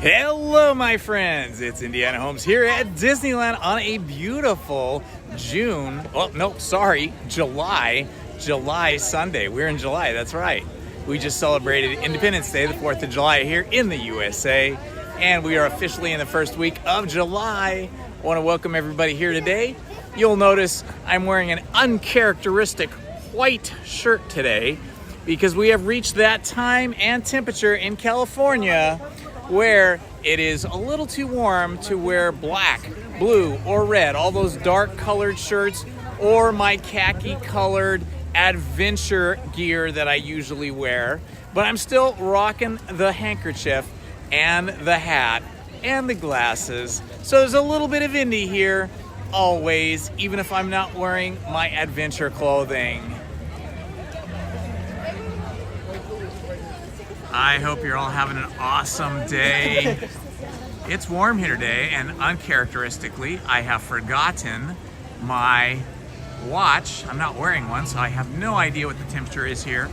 Hello, my friends. It's Indiana Holmes here at Disneyland on a beautiful July Sunday. We're in July, that's right. We just celebrated Independence Day, the 4th of July here in the USA, and we are officially in the first week of July. I want to welcome everybody here today. You'll notice I'm wearing an uncharacteristic white shirt today because we have reached that time and temperature in California where it is a little too warm to wear black, blue, or red, all those dark colored shirts, or my khaki colored adventure gear that I usually wear. But I'm still rocking the handkerchief and the hat and the glasses. So there's a little bit of indie here, always, even if I'm not wearing my adventure clothing. I hope you're all having an awesome day. It's warm here today, and uncharacteristically, I have forgotten my watch. I'm not wearing one, so I have no idea what the temperature is here,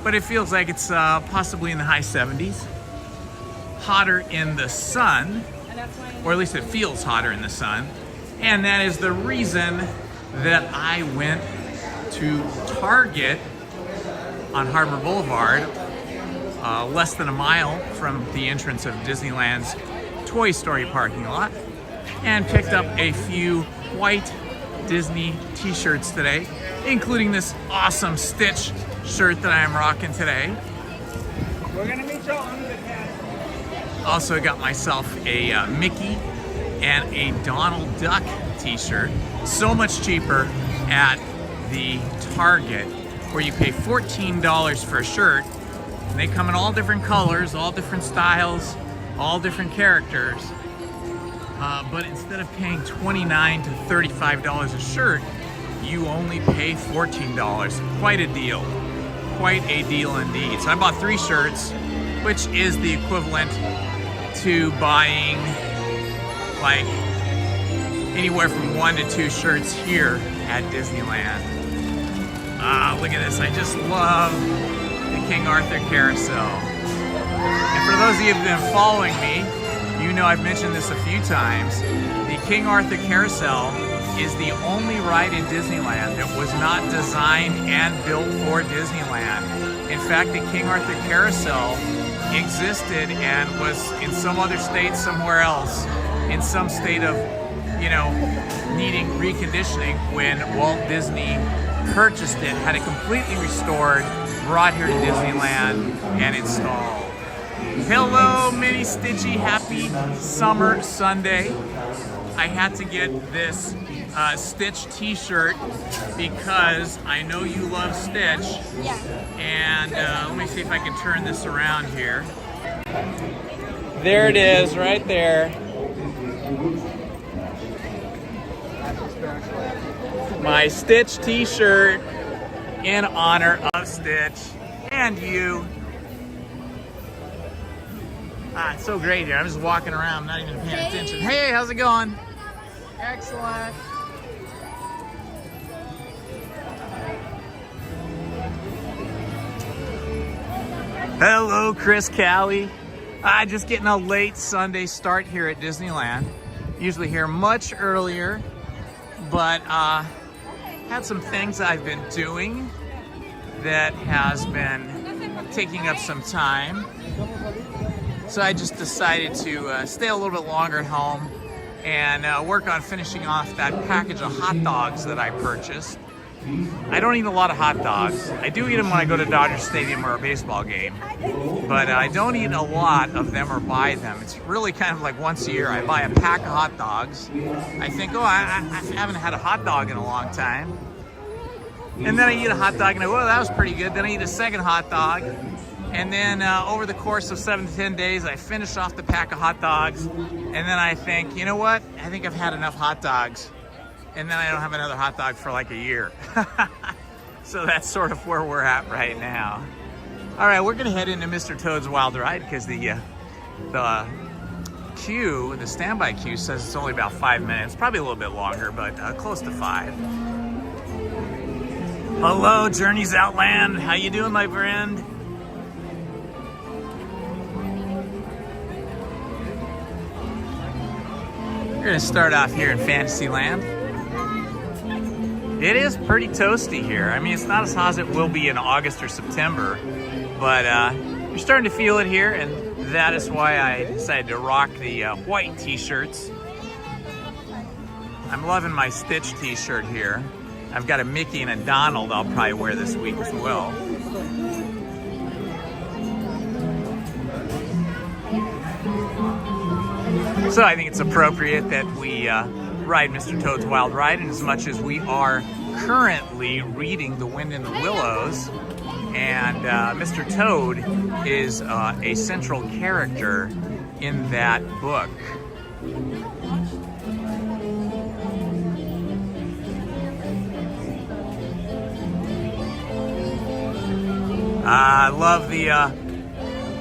but it feels like it's possibly in the high 70s. Hotter in the sun, or at least it feels hotter in the sun, and that is the reason that I went to Target on Harbor Boulevard, less than a mile from the entrance of Disneyland's Toy Story parking lot, and picked up a few white Disney t-shirts today, including this awesome Stitch shirt that I am rocking today. We're gonna meet y'all under the cat. Also got myself a Mickey and a Donald Duck t-shirt. So much cheaper at the Target, where you pay $14 for a shirt. And they come in all different colors, all different styles, all different characters. But instead of paying $29 to $35 a shirt, you only pay $14. Quite a deal. Quite a deal indeed. So I bought 3 shirts, which is the equivalent to buying like anywhere from 1 to 2 shirts here at Disneyland. Look at this. I just love the King Arthur Carousel. And for those of you who have been following me, you know I've mentioned this a few times. The King Arthur Carousel is the only ride in Disneyland that was not designed and built for Disneyland. In fact, the King Arthur Carousel existed and was in some other state somewhere else, in some state of, needing reconditioning when Walt Disney purchased it, had it completely restored, brought here to Disneyland, and installed. Hello, Mini Stitchy, happy summer Sunday. I had to get this Stitch t-shirt because I know you love Stitch. Yeah. And let me see if I can turn this around here. There it is, right there. My Stitch t-shirt in honor of Stitch and you. It's so great here. I'm just walking around, I'm not even paying attention. Hey, how's it going? Excellent. Hello, Chris Callie. Just getting a late Sunday start here at Disneyland. Usually here much earlier, but had some things I've been doing that has been taking up some time. So I just decided to stay a little bit longer at home and work on finishing off that package of hot dogs that I purchased. I don't eat a lot of hot dogs. I do eat them when I go to Dodger Stadium or a baseball game, but I don't eat a lot of them or buy them. It's really kind of like once a year I buy a pack of hot dogs. I think, oh, I haven't had a hot dog in a long time. And then I eat a hot dog and I go, oh, that was pretty good. Then I eat a second hot dog. And then over the course of 7 to 10 days, I finish off the pack of hot dogs. And then I think, you know what? I think I've had enough hot dogs. And then I don't have another hot dog for like a year. So that's sort of where we're at right now. All right, we're gonna head into Mr. Toad's Wild Ride because the the queue, the standby queue, says it's only about 5 minutes, probably a little bit longer, but close to 5. Hello, Journeys Outland. How you doing, my friend? We're gonna start off here in Fantasyland. It is pretty toasty here. I mean, it's not as hot as it will be in August or September, but you're starting to feel it here, and that is why I decided to rock the white t-shirts. I'm loving my Stitch t-shirt here. I've got a Mickey and a Donald I'll probably wear this week as well. So I think it's appropriate that we ride Mr. Toad's Wild Ride, and as much as we are currently reading The Wind in the Willows, and Mr. Toad is a central character in that book. I love the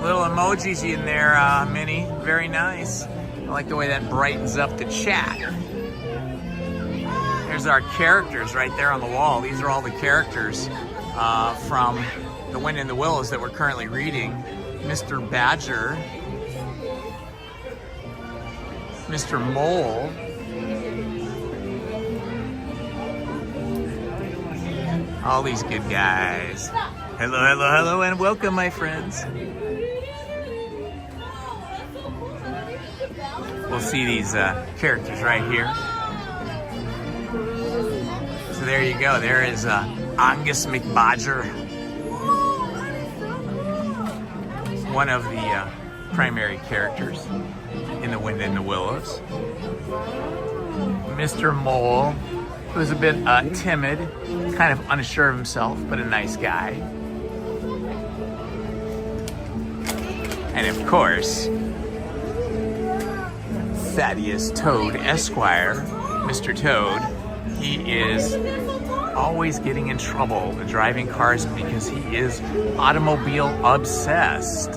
little emojis in there, Minnie. Very nice. I like the way that brightens up the chat. There's our characters right there on the wall. These are all the characters from The Wind in the Willows that we're currently reading. Mr. Badger, Mr. Mole, all these good guys. Hello, hello, hello, and welcome, my friends. We'll see these characters right here. So there you go. There is Angus McBadger, one of the primary characters in The Wind in the Willows. Mr. Mole, who's a bit timid, kind of unsure of himself, but a nice guy. And of course, Thaddeus Toad Esquire, Mr. Toad, he is always getting in trouble driving cars because he is automobile obsessed.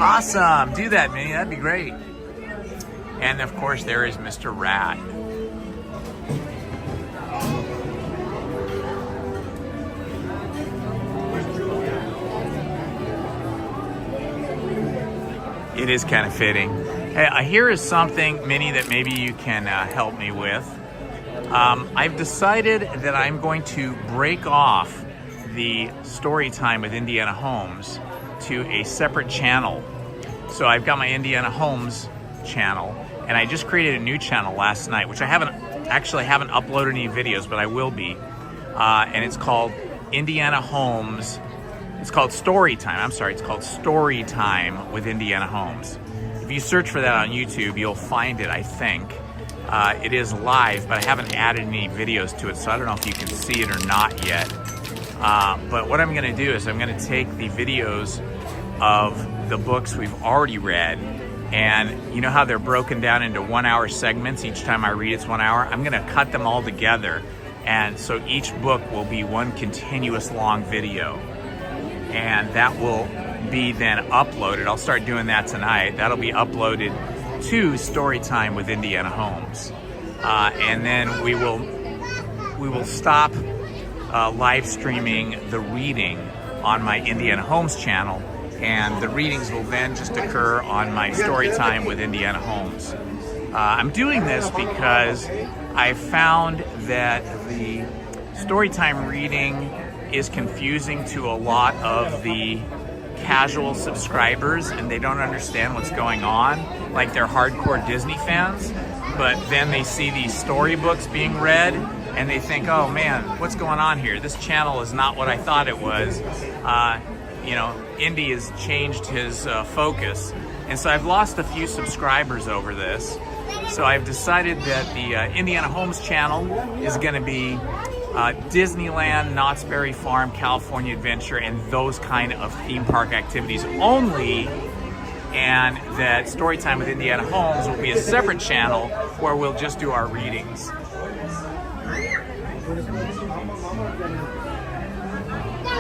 Awesome, do that, Minnie, that'd be great. And of course there is Mr. Rat. It is kind of fitting. Hey, here is something, Minnie, that maybe you can help me with. I've decided that I'm going to break off the Storytime with Indiana Holmes to a separate channel. So I've got my Indiana Holmes channel, and I just created a new channel last night, which I haven't uploaded any videos, but I will be. And it's called Indiana Holmes. It's called Storytime. I'm sorry, it's called Storytime with Indiana Holmes. If you search for that on YouTube, you'll find it, I think. It is live, but I haven't added any videos to it, so I don't know if you can see it or not yet. But what I'm going to do is I'm going to take the videos of the books we've already read, and you know how they're broken down into 1 hour segments? Each time I read it's 1 hour. I'm going to cut them all together, and so each book will be one continuous long video. And that will be then uploaded. I'll start doing that tonight. That'll be uploaded to Storytime with Indiana Holmes. And then we will stop live streaming the reading on my Indiana Holmes channel, and the readings will then just occur on my Storytime with Indiana Holmes. I'm doing this because I found that the Storytime reading is confusing to a lot of the casual subscribers, and they don't understand what's going on. Like, they're hardcore Disney fans, but then they see these storybooks being read and they think, oh man, what's going on here? This channel is not what I thought it was. You know, Indy has changed his focus. And so I've lost a few subscribers over this. So I've decided that the Indiana Holmes channel is going to be Disneyland, Knott's Berry Farm, California Adventure, and those kind of theme park activities only. And that Storytime with Indiana Holmes will be a separate channel where we'll just do our readings.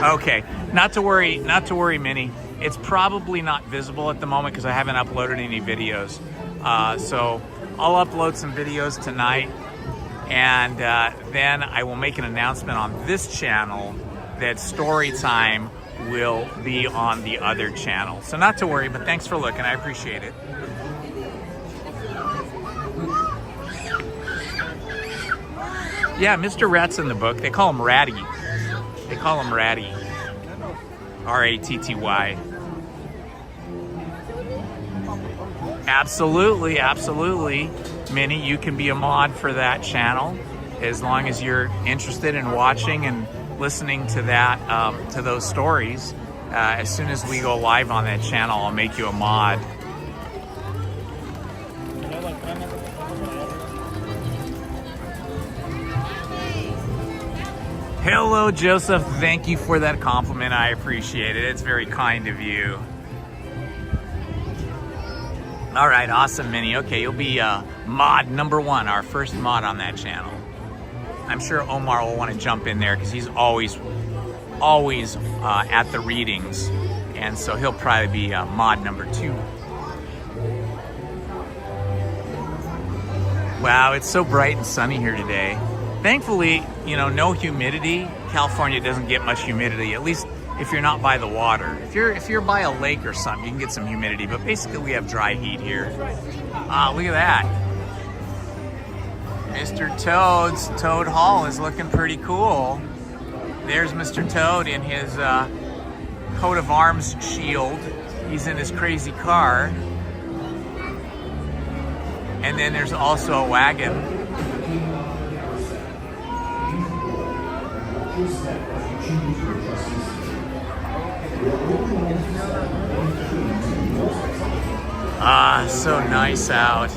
Okay, not to worry, Minnie. It's probably not visible at the moment because I haven't uploaded any videos. So I'll upload some videos tonight, and then I will make an announcement on this channel that Storytime will be on the other channel. So not to worry, but thanks for looking. I appreciate it. Yeah, Mr. Rat's in the book. They call him Ratty. They call him Ratty. R-A-T-T-Y. Absolutely, absolutely. Minnie, you can be a mod for that channel as long as you're interested in watching and listening to that, to those stories. As soon as we go live on that channel, I'll make you a mod. Hello, Joseph. Thank you for that compliment. I appreciate it. It's very kind of you. All right, awesome, Minnie. Okay, you'll be mod number 1, our first mod on that channel. I'm sure Omar will want to jump in there because he's always at the readings, and so he'll probably be mod number 2. Wow, it's so bright and sunny here today. Thankfully, you know, no humidity. California doesn't get much humidity, at least if you're not by the water. If you're by a lake or something, you can get some humidity, but basically we have dry heat here. Look at that. Mr. Toad's Toad Hall is looking pretty cool. There's Mr. Toad in his coat of arms shield. He's in his crazy car. And then there's also a wagon. So nice out.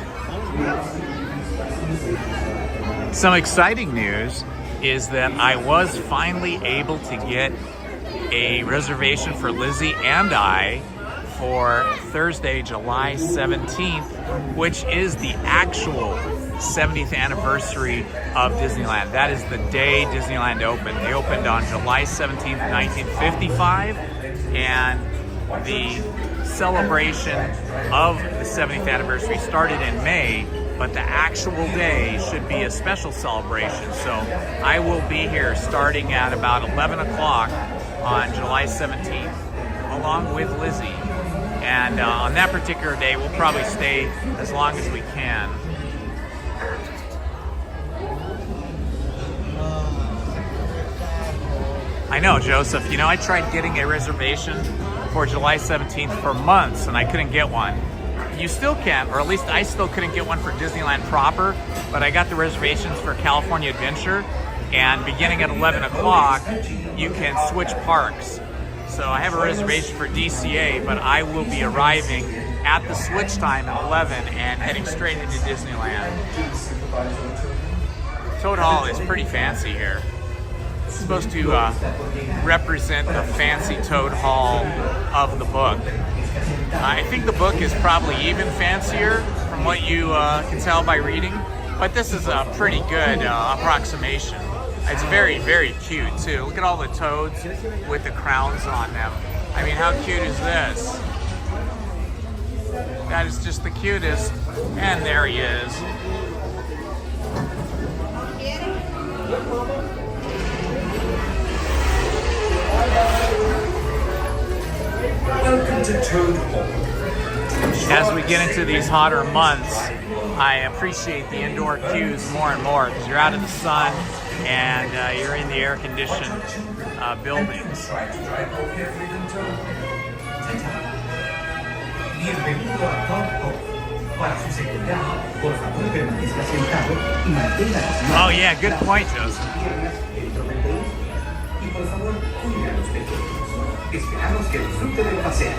Some exciting news is that I was finally able to get a reservation for Lizzie and I for Thursday, July 17th, which is the actual 70th anniversary of Disneyland. That is the day Disneyland opened. They opened on July 17th, 1955, and the celebration of the 70th anniversary started in May, but the actual day should be a special celebration. So I will be here starting at about 11 o'clock on July 17th, along with Lizzie. And on that particular day, we'll probably stay as long as we can. I know, Joseph. You know, I tried getting a reservation for July 17th for months, and I couldn't get one. You still can, or at least I still couldn't get one for Disneyland proper, but I got the reservations for California Adventure, and beginning at 11 o'clock, you can switch parks. So I have a reservation for DCA, but I will be arriving at the switch time at 11 and heading straight into Disneyland. Toad Hall is pretty fancy here. It's supposed to represent the fancy Toad Hall of the book. I think the book is probably even fancier from what you can tell by reading, but this is a pretty good approximation. It's very, very cute too. Look at all the toads with the crowns on them. I mean, how cute is this? That is just the cutest. And there he is. Welcome to Toad Hall. As we get into these hotter months, I appreciate the indoor queues more and more because you're out in the sun and you're in the air-conditioned buildings. Oh yeah, good point, Joseph. Esperamos que disfrute del paseo.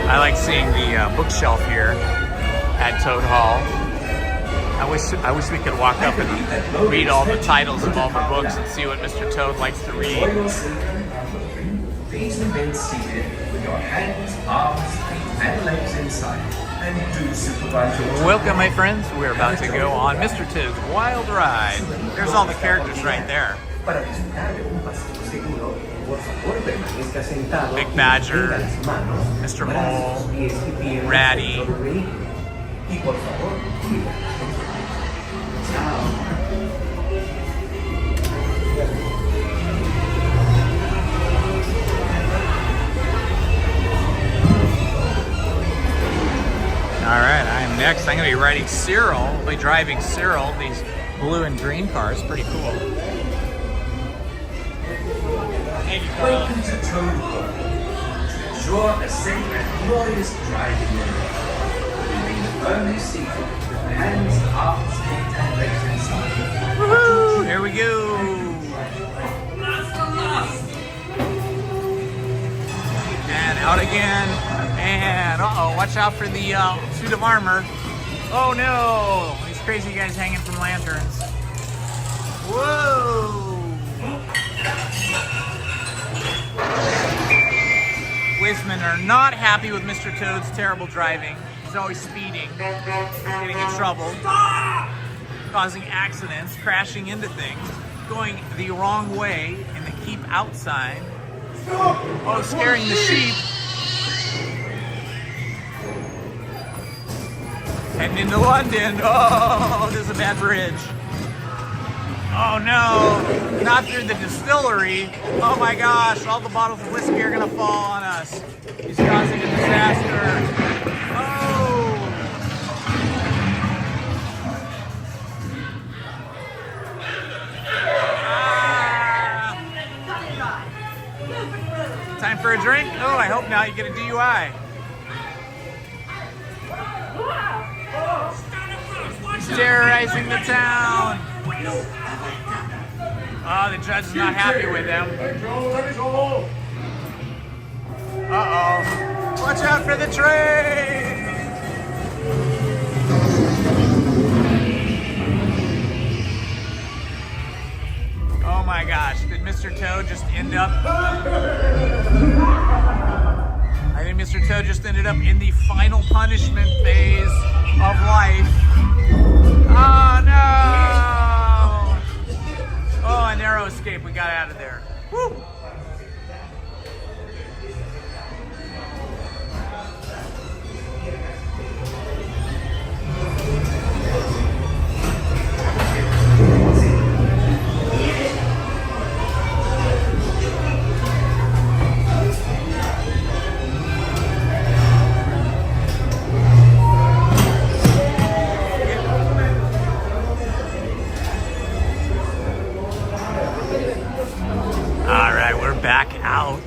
I like seeing the bookshelf here at Toad Hall. I wish we could walk up and read all the titles of all the books and see what Mr. Toad likes to read. Please remain seated with your hands, arms, feet, and legs inside. And do supervise your Welcome, my friends. We're about to go on Mr. Toad's Wild Ride. There's all the characters right there. Para disfrutar de un paseo seguro, por favor permanezca sentado. Big Badger, y tenga las manos, Mr. brazos, Mole, pies y piernas Ratty. dentro del vehículo. Y por favor, chao. All right, I am next. I'm going to be riding Cyril. I'll be driving Cyril, these blue and green cars. Pretty cool. Thank you, Carl. Welcome to Toad Hall. To ensure a safe and glorious driving remain firmly seated with hands, arms, feet, and legs inside. Woohoo! Here we go. And out again. And uh-oh, watch out for the suit of armor. Oh no! These crazy guys hanging from lanterns. Whoa! Policemen are not happy with Mr. Toad's terrible driving. He's always speeding, getting in trouble, causing accidents, crashing into things, going the wrong way in the keep out sign. Oh, scaring the sheep. Heading into London. Oh, there's a bad bridge. Oh no, not through the distillery. Oh my gosh, all the bottles of whiskey are gonna fall on us. He's causing a disaster. Oh! Ah. Time for a drink? Oh, I hope not. You get a DUI. He's terrorizing the town. Oh, the judge is not happy with them. Uh-oh. Watch out for the train! Oh my gosh, did Mr. Toad just end up... I think Mr. Toad just ended up in the final punishment phase of life. Oh no! Oh, a narrow escape. We got out of there. Woo! Back out.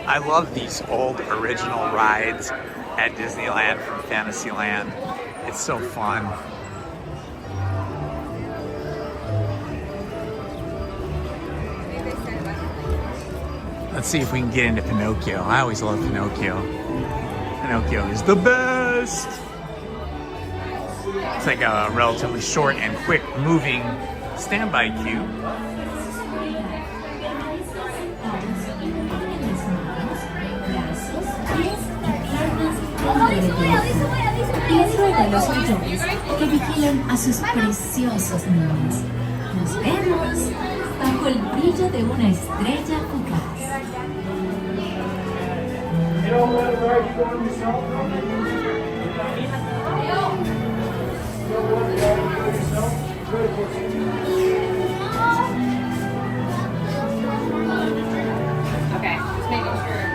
I love these old original rides at Disneyland from Fantasyland. It's so fun. Let's see if we can get into Pinocchio. I always love Pinocchio. Pinocchio is the best. It's like a relatively short and quick moving standby queue. Les ruego a los mayores que vigilen a sus preciosos niños. Nos vemos bajo el brillo de una estrella fugaz. Okay, just making sure.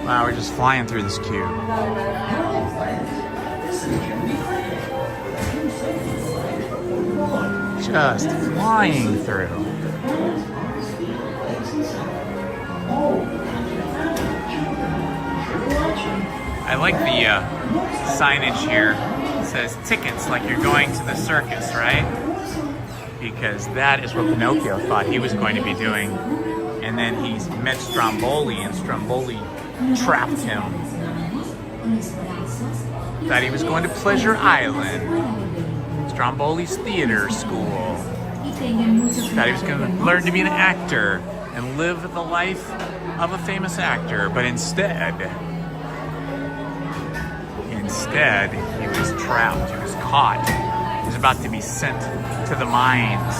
Wow, we're just flying through this queue. Just flying through. I like the signage here. It says tickets, like you're going to the circus, right? Because that is what Pinocchio thought he was going to be doing. And then he met Stromboli, and Stromboli trapped him. Thought he was going to Pleasure Island, Stromboli's theater school. tengan mucho Thought he was cuidado going con to learn to be an los actor and live the life of a famous actor, but instead he was trapped, he was caught, he was about to be sent to the mines.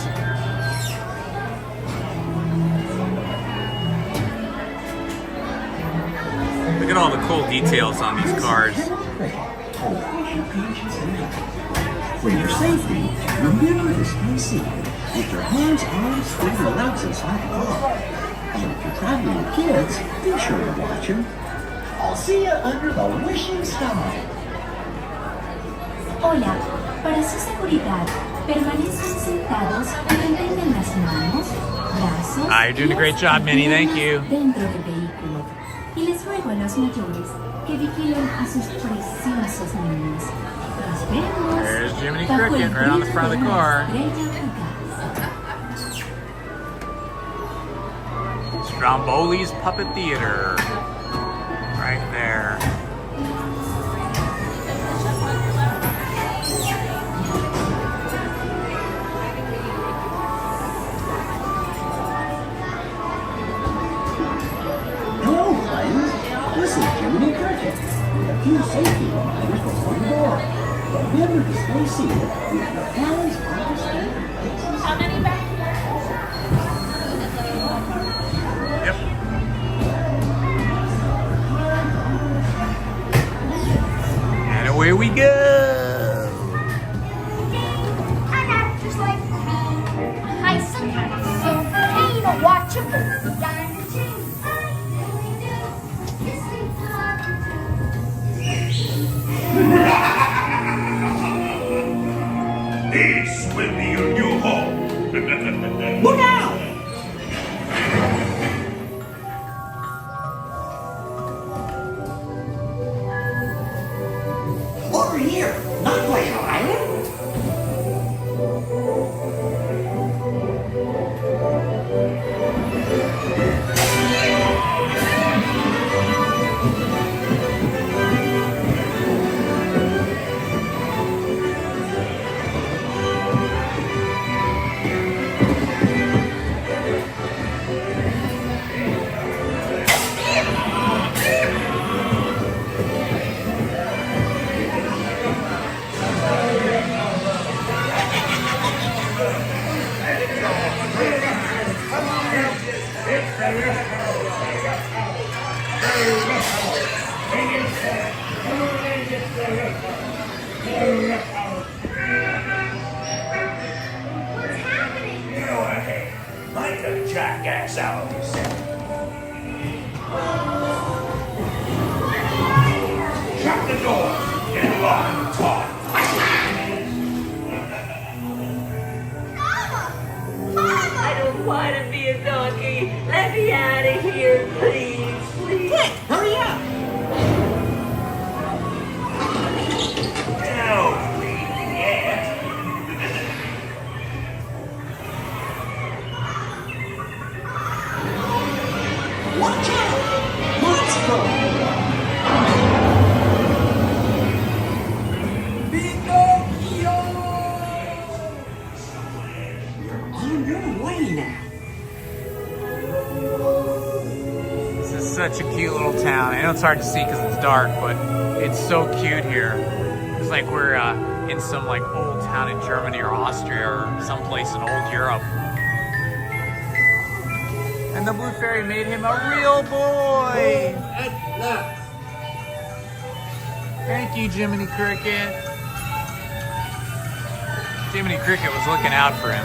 Look at all the cool details on these cars. For your safety, remember to stay seated with your hands, arms, feet, and legs inside the car. And if you're traveling with kids, be sure to watch them. I'll see you under the wishing star. Hola, para su seguridad, permanezcan sentados y mantengan las manos, brazos You're doing a great pies job, y Minnie. Thank you. piernas dentro del vehículo. Y les ruego a los mayores que vigilen a sus preciosos niños. Nos vemos. There's Jiminy bajo el Cricket right on the brillo front of the de una car. estrella fugaz. Stromboli's Puppet Theater. Right there. Hello, friends. This is Jiminy Cricket with a few safety reminders before the door. Remember to stay seated with your hands, arms, feet, and legs inside. How many back Yep. And away we go. I'm not just like me. I sometimes so pain to watch a movie. This will be your new home. Look out! Over here, not Pleasure Island. Go ahead. Make a jackass out of yourself. Shut the door. Get locked, Todd. I don't want to be a donkey. Let me out of here, please, please. Quick, hurry up! Don't leave yet. Watch out! Monster! You're on your way now. This is such a cute little town. I know it's hard to see because it's dark, but it's so cute here. It's like we're in some like old town in Germany or Austria or someplace in old Europe. And the Blue Fairy made him a real boy. Thank you, Jiminy Cricket. Jiminy Cricket was looking out for him.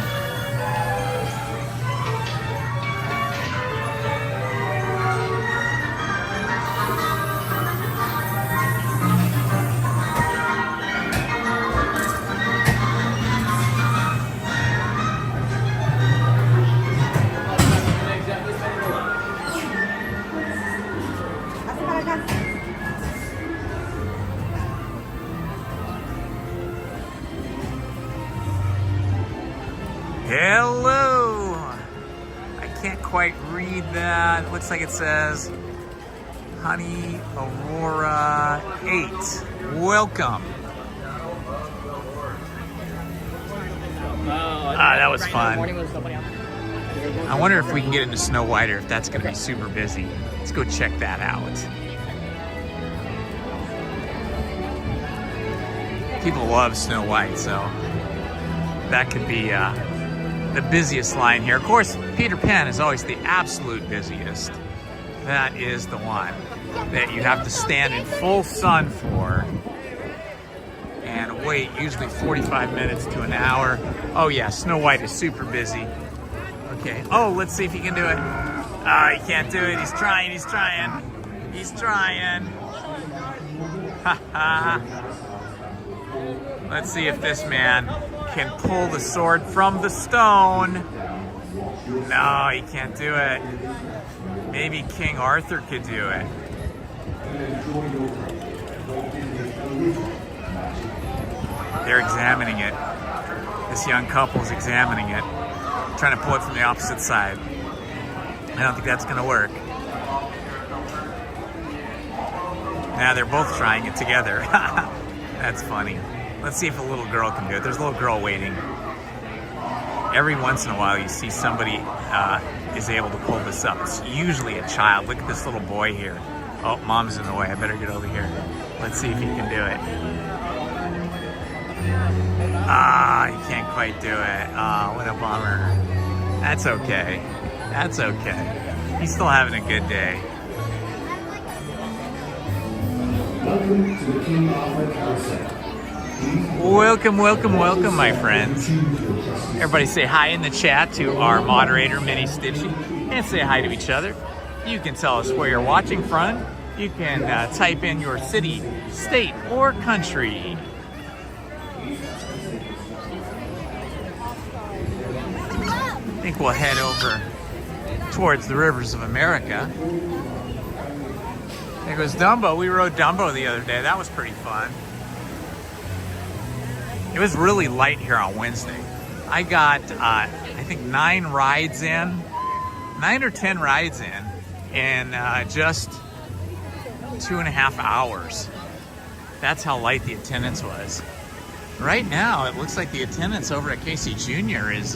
Hello! I can't quite read that. Looks like it says Honey Aurora 8. Welcome. Wow, That was fun. I wonder if we can get into Snow White or if that's going to be super busy. Let's go check that out. People love Snow White, so that could be the busiest line here. Of course, Peter Pan is always the absolute busiest. That is the one that you have to stand in full sun for and wait usually 45 minutes to an hour. Oh yeah, Snow White is super busy. Okay, oh, let's see if he can do it. Oh, he can't do it. He's trying, he's trying. He's trying. Ha ha. Let's see if this man can pull the sword from the stone. No, he can't do it. Maybe King Arthur could do it. They're examining it. This young couple is examining it, trying to pull it from the opposite side. I don't think that's gonna work. Now they're both trying it together. That's funny. Let's see if a little girl can do it. There's a little girl waiting. Every once in a while you see somebody is able to pull this up. It's usually a child. Look at this little boy here. Oh, mom's in the way. I better get over here. Let's see if he can do it. He can't quite do it. What a bummer. That's okay. That's okay. He's still having a good day. Welcome to the King Arthur Carousel. Welcome, welcome, welcome, my friends. Everybody say hi in the chat to our moderator, Minnie Stitchy, and say hi to each other. You can tell us where you're watching from. You can type in your city, state, or country. I think we'll head over towards the rivers of America. There goes Dumbo. We rode Dumbo the other day. That was pretty fun. It was really light here on Wednesday. I got, I think 9 rides in, 9 or 10 rides in just 2.5 hours. That's how light the attendance was. Right now, it looks like the attendance over at Casey Jr. is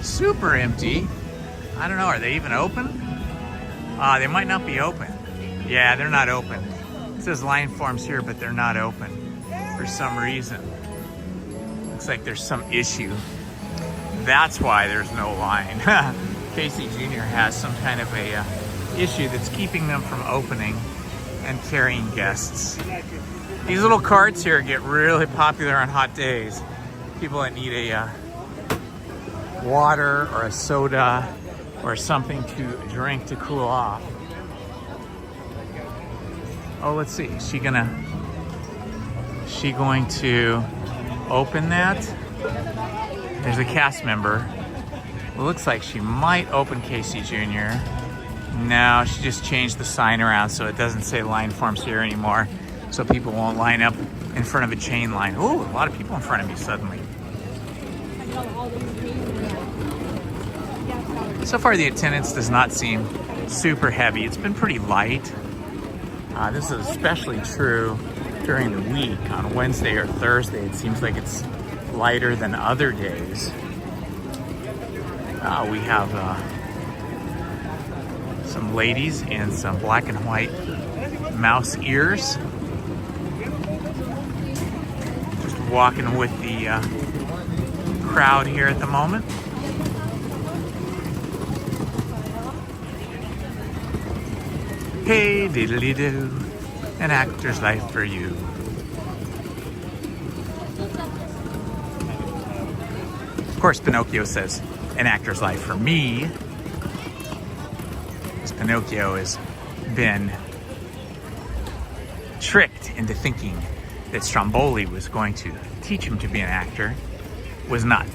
super empty. I don't know, are they even open? They might not be open. Yeah, they're not open. It says line forms here, but they're not open for some reason. Looks like there's some issue. That's why there's no line. Casey Jr. has some kind of a issue that's keeping them from opening and carrying guests. These little carts here get really popular on hot days. People that need a water or a soda or something to drink to cool off. Oh, let's see. Is she going to open that? There's a cast member. It looks like she might open Casey Jr. No, she just changed the sign around so it doesn't say line forms here anymore, so people won't line up in front of a chain line. Ooh, a lot of people in front of me suddenly. So far the attendance does not seem super heavy. It's been pretty light. This is especially true during the week. On Wednesday or Thursday, it seems like it's lighter than other days. We have some ladies in some black and white mouse ears. Just walking with the crowd here at the moment. Hey, diddly-doo, an actor's life for you. Of course, Pinocchio says, an actor's life for me. Because Pinocchio has been tricked into thinking that Stromboli was going to teach him to be an actor. Was not.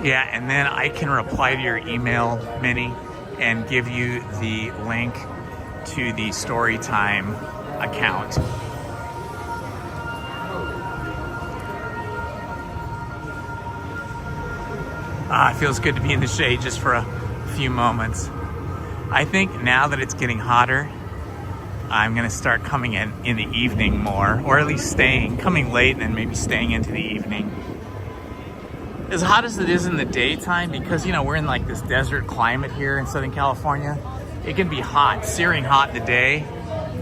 Yeah, and then I can reply to your email, Minnie, and give you the link to the Storytime account. It feels good to be in the shade just for a few moments. I think now that it's getting hotter, I'm gonna start coming in the evening more, or at least coming late and then maybe staying into the evening. As hot as it is in the daytime, because you know, we're in like this desert climate here in Southern California, it can be hot, searing hot in the day,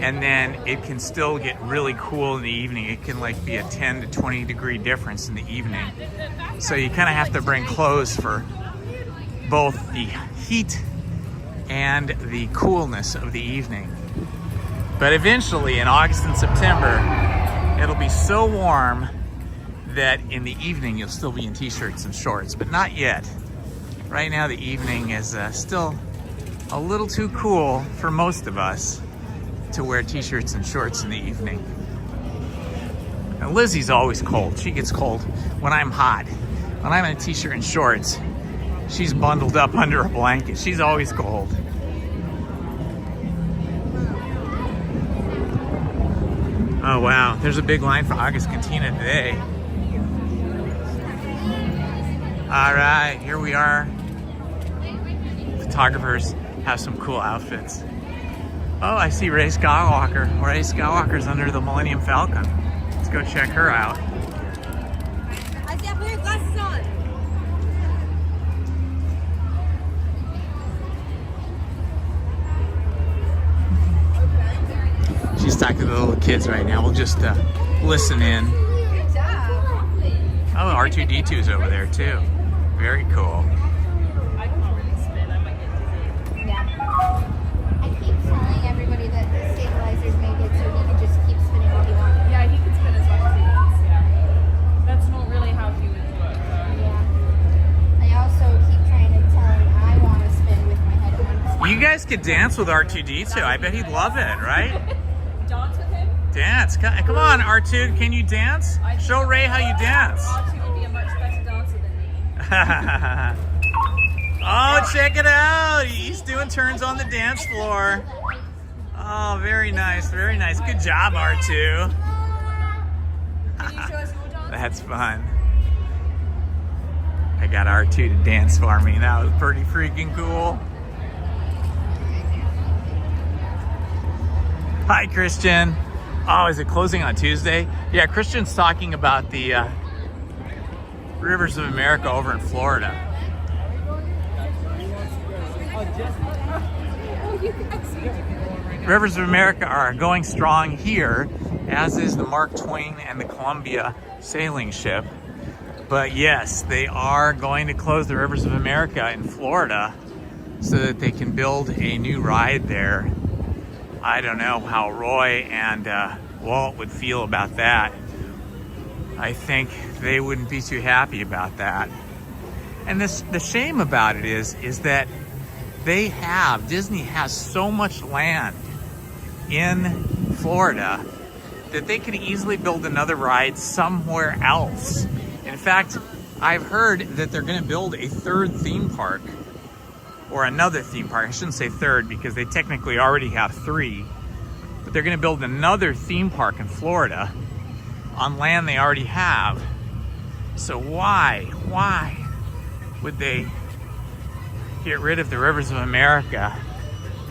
and then it can still get really cool in the evening. It can like be a 10 to 20 degree difference in the evening. So you kind of have to bring clothes for both the heat and the coolness of the evening. But eventually in August and September, it'll be so warm that in the evening you'll still be in t-shirts and shorts, but not yet. Right now the evening is still a little too cool for most of us to wear t-shirts and shorts in the evening. Now Lizzie's always cold. She gets cold when I'm hot. When I'm in a t-shirt and shorts, she's bundled up under a blanket. She's always cold. Oh wow, there's a big line for August Cantina today. All right, here we are. Photographers have some cool outfits. Oh, I see Ray Skywalker. Ray Skywalker's under the Millennium Falcon. Let's go check her out. I see, put your glasses on. She's talking to the little kids right now. We'll just listen in. Good job. Oh, R2-D2's over there too. Very cool. I can't really spin. I might get dizzy. Yeah. I keep telling everybody that the stabilizer's made it so he can just keep spinning what he wants. Yeah, he can spin as much as he wants. Yeah. That's not really how humans work. Yeah. I also keep trying to tell him I want to spin with my head on. You guys could dance with R2-D2. I bet he'd love it, right? Dance with him? Dance. Come on, R2. Can you dance? Show Ray how you dance. Archie would be a much better dancer than me. Oh, check it out. He's doing turns on the dance floor. Oh, very nice. Very nice. Good job, R2. Can you show us your dance? That's fun. I got R2 to dance for me. That was pretty freaking cool. Hi, Christian. Oh, is it closing on Tuesday? Yeah, Christian's talking about the Rivers of America over in Florida. Rivers of America are going strong here, as is the Mark Twain and the Columbia sailing ship. But yes, they are going to close the Rivers of America in Florida so that they can build a new ride there. I don't know how Roy and Walt would feel about that. I think they wouldn't be too happy about that. And the shame about it is that Disney has so much land in Florida that they could easily build another ride somewhere else. In fact, I've heard that they're going to build a third theme park, or another theme park. I shouldn't say third because they technically already have 3, but they're going to build another theme park in Florida on land they already have. So why would they get rid of the Rivers of America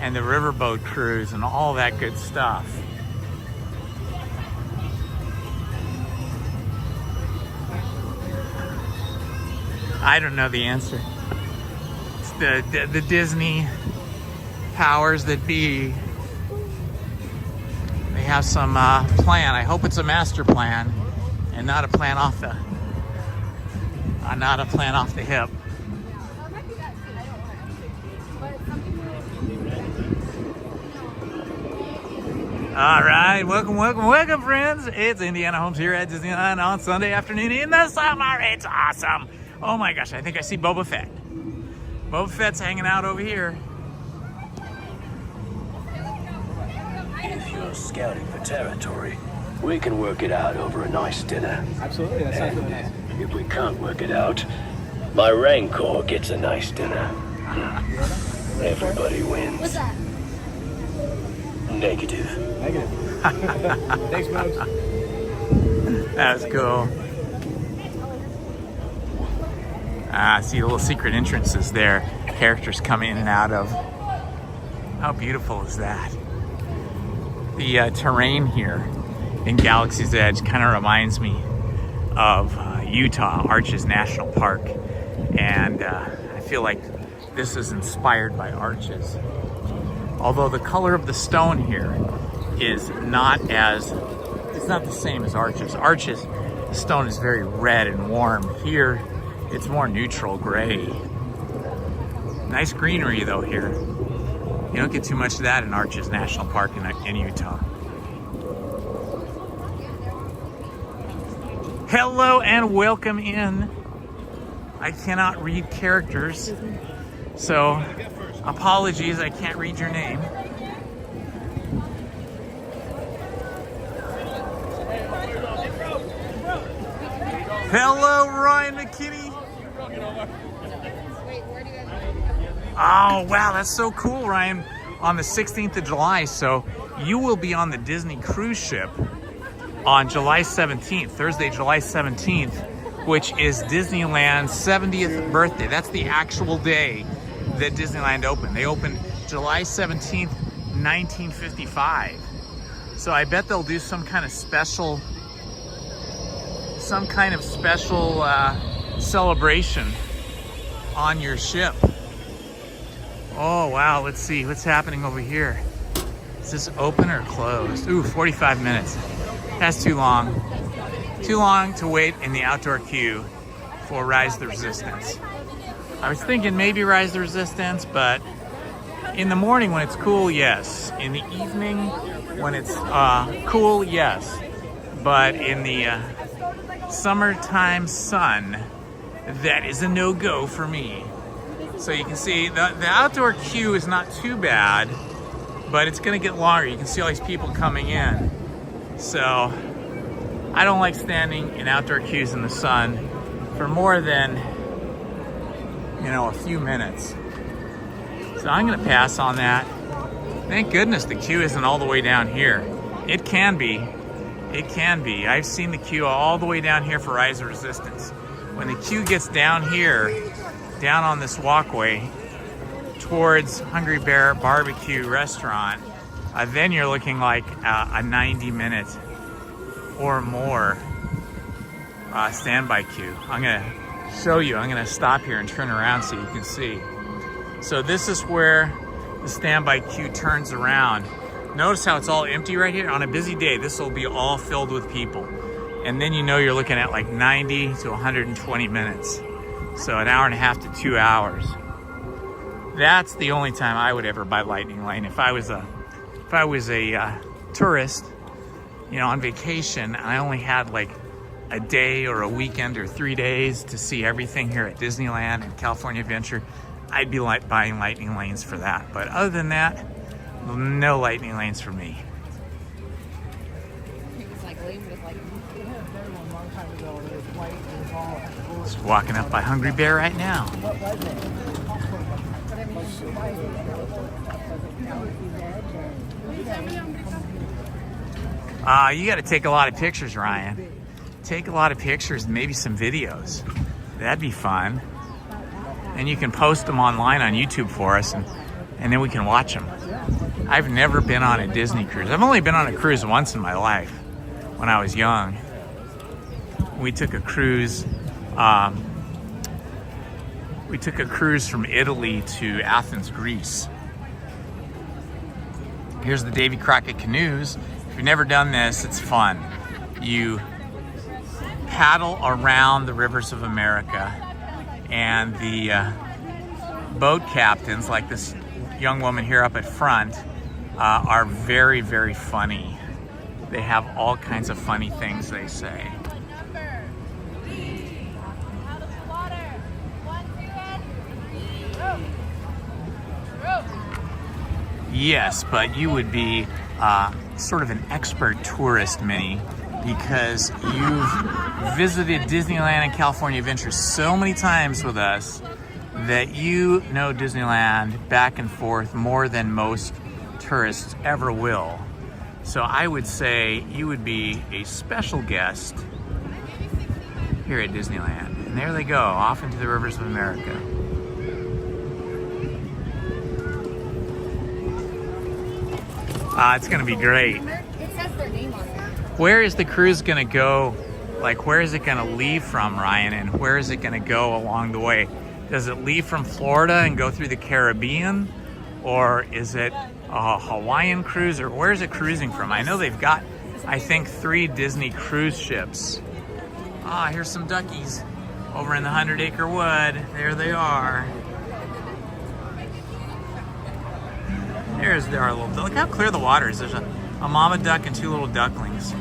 and the riverboat cruise and all that good stuff? I don't know the answer. It's the Disney powers that be. They have some plan. I hope it's a master plan and not a plan off the hip. All right, welcome, friends. It's Indiana Holmes here at Disneyland on Sunday afternoon in the summer. It's awesome. Oh my gosh, I think I see Boba Fett. Boba Fett's hanging out over here. If you're scouting for territory, we can work it out over a nice dinner. Absolutely, that sounds really nice. If we can't work it out, my Rancor gets a nice dinner. Everybody wins. What's that? Negative. Thanks, Mobs. That was cool. See the little secret entrances there. Characters come in and out of. How beautiful is that? The terrain here in Galaxy's Edge kind of reminds me of Utah, Arches National Park. And I feel like this is inspired by Arches. Although the color of the stone here is not it's not the same as Arches. Arches, the stone is very red and warm. Here, it's more neutral gray. Nice greenery though here. You don't get too much of that in Arches National Park in Utah. Hello and welcome in. I cannot read characters, so apologies, I can't read your name. Hello, Ryan McKinney. Oh, wow, that's so cool, Ryan. On the 16th of July, so you will be on the Disney cruise ship on July 17th, Thursday, July 17th, which is Disneyland's 70th birthday. That's the actual day that Disneyland opened. They opened July 17th, 1955. So I bet they'll do some kind of special celebration on your ship. Oh, wow, let's see what's happening over here. Is this open or closed? Ooh, 45 minutes. That's too long. Too long to wait in the outdoor queue for Rise of the Resistance. I was thinking maybe Rise of the Resistance, but in the morning when it's cool, yes. In the evening when it's cool, yes. But in the summertime sun, that is a no-go for me. So you can see the outdoor queue is not too bad, but it's gonna get longer. You can see all these people coming in. So I don't like standing in outdoor queues in the sun for more than, a few minutes. So I'm gonna pass on that. Thank goodness the queue isn't all the way down here. It can be. It can be. I've seen the queue all the way down here for Rise of Resistance. When the queue gets down here, down on this walkway towards Hungry Bear Barbecue Restaurant, then you're looking like a 90-minute or more standby queue. I'm gonna show you. I'm gonna stop here and turn around so you can see. So this is where the standby queue turns around. Notice how it's all empty right here? On a busy day, this will be all filled with people. And then you're looking at like 90 to 120 minutes. So an hour and a half to 2 hours. That's the only time I would ever buy Lightning Lane. If I was a tourist, on vacation, and I only had like a day or a weekend or 3 days to see everything here at Disneyland and California Adventure, I'd be buying Lightning Lanes for that. But other than that, no Lightning Lanes for me. Just walking up by Hungry Bear right now. You got to take a lot of pictures, Ryan. Take a lot of pictures and maybe some videos. That'd be fun. And you can post them online on YouTube for us, and then we can watch them. I've never been on a Disney cruise. I've only been on a cruise once in my life when I was young. We took a cruise. From Italy to Athens, Greece. Here's the Davy Crockett canoes. If you've never done this, it's fun. You paddle around the rivers of America, and the boat captains, like this young woman here up at front, are very, very funny. They have all kinds of funny things they say. Yes, but you would be sort of an expert tourist, Minnie, because you've visited Disneyland and California Adventure so many times with us that you know Disneyland back and forth more than most tourists ever will. So I would say you would be a special guest here at Disneyland. And there they go, off into the rivers of America. It's gonna be great. It says their name on there. Where is the cruise gonna go? Like, where is it gonna leave from, Ryan? And where is it gonna go along the way? Does it leave from Florida and go through the Caribbean? Or is it a Hawaiian cruise? Or where is it cruising from? I know they've got, I think, 3 Disney cruise ships. Ah, here's some duckies over in the 100-acre wood. There they are. There's our little, look how clear the water is. There's a mama duck and 2 little ducklings.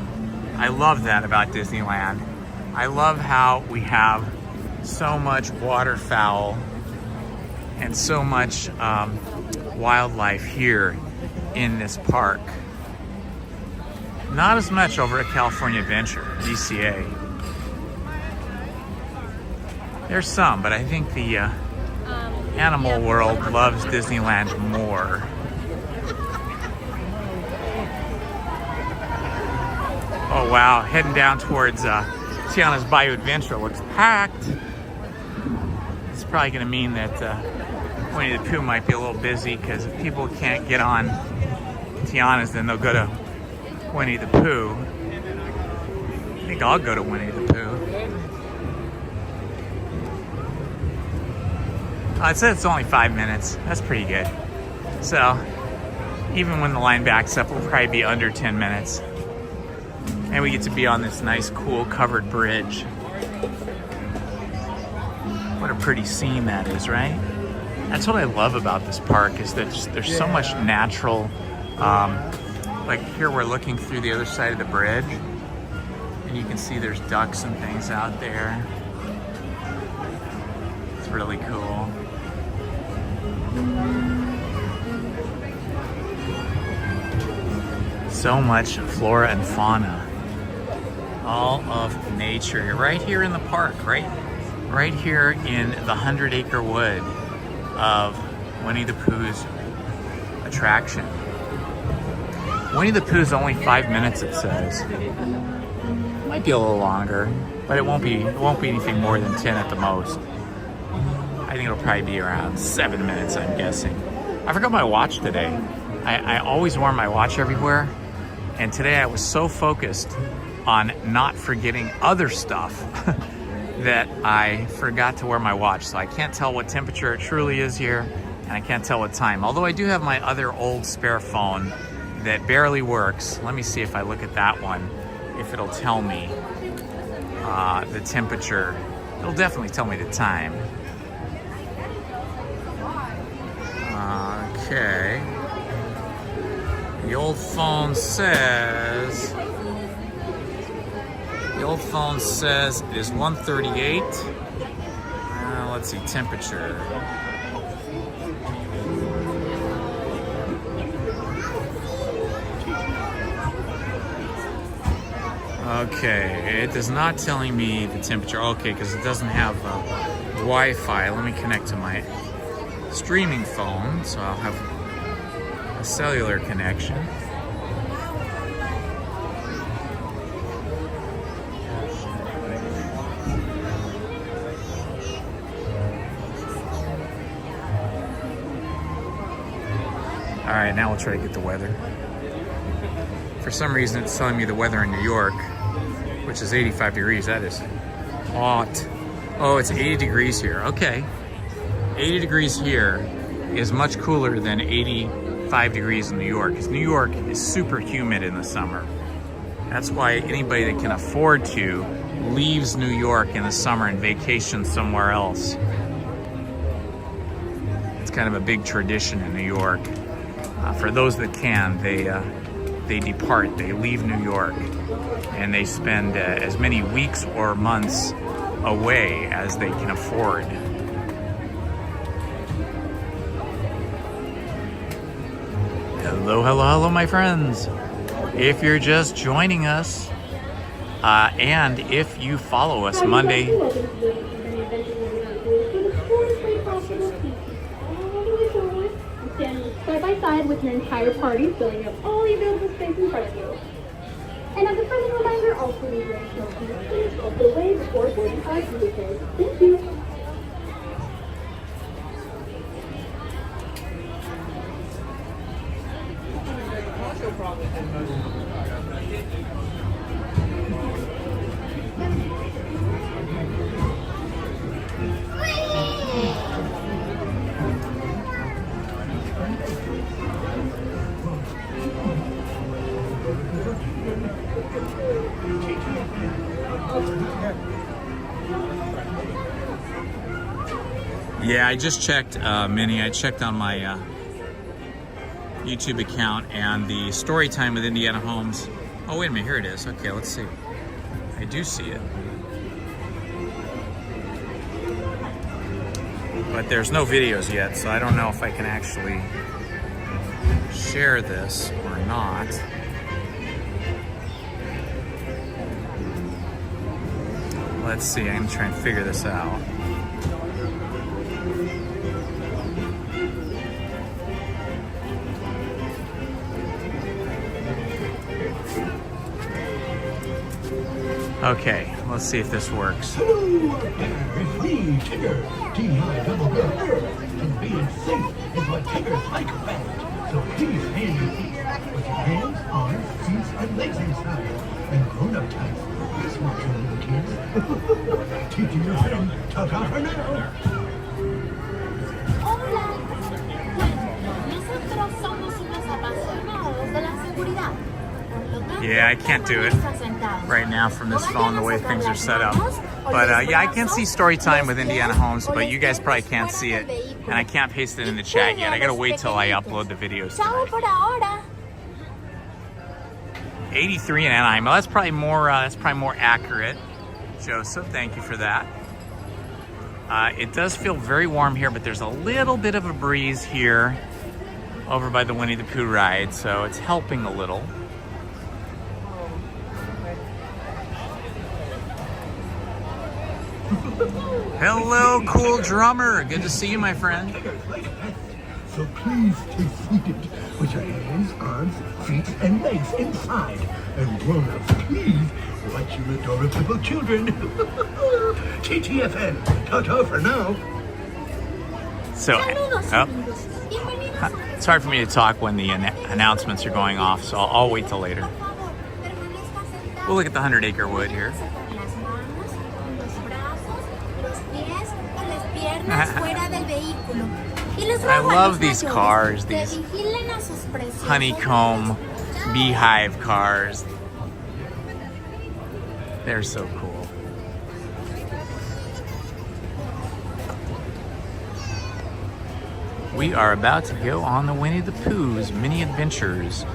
I love that about Disneyland. I love how we have so much waterfowl and so much wildlife here in this park. Not as much over at California Adventure, DCA. There's some, but I think the animal world loves Disneyland more. Oh wow, heading down towards Tiana's Bayou Adventure looks packed. It's probably gonna mean that Winnie the Pooh might be a little busy, because if people can't get on Tiana's, then they'll go to Winnie the Pooh. I think I'll go to Winnie the Pooh. It said it's only 5 minutes. That's pretty good. So, even when the line backs up, we'll probably be under 10 minutes. And we get to be on this nice, cool, covered bridge. What a pretty scene that is, right? That's what I love about this park, is that just, there's so much natural, like here we're looking through the other side of the bridge, and you can see there's ducks and things out there. It's really cool. So much flora and fauna. All of nature right here in the park, right here in the 100-acre wood of Winnie the Pooh's attraction. Winnie the Pooh's only 5 minutes, it says. Might be a little longer, but it won't be anything more than 10 at the most. I think it'll probably be around 7 minutes, I'm guessing. I forgot my watch today. I always wear my watch everywhere, and today I was so focused on not forgetting other stuff that I forgot to wear my watch. So I can't tell what temperature it truly is here, and I can't tell what time. Although I do have my other old spare phone that barely works. Let me see if I look at that one, if it'll tell me the temperature. It'll definitely tell me the time. Okay. The old phone says it is 1:38. Let's see, temperature. Okay, it is not telling me the temperature. Okay, because it doesn't have Wi-Fi. Let me connect to my streaming phone, so I'll have a cellular connection. All right, now we'll try to get the weather. For some reason, it's telling me the weather in New York, which is 85 degrees. That is hot. Oh, it's 80 degrees here. Okay. 80 degrees here is much cooler than 85 degrees in New York, because New York is super humid in the summer. That's why anybody that can afford to leaves New York in the summer and vacations somewhere else. It's kind of a big tradition in New York. For those that can, they depart, they leave New York, and they spend as many weeks or months away as they can afford. Hello, hello, hello, my friends. If you're just joining us, and if you follow us Monday, side by side with your entire party, filling up all the available space in front of you. And as a friendly reminder, all food and drinks will be put away before boarding cars releases. Thank you. Yeah, I just checked, Minnie. I checked on my YouTube account and the Storytime with Indiana Holmes. Oh, wait a minute. Here it is. Okay, let's see. I do see it. But there's no videos yet, so I don't know if I can actually share this or not. Let's see. I'm going to try and figure this out. Okay, let's see if this works. Hello, it's me, Tigger. T-I-double-G-R. And being safe is what Tiggers like best. So please hand your feet with your hands, arms, feet, and legs inside. And grown-up types. This one's your little kids. Teaching your friend, ta-ta for now. Hola. Nosotros somos unos apasionados de la seguridad. Yeah, I can't do it right now from this phone, the way things are set up. But yeah, I can see Storytime with Indiana Holmes, but you guys probably can't see it. And I can't paste it in the chat yet. I gotta wait till I upload the videos tonight. 83 in Anaheim. Well, that's probably more accurate. Joseph, thank you for that. It does feel very warm here, but there's a little bit of a breeze here over by the Winnie the Pooh ride, so it's helping a little. Hello, cool drummer. Good to see you, my friend. So please stay seated with your hands, arms, feet, and legs inside. And grown-ups, please watch your adorable children. TTFN. Ta-ta for now. So, it's hard for me to talk when the announcements are going off, so I'll wait till later. We'll look at the 100-acre wood here. I love these cars, these honeycomb beehive cars. They're so cool. We are about to go on the Winnie the Pooh's Mini Adventures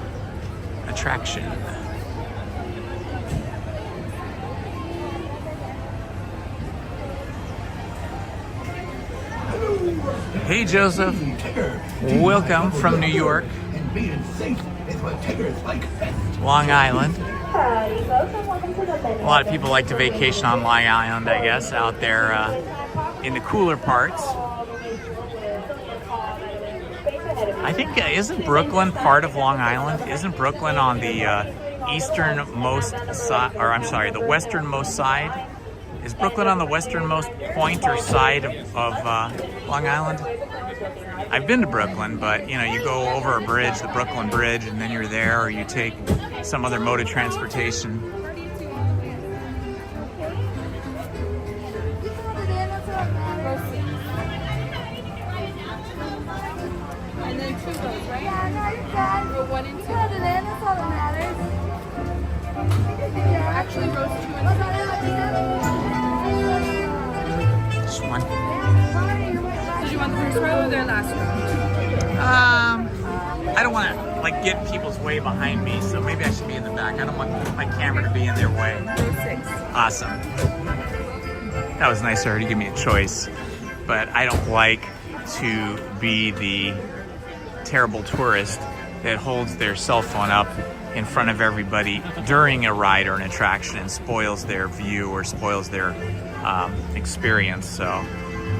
attraction. Hey Joseph, welcome from New York, Long Island. A lot of people like to vacation on Long Island, I guess, out there in the cooler parts. I think, isn't Brooklyn part of Long Island? Isn't Brooklyn on the easternmost side, or I'm sorry, the westernmost side? Is Brooklyn on the westernmost point or side of Long Island? I've been to Brooklyn, but you know, you go over a bridge, the Brooklyn Bridge, and then you're there, or you take some other mode of transportation. And then two rows, right? Row 1 and 2. Actually, rows 2 and 3. Just one. Did you want the first row or the last row? I don't want to like get people's way behind me, so maybe I should be in the back. I don't want my camera to be in their way. Row 6. Awesome. That was nice of her to give me a choice, but I don't like to be the terrible tourist that holds their cell phone up in front of everybody during a ride or an attraction and spoils their view or spoils their experience. So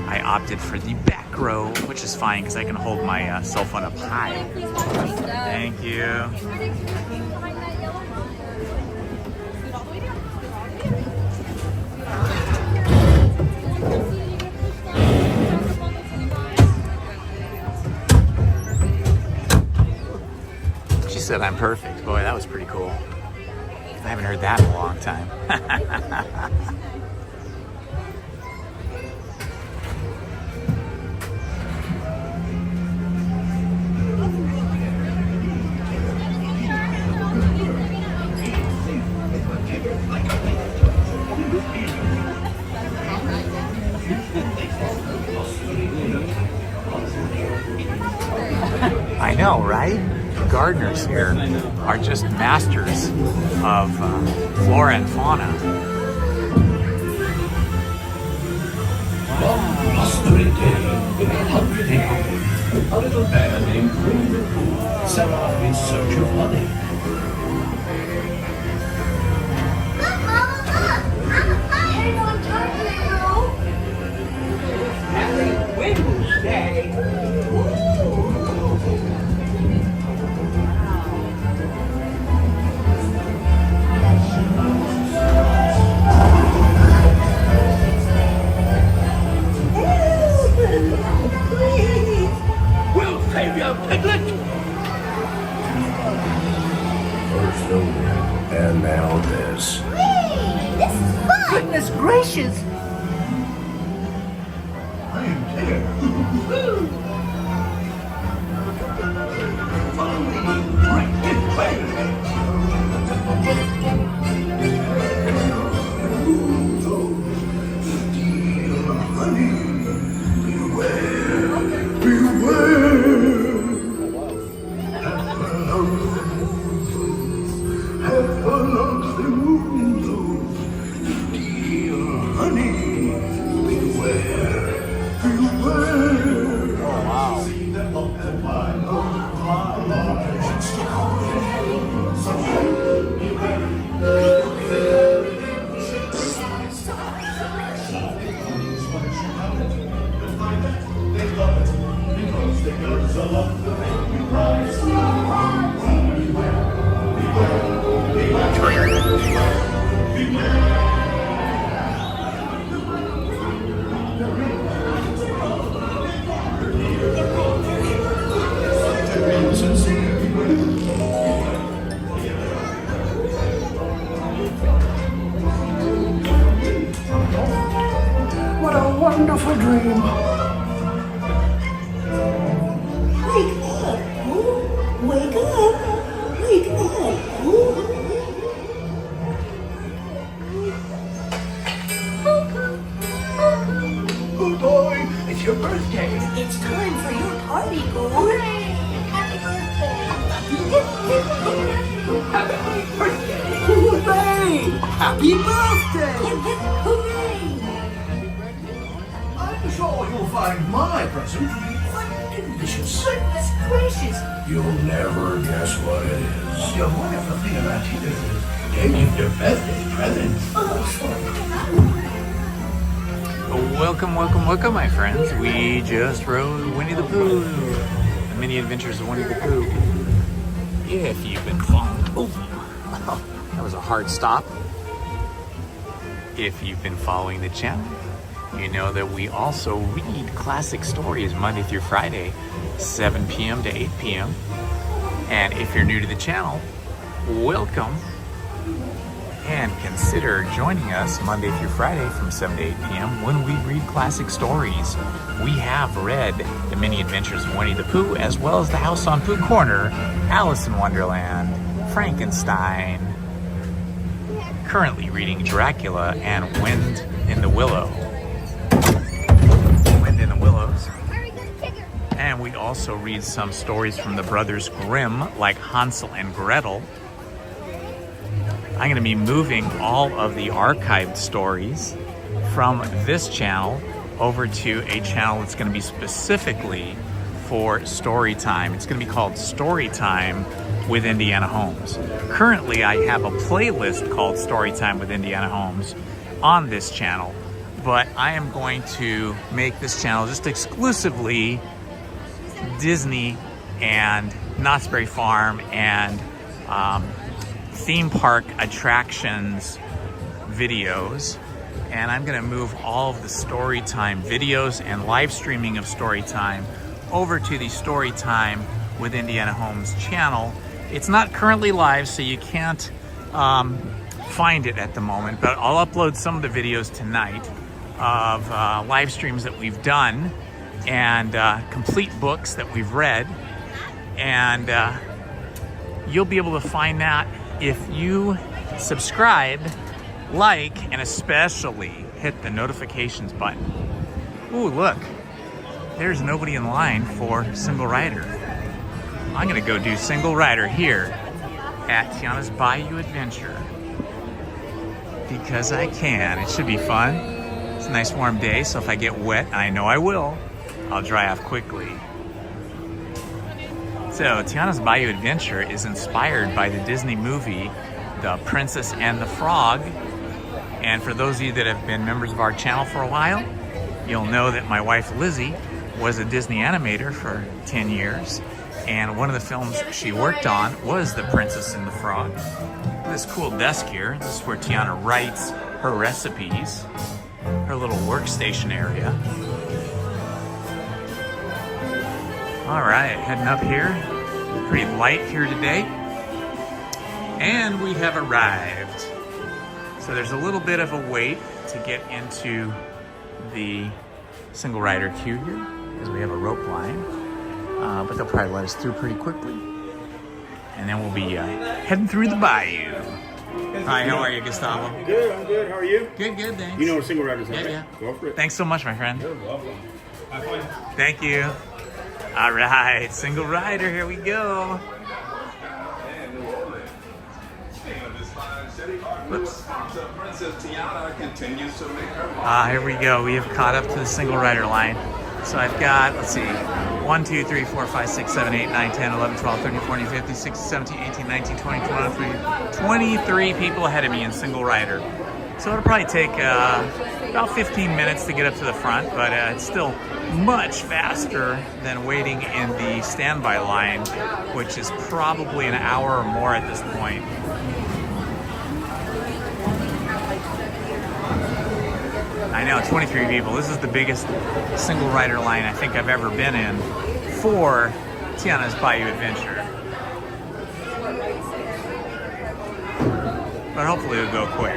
I opted for the back row, which is fine because I can hold my cell phone up high. Thank you. said I'm perfect. Boy, that was pretty cool. I haven't heard that in a long time. I know, right? The gardeners here are just masters of flora and fauna. One blustery day in a country home, a little bear named Winnie the Pooh set off in search of honey. Happy Wednesday. We'll save you, Piglet! First the wind, and now this. This is fun. Goodness gracious. I am here. Follow me. Right this way. What a wonderful dream. Wake up, Pooh. Wake up. Wake up, Pooh. Good boy, it's your birthday. It's time for your party, Pooh. Hooray! Happy birthday. Happy birthday. Hooray! Happy birthday. Hooray! I'm sure you'll find my present to be quite delicious. Goodness gracious. You'll never guess what it is. The wonderful thing about you is they give their birthday presents. Welcome, welcome, welcome, my friends. We just rode Winnie the Pooh. The Mini Adventures of Winnie the Pooh. If you've been following... Oh, that was a hard stop. If you've been following the channel, you know that we also read classic stories Monday through Friday, 7 p.m. to 8 p.m. And if you're new to the channel, welcome. And consider joining us Monday through Friday from 7 to 8 p.m. when we read classic stories. We have read The Mini Adventures of Winnie the Pooh, as well as The House on Pooh Corner, Alice in Wonderland, Frankenstein, currently reading Dracula and Wind in the Willow. Wind in the Willows. And we also read some stories from the Brothers Grimm, like Hansel and Gretel. I'm going to be moving all of the archived stories from this channel over to a channel that's going to be specifically for Storytime. It's going to be called Storytime with Indiana Holmes. Currently, I have a playlist called Storytime with Indiana Holmes on this channel, but I am going to make this channel just exclusively Disney and Knott's Berry Farm and theme park attractions videos, and I'm going to move all of the Storytime videos and live streaming of Storytime over to the Storytime with Indiana Holmes channel. It's not currently live, so you can't find it at the moment, but I'll upload some of the videos tonight of live streams that we've done and complete books that we've read, and you'll be able to find that if you subscribe, like, and especially hit the notifications button. Ooh, look, there's nobody in line for single rider. I'm gonna go do single rider here at Tiana's Bayou Adventure because I can. It should be fun. It's a nice warm day, so if I get wet, I know I will, I'll dry off quickly. So Tiana's Bayou Adventure is inspired by the Disney movie, The Princess and the Frog. And for those of you that have been members of our channel for a while, you'll know that my wife Lizzie was a Disney animator for 10 years. And one of the films she worked on was The Princess and the Frog. This cool desk here, this is where Tiana writes her recipes, her little workstation area. All right, heading up here. Pretty light here today. And we have arrived. So there's a little bit of a wait to get into the single rider queue here because we have a rope line. But they'll probably let us through pretty quickly. And then we'll be heading through the bayou. Hi, how are you, Gustavo? Good, I'm good. How are you? Good, good, thanks. You know what single riders are, Yeah, right? yeah. Go for it. Thanks so much, my friend. You're welcome. Have fun. Thank you. All right, single rider, here we go. Whoops. Here we go. We have caught up to the single rider line. So I've got, let's see, 1, 2, 3, 4, 5, 6, 7, 8, 9, 10, 11, 12, 13, 14, 15, 16, 17, 18, 19, 20, 21, 23 people ahead of me in single rider. So it'll probably take about 15 minutes to get up to the front, but it's still much faster than waiting in the standby line, which is probably an hour or more at this point. I know, 23 people. This is the biggest single rider line I think I've ever been in for Tiana's Bayou Adventure. But hopefully it'll go quick.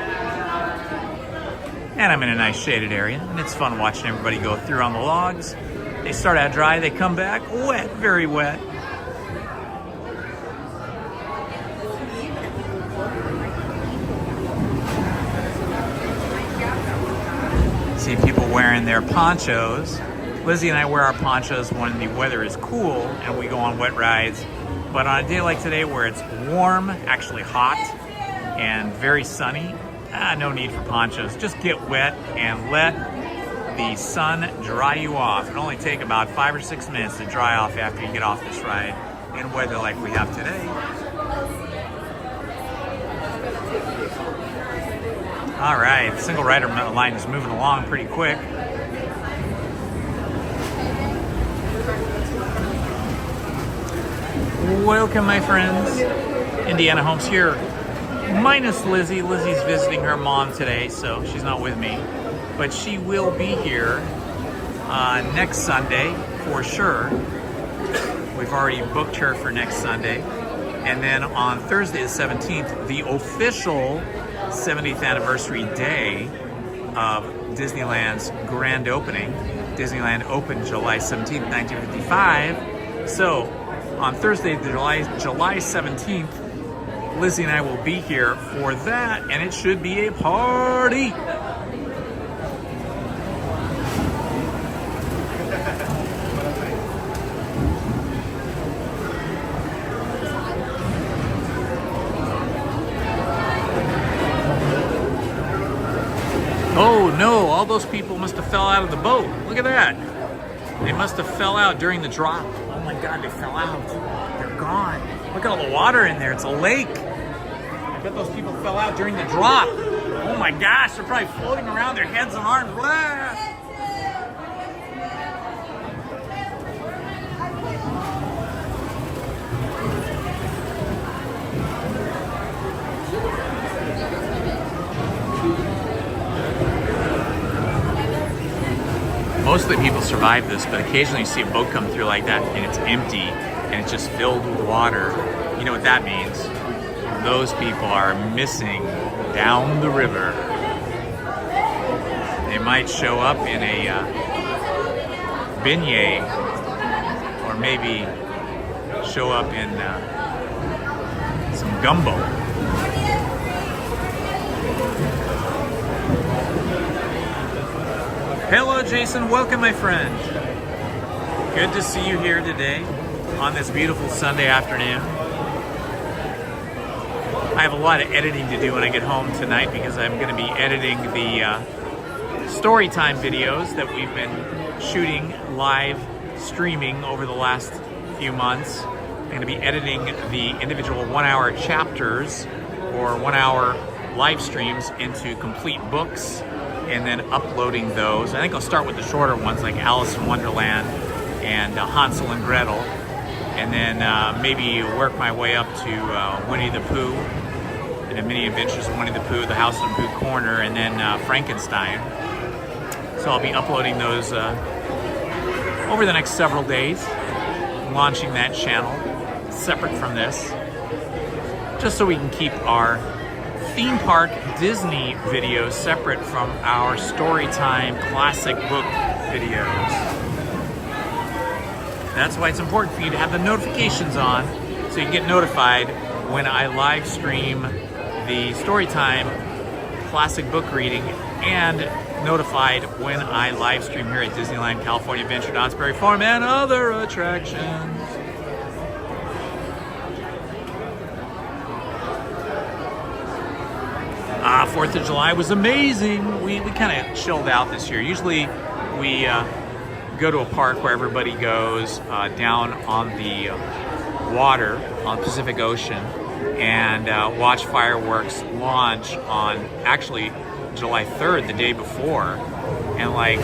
And I'm in a nice shaded area, and it's fun watching everybody go through on the logs. They start out dry, they come back wet, very wet. See people wearing their ponchos. Lizzie and I wear our ponchos when the weather is cool and we go on wet rides. But on a day like today where it's warm, actually hot, and very sunny, no need for ponchos. Just get wet and let the sun dry you off. It'll only take about 5 or 6 minutes to dry off after you get off this ride in weather like we have today. All right, the single rider line is moving along pretty quick. Welcome, my friends. Indiana Holmes here, minus Lizzie. Lizzie's visiting her mom today, so she's not with me. But she will be here next Sunday for sure. We've already booked her for next Sunday. And then on Thursday the 17th, the official 70th anniversary day of Disneyland's grand opening. Disneyland opened July 17th, 1955. So on Thursday, July 17th, Lizzie and I will be here for that, and it should be a party. Oh no, all those people must have fell out of the boat. Look at that. They must have fell out during the drop. Oh my God, they fell out. They're gone. Look at all the water in there. It's a lake. I bet those people fell out during the drop. Oh my gosh, they're probably floating around, their heads and arms. Blah. Most of the people survive this, but occasionally you see a boat come through like that and it's empty and it's just filled with water. You know what that means? Those people are missing down the river. They might show up in a beignet, or maybe show up in some gumbo. Hello, Jason. Welcome, my friend. Good to see you here today on this beautiful Sunday afternoon. I have a lot of editing to do when I get home tonight because I'm going to be editing the Storytime videos that we've been shooting live streaming over the last few months. I'm going to be editing the individual 1-hour chapters or 1-hour live streams into complete books and then uploading those. I think I'll start with the shorter ones like Alice in Wonderland and Hansel and Gretel, and then maybe work my way up to Winnie the Pooh and the Many Adventures of Winnie the Pooh, the House in Pooh Corner, and then Frankenstein. So I'll be uploading those over the next several days, launching that channel separate from this, just so we can keep our theme park Disney videos separate from our Storytime classic book videos. That's why it's important for you to have the notifications on so you can get notified when I live stream the Storytime classic book reading and notified when I live stream here at Disneyland, California Adventure, Knott's Berry Farm, and other attractions. 4th of July was amazing. We kind of chilled out this year. Usually we go to a park where everybody goes down on the water on the Pacific Ocean and watch fireworks launch on actually July 3rd, the day before, and like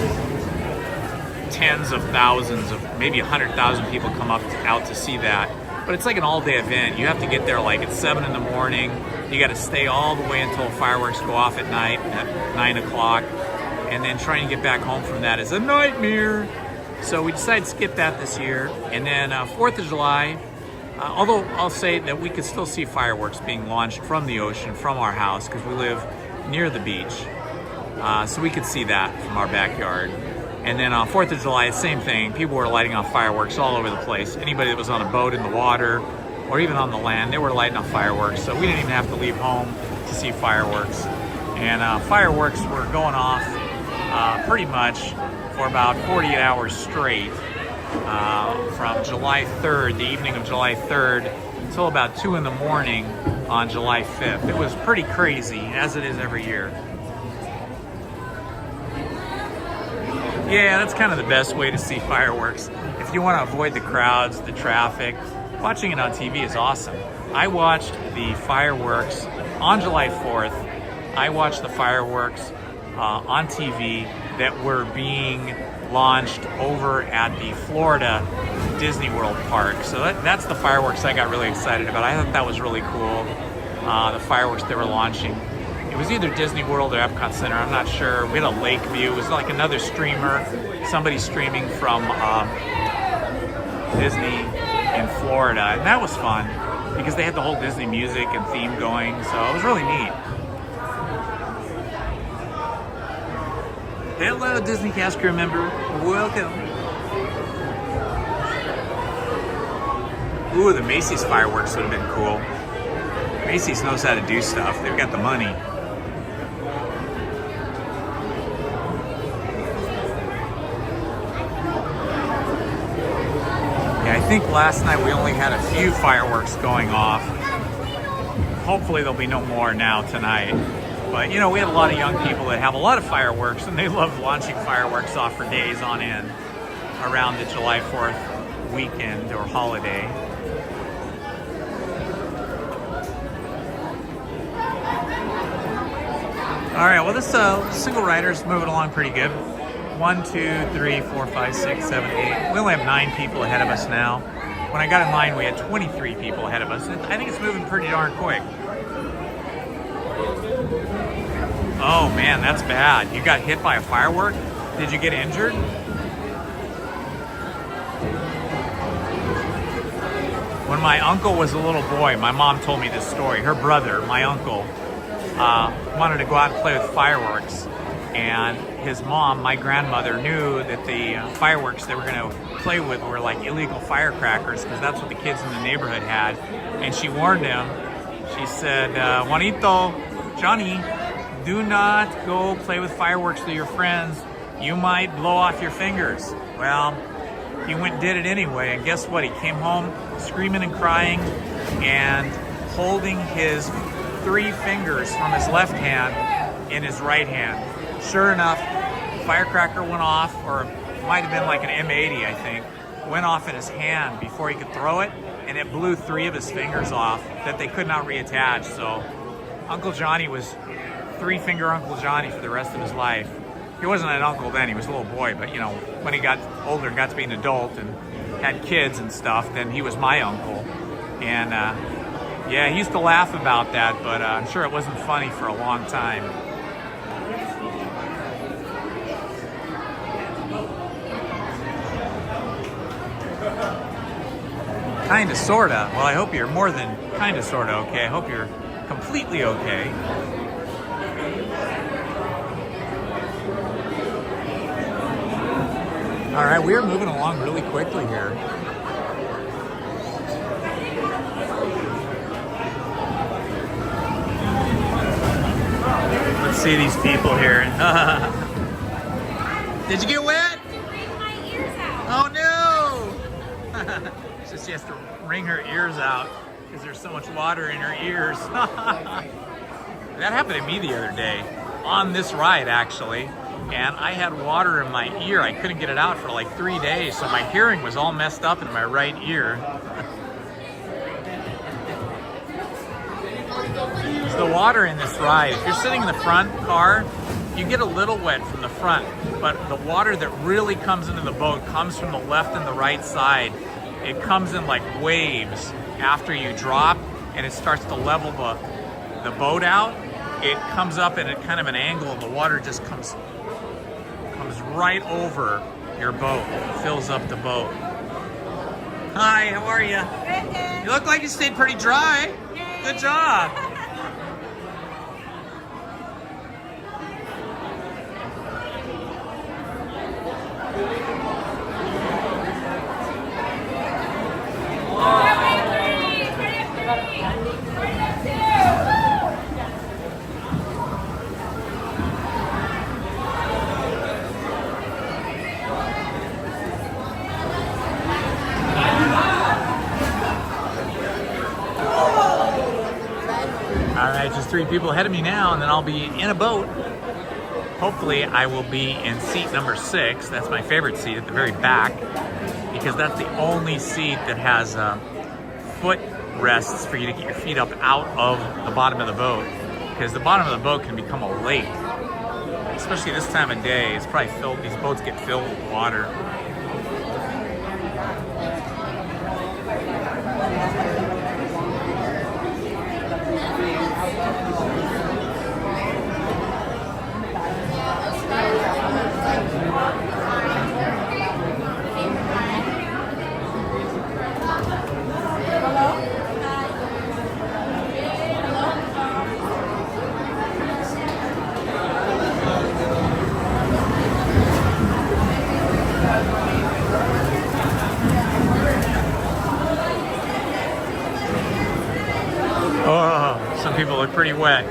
tens of thousands of, maybe 100,000 people come out to see that. But it's like an all-day event. You have to get there like at 7 in the morning. You got to stay all the way until fireworks go off at night at 9 o'clock. And then trying to get back home from that is a nightmare. So we decided to skip that this year. And then 4th of July, although I'll say that we could still see fireworks being launched from the ocean, from our house, because we live near the beach. So we could see that from our backyard. And then on 4th of July, same thing. People were lighting off fireworks all over the place. Anybody that was on a boat in the water or even on the land, they were lighting off fireworks. So we didn't even have to leave home to see fireworks. And fireworks were going off pretty much for about 48 hours straight from July 3rd, the evening of July 3rd, until about 2 in the morning on July 5th. It was pretty crazy, as it is every year. Yeah, that's kind of the best way to see fireworks. If you want to avoid the crowds, the traffic, watching it on TV is awesome. I watched the fireworks on July 4th. I watched the fireworks on TV that were being launched over at the Florida Disney World Park. So that's the fireworks I got really excited about. I thought that was really cool, the fireworks they were launching. It was either Disney World or Epcot Center, I'm not sure. We had a lake view. It was like another streamer, somebody streaming from Disney in Florida. And that was fun because they had the whole Disney music and theme going, so it was really neat. Hello, Disney cast crew member. Welcome. Ooh, the Macy's fireworks would have been cool. Macy's knows how to do stuff. They've got the money. I think last night we only had a few fireworks going off. Hopefully there'll be no more now tonight. But you know, we have a lot of young people that have a lot of fireworks and they love launching fireworks off for days on end around the July 4th weekend or holiday. All right, well this single rider is moving along pretty good. 1, 2, 3, 4, 5, 6, 7, 8. We only have 9 people ahead of us now. When I got in line, we had 23 people ahead of us. I think it's moving pretty darn quick. Oh man, that's bad. You got hit by a firework? Did you get injured? When my uncle was a little boy, my mom told me this story. Her brother, my uncle, wanted to go out and play with fireworks. And his mom, my grandmother, knew that the fireworks they were going to play with were like illegal firecrackers because that's what the kids in the neighborhood had. And she warned him. She said, Juanito, Johnny, do not go play with fireworks with your friends. You might blow off your fingers. Well, he went and did it anyway, and guess what? He came home screaming and crying and holding his 3 fingers from his left hand in his right hand. Sure enough, firecracker went off, or it might have been like an M80, I think, went off in his hand before he could throw it, and it blew 3 of his fingers off that they could not reattach. So Uncle Johnny was 3-finger Uncle Johnny for the rest of his life. He wasn't an uncle then, he was a little boy, but you know, when he got older and got to be an adult and had kids and stuff, then he was my uncle. And yeah, he used to laugh about that, but I'm sure it wasn't funny for a long time. Kinda, sorta. Well, I hope you're more than kinda, sorta okay. I hope you're completely okay. All right, we are moving along really quickly here. Let's see these people here. Did you get wet? Oh no! So she has to wring her ears out because there's so much water in her ears. That happened to me the other day on this ride, actually. And I had water in my ear. I couldn't get it out for like 3 days, so my hearing was all messed up in my right ear. The water in this ride, if you're sitting in the front car, you get a little wet from the front, but the water that really comes into the boat comes from the left and the right side. It comes in like waves after you drop, and it starts to level the boat out. It comes up at a kind of an angle, and the water just comes right over your boat, fills up the boat. Hi, how are you? You look like you stayed pretty dry. Good job. Just 3 people ahead of me now, and then I'll be in a boat. Hopefully I will be in seat number 6. That's my favorite seat at the very back, because that's the only seat that has foot rests for you to get your feet up out of the bottom of the boat, because the bottom of the boat can become a lake, especially this time of day. It's probably filled, these boats get filled with water. Oh, some people look pretty wet.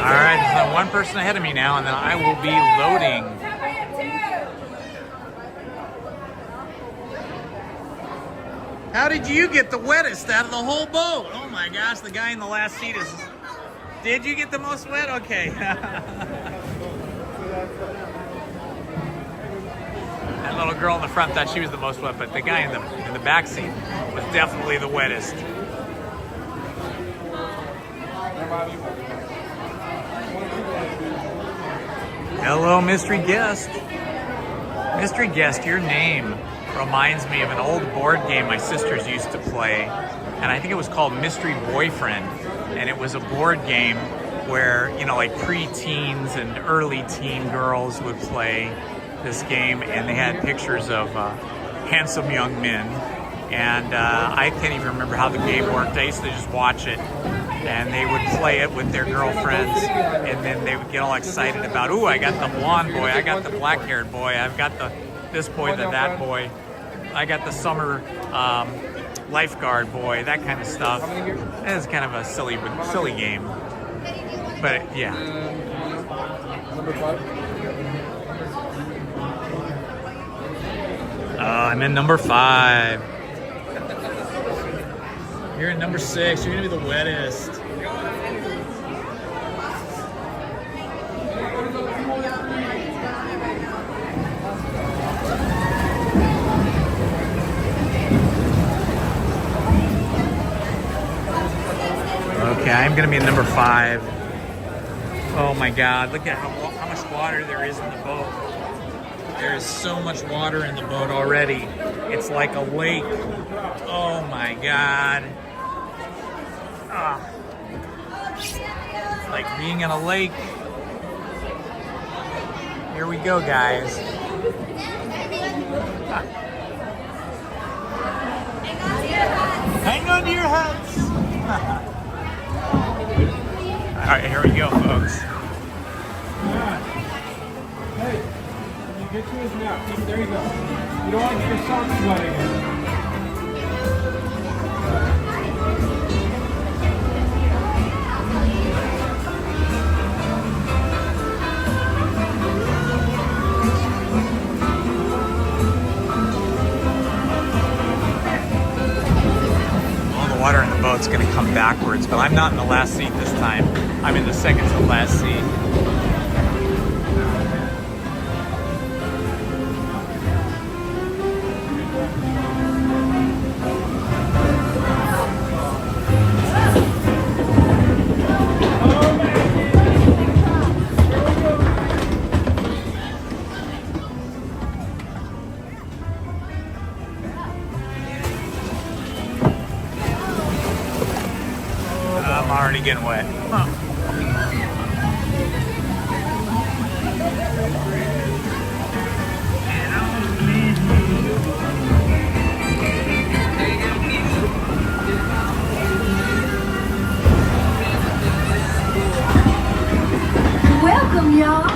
Alright, there's one person ahead of me now, and then I will be loading. How did you get the wettest out of the whole boat? Oh my gosh, the guy in the last seat is Did you get the most wet? Okay. That little girl in the front thought she was the most wet, but the guy in the back seat was definitely the wettest. Hello, mystery guest. Mystery guest, your name reminds me of an old board game my sisters used to play, and I think it was called Mystery Boyfriend, and it was a board game where, you know, like pre-teens and early teen girls would play this game, and they had pictures of handsome young men, and I can't even remember how the game worked. I used to just watch it, and they would play it with their girlfriends, and then they would get all excited about, ooh, I got the blonde boy, I got the black-haired boy, I've got this boy, that boy, I got the summer lifeguard boy, that kind of stuff. It's kind of a silly game, but yeah. Number 5. I'm in number 5. You're in number 6. You're gonna be the wettest. Okay, I'm gonna be in number 5. Oh my God! Look at how much water there is in the boat. There is so much water in the boat already. It's like a lake. Oh my God. It's like being in a lake. Here we go, guys. Hang on to your hats. All right, here we go, folks. Hey. Get to his nap. There you go. You don't want to get your socks wet again. All the water in the boat's going to come backwards, but I'm not in the last seat this time. I'm in the second to last seat. I'm already getting wet. Huh. Welcome, y'all.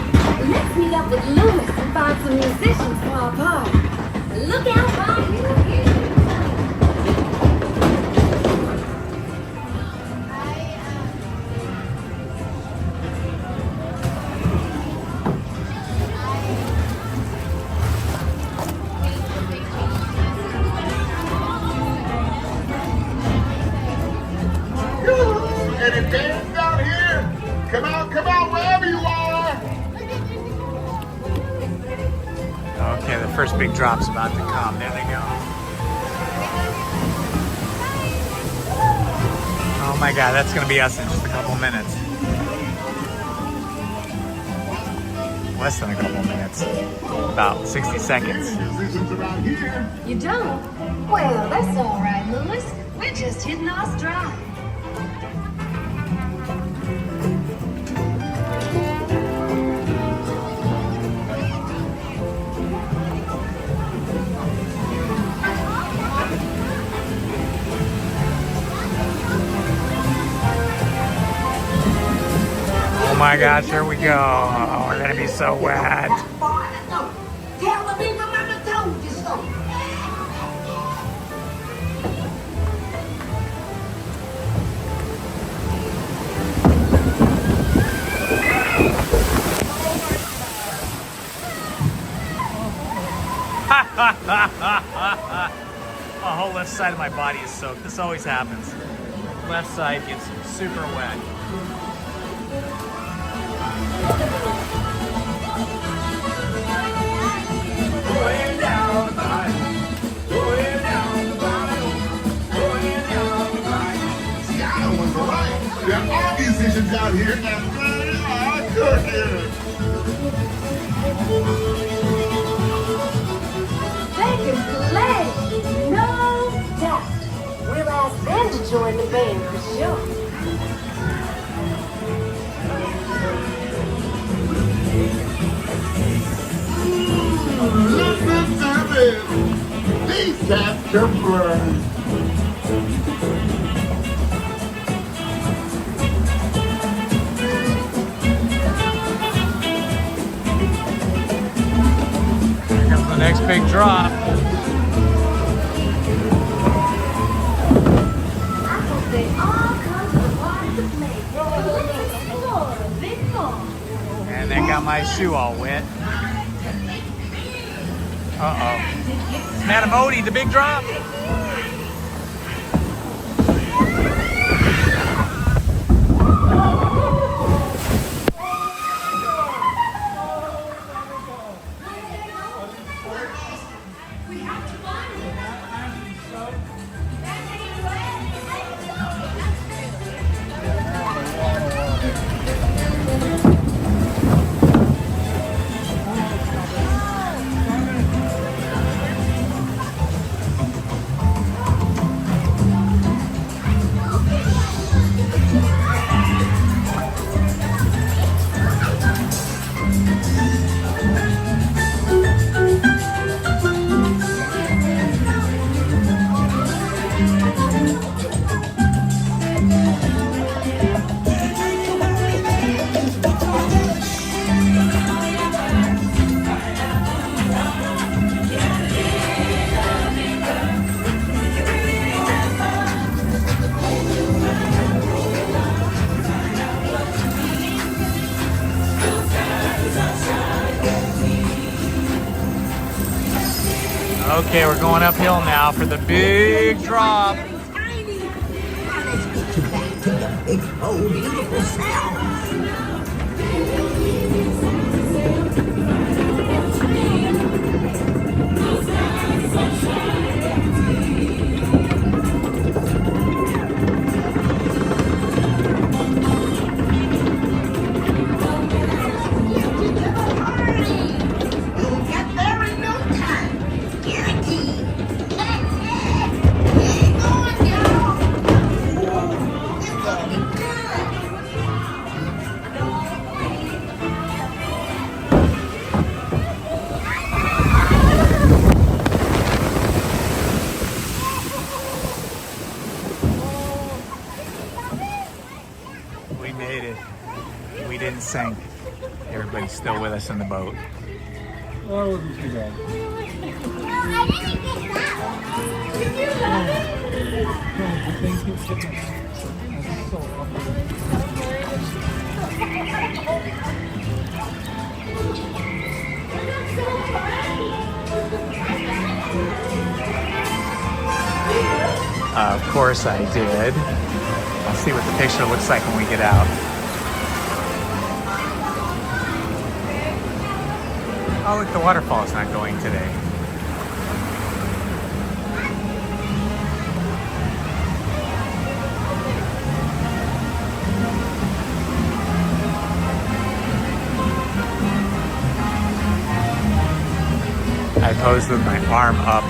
Let's meet up with Lewis and find some musicians for our party. Look out, Bayou. Any bands out here? Come out, wherever you are. Okay, the first big drop's about to come. There they go. Oh my God, that's gonna be us in just a couple minutes. Less than a couple minutes. About 60 seconds. You don't? Well, that's all right, Lewis. We're just hitting our stride. Oh my gosh, here we go. Oh, we're gonna be so wet. Tell the people Mama told you so. The whole left side of my body is soaked. This always happens. Left side gets super wet. Going down the Bayou, going down the Bayou, going down the Bayou. Tiana was right. There are musicians out here and they are cooking. They can play, no doubt. We'll ask them to join the band for sure. Listen to this. These cats can play. Here comes the next big drop. I hope they all come to the party to play. Let's explore a bit more. And they got my shoe all wet. Uh-oh. Madam Odie, the big drop. Okay, we're going uphill now for the big drop. Oh, beautiful sound. We made it. We didn't sink. Everybody's still with us in the boat. Oh, it wasn't too bad. Of course I did. I'll see what the picture looks like when we get out. Oh, look, the waterfall's not going today. I posed with my arm up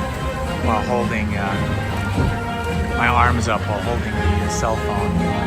while holding, my arms up while holding the cell phone.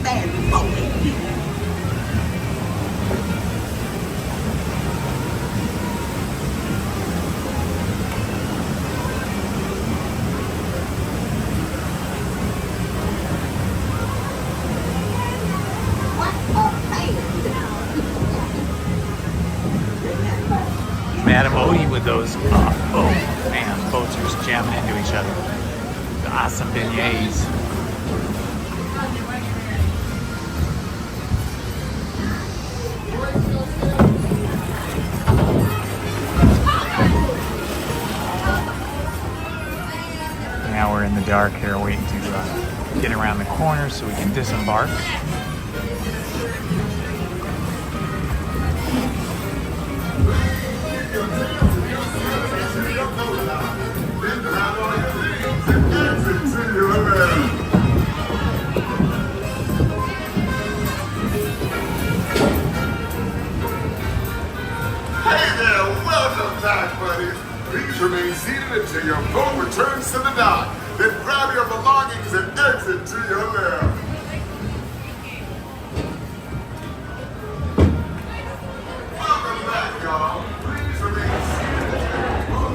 bad boy. Madam Odie with those, oh man, boats are just jamming into each other. The awesome beignets. Now we're in the dark here waiting to get around the corner so we can disembark. Please remain seated until your boat returns to the dock. Then grab your belongings and exit to your left. Welcome back, y'all. Please remain seated until your boat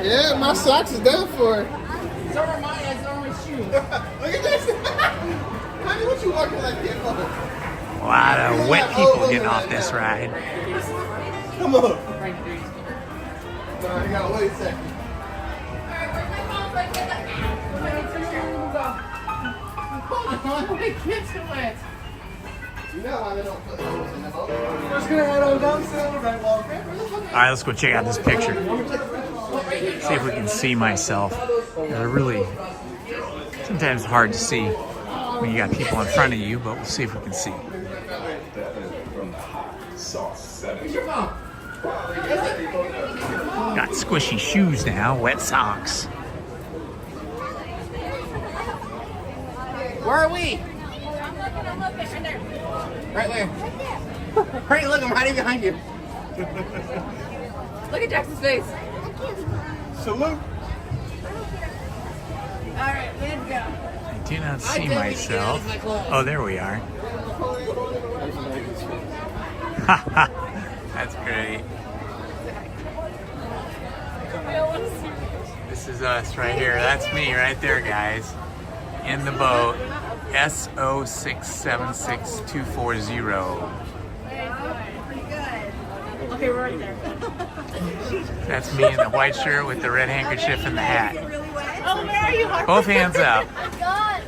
Yeah, my socks is done for. So are mine, as are my shoes. Look at this. Honey, what you walking like that for? A lot of wet people getting off this ride. Come on. No, you gotta wait a second. You know why they don't put those in the boat? We're just gonna head on down Silver Walk. Alright, let's go check out this picture. See if we can see myself. They're really sometimes hard to see when you got people in front of you, but we'll see if we can see. Got squishy shoes now, wet socks. Where are we? Right there. Right, look, I'm hiding behind you. Look at Jackson's face. Salute. Alright, let's go. I do not see myself. Oh, there we are. That's great. This is us right here. That's me right there, guys. In the boat. SO676240. Okay, we're right there. That's me in the white shirt with the red handkerchief and the hat. Oh, where are you? Both hands up. God.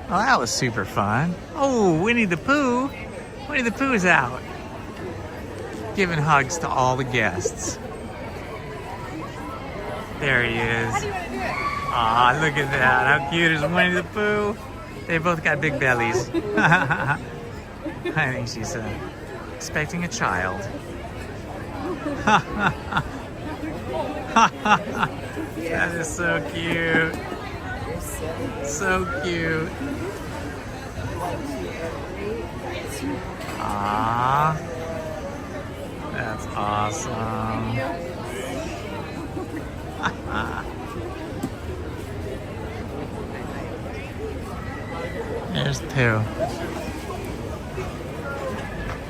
Oh, that was super fun. Oh, Winnie the Pooh. Winnie the Pooh is out. Giving hugs to all the guests. There he is. How do you want to do it? Aw, look at that. How cute is Winnie the Pooh? They both got big bellies. I think she's expecting a child. That is so cute. So cute. Ah, that's awesome. There's Pooh.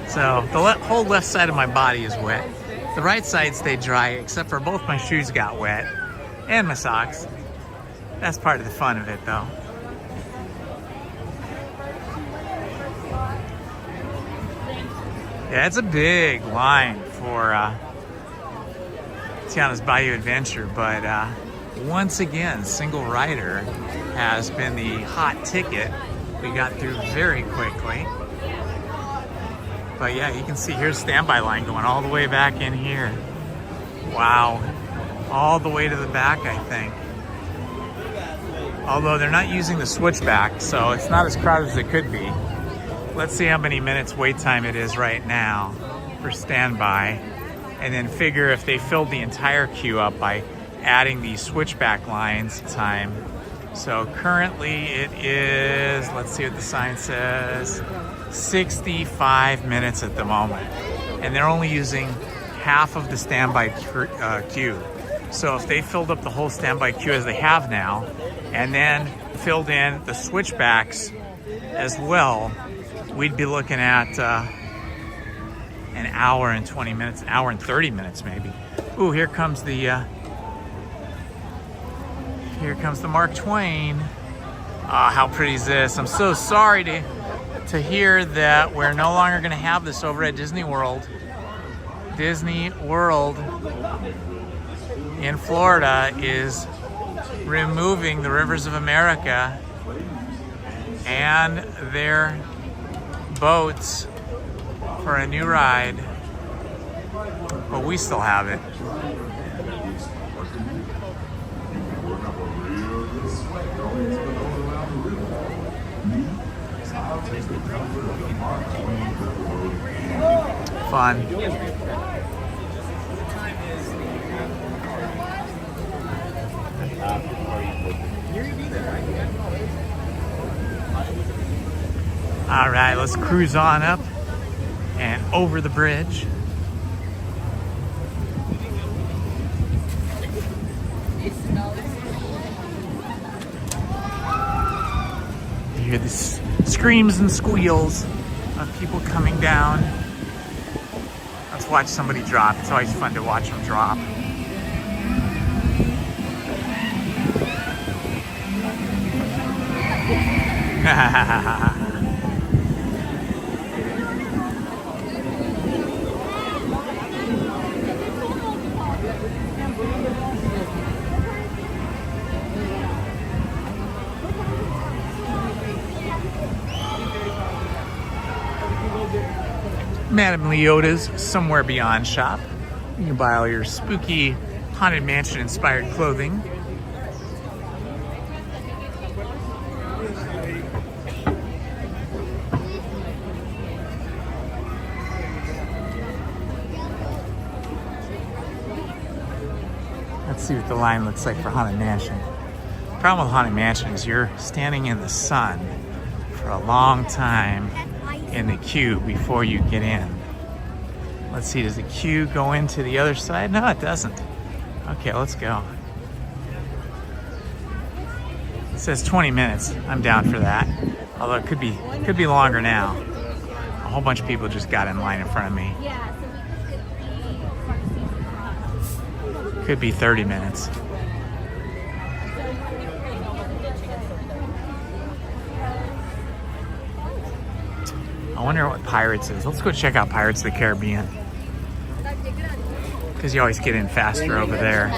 So the whole left side of my body is wet. The right side stayed dry, except for both my shoes got wet and my socks. That's part of the fun of it, though. Yeah, it's a big line Tiana's Bayou Adventure, but once again, single rider has been the hot ticket. We got through very quickly. But yeah, you can see here's standby line going all the way back in here. Wow, all the way to the back, I think. Although they're not using the switchback, so it's not as crowded as it could be. Let's see how many minutes wait time it is right now for standby, and then figure if they filled the entire queue up by adding these switchback lines time. So currently it is, let's see what the sign says, 65 minutes at the moment. And they're only using half of the standby queue. So if they filled up the whole standby queue as they have now, and then filled in the switchbacks as well, we'd be looking at an hour and 20 minutes, an hour and 30 minutes maybe. Ooh, here comes the Mark Twain. How pretty is this? I'm so sorry to hear that we're no longer gonna have this over at Disney World. Disney World in Florida is removing the Rivers of America and their boats for a new ride, but we still have it. Fun. All right, let's cruise on up and over the bridge. You hear the screams and squeals of people coming down. Let's watch somebody drop. It's always fun to watch them drop. Madame Leota's Somewhere Beyond shop. You can buy all your spooky Haunted Mansion inspired clothing. Let's see what the line looks like for Haunted Mansion. The problem with Haunted Mansion is you're standing in the sun for a long time in the queue before you get in. Let's see, does the queue go into the other side? No, it doesn't. Okay, let's go. It says 20 minutes. I'm down for that. Although it could be longer now. A whole bunch of people just got in line in front of me. Could be 30 minutes. I wonder what Pirates is. Let's go check out Pirates of the Caribbean. Because you always get in faster over there.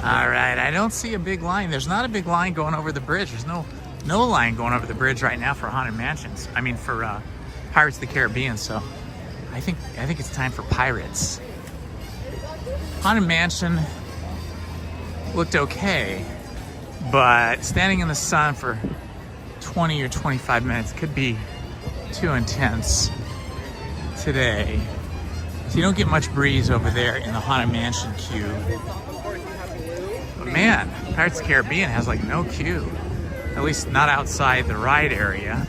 All right, I don't see a big line. There's not a big line going over the bridge. There's no line going over the bridge right now for Haunted Mansions. I mean, for Pirates of the Caribbean. So I think it's time for Pirates. Haunted Mansion looked okay, but standing in the sun for 20 or 25 minutes could be too intense today. So you don't get much breeze over there in the Haunted Mansion queue. But man, Pirates of the Caribbean has like no queue, at least not outside the ride area.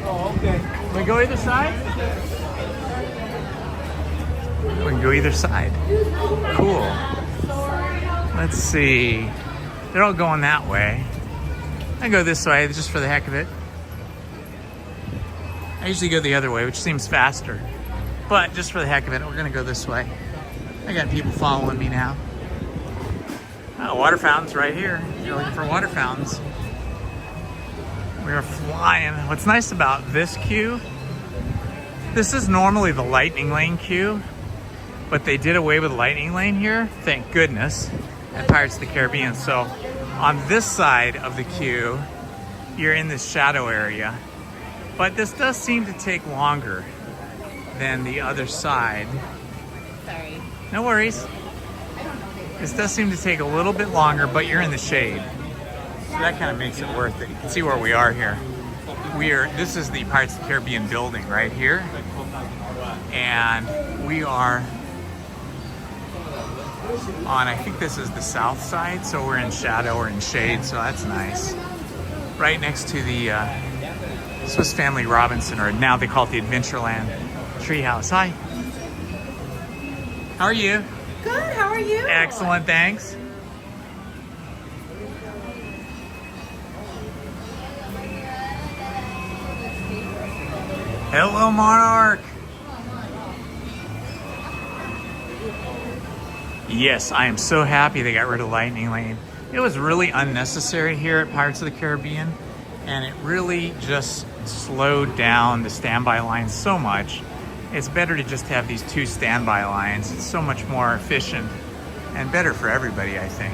Oh, okay. We go either side? We can go either side. Cool. Let's see. They're all going that way. I go this way just for the heck of it. I usually go the other way, which seems faster. But just for the heck of it, we're gonna go this way. I got people following me now. Oh, water fountains right here. You're looking for water fountains. We are flying. What's nice about this queue, this is normally the lightning lane queue, but they did away with lightning lane here, thank goodness, at Pirates of the Caribbean. So on this side of the queue, you're in this shadow area. But this does seem to take longer than the other side. Sorry. No worries. This does seem to take a little bit longer, but you're in the shade. So that kind of makes it worth it. You can see where we are here. This is the Pirates of the Caribbean building right here. And we are on, I think this is the south side, so we're in shadow or in shade, so that's nice. Right next to the Swiss Family Robinson, or now they call it the Adventureland Treehouse. Hi. How are you? Good, how are you? Excellent, thanks. Hello, Monarch. Yes, I am so happy they got rid of Lightning Lane. It was really unnecessary here at Pirates of the Caribbean, and it really just slowed down the standby lines so much. It's better to just have these 2 standby lines. It's so much more efficient and better for everybody, I think.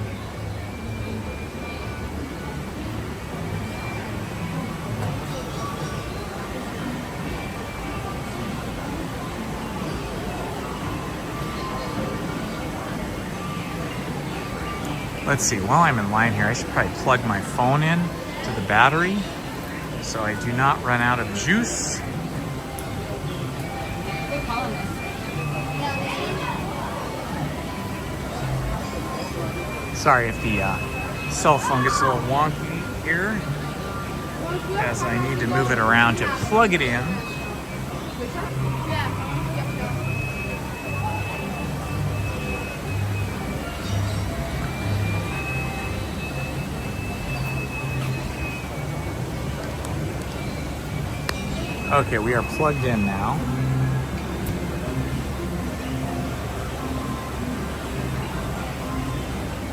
Let's see, while I'm in line here, I should probably plug my phone in to the battery so I do not run out of juice. Sorry if the cell phone gets a little wonky here, as I need to move it around to plug it in. Okay, we are plugged in now.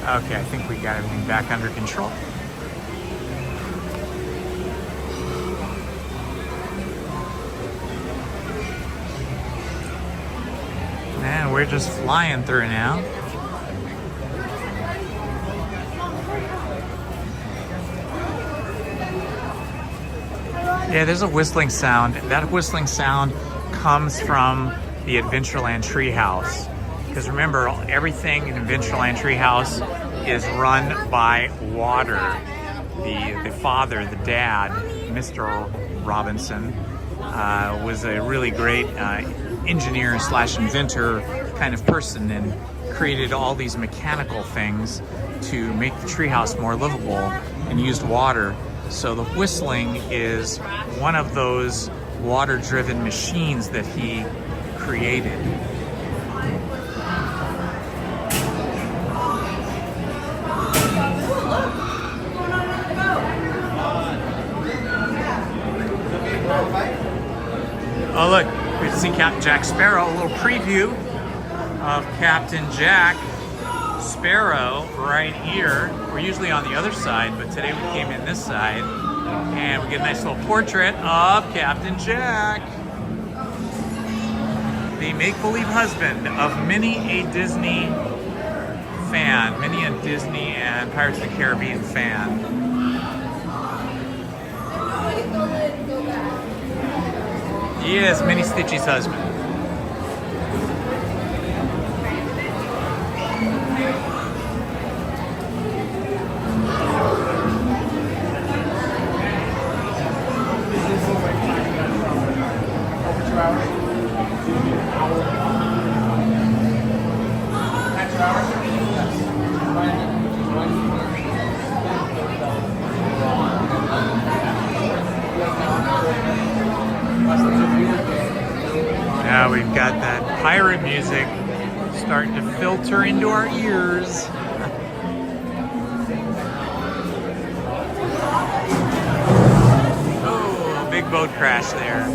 Okay, I think we got everything back under control. And we're just flying through now. Yeah, there's a whistling sound. That whistling sound comes from the Adventureland Treehouse. Because remember, everything in Adventureland Treehouse is run by water. The father, the dad, Mr. Robinson, was a really great engineer / inventor kind of person, and created all these mechanical things to make the treehouse more livable, and used water. So the whistling is one of those water-driven machines that he created. Oh look, we've seen Captain Jack Sparrow, a little preview of Captain Jack Sparrow right here. We're usually on the other side, but today we came in this side, and we get a nice little portrait of Captain Jack, the make-believe husband of many a Disney fan, many a Disney and Pirates of the Caribbean fan. Yes, Minnie Stitchie's husband. Now we've got that pirate music starting to filter into our ears. Oh, big boat crash there.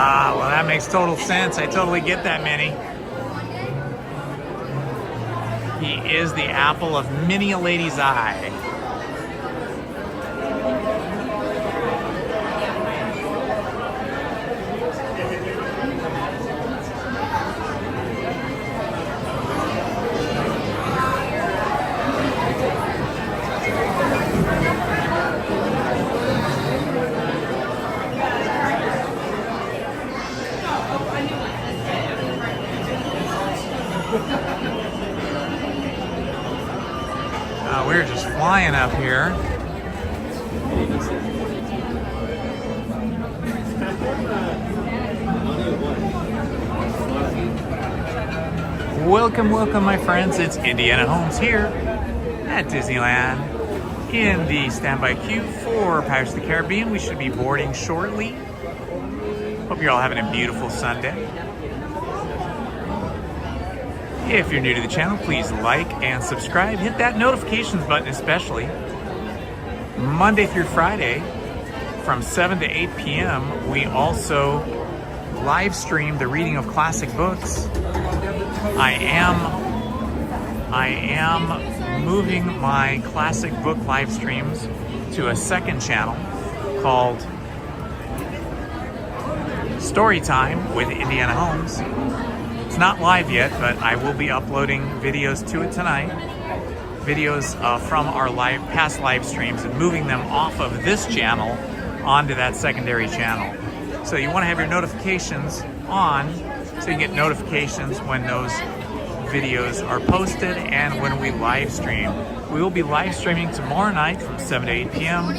Ah, well, that makes total sense. I totally get that, Minnie. He is the apple of many a lady's eye. We're just flying up here. Welcome, welcome, my friends. It's Indiana Holmes here at Disneyland in the standby queue for Pirates of the Caribbean. We should be boarding shortly. Hope you're all having a beautiful Sunday. If you're new to the channel, please like and subscribe. Hit that notifications button especially. Monday through Friday from 7 to 8 p.m. we also live stream the reading of classic books. I am moving my classic book live streams to a second channel called Storytime with Indiana Holmes. It's not live yet, but I will be uploading videos to it tonight. Videos from our past live streams and moving them off of this channel onto that secondary channel. So you want to have your notifications on so you get notifications when those videos are posted and when we live stream. We will be live streaming tomorrow night from 7 to 8 p.m.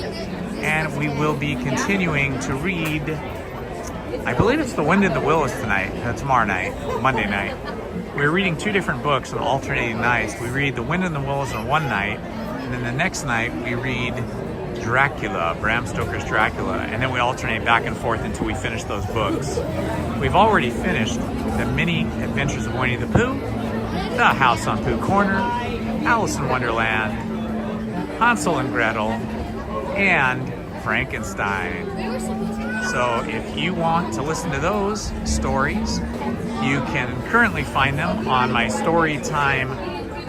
and we will be continuing to read, I believe it's The Wind and the Willows tonight, tomorrow night, Monday night. We're reading two different books on alternating nights. We read The Wind and the Willows on one night, and then the next night we read Dracula, Bram Stoker's Dracula, and then we alternate back and forth until we finish those books. We've already finished The Mini Adventures of Winnie the Pooh, The House on Pooh Corner, Alice in Wonderland, Hansel and Gretel, and Frankenstein. So if you want to listen to those stories, you can currently find them on my Storytime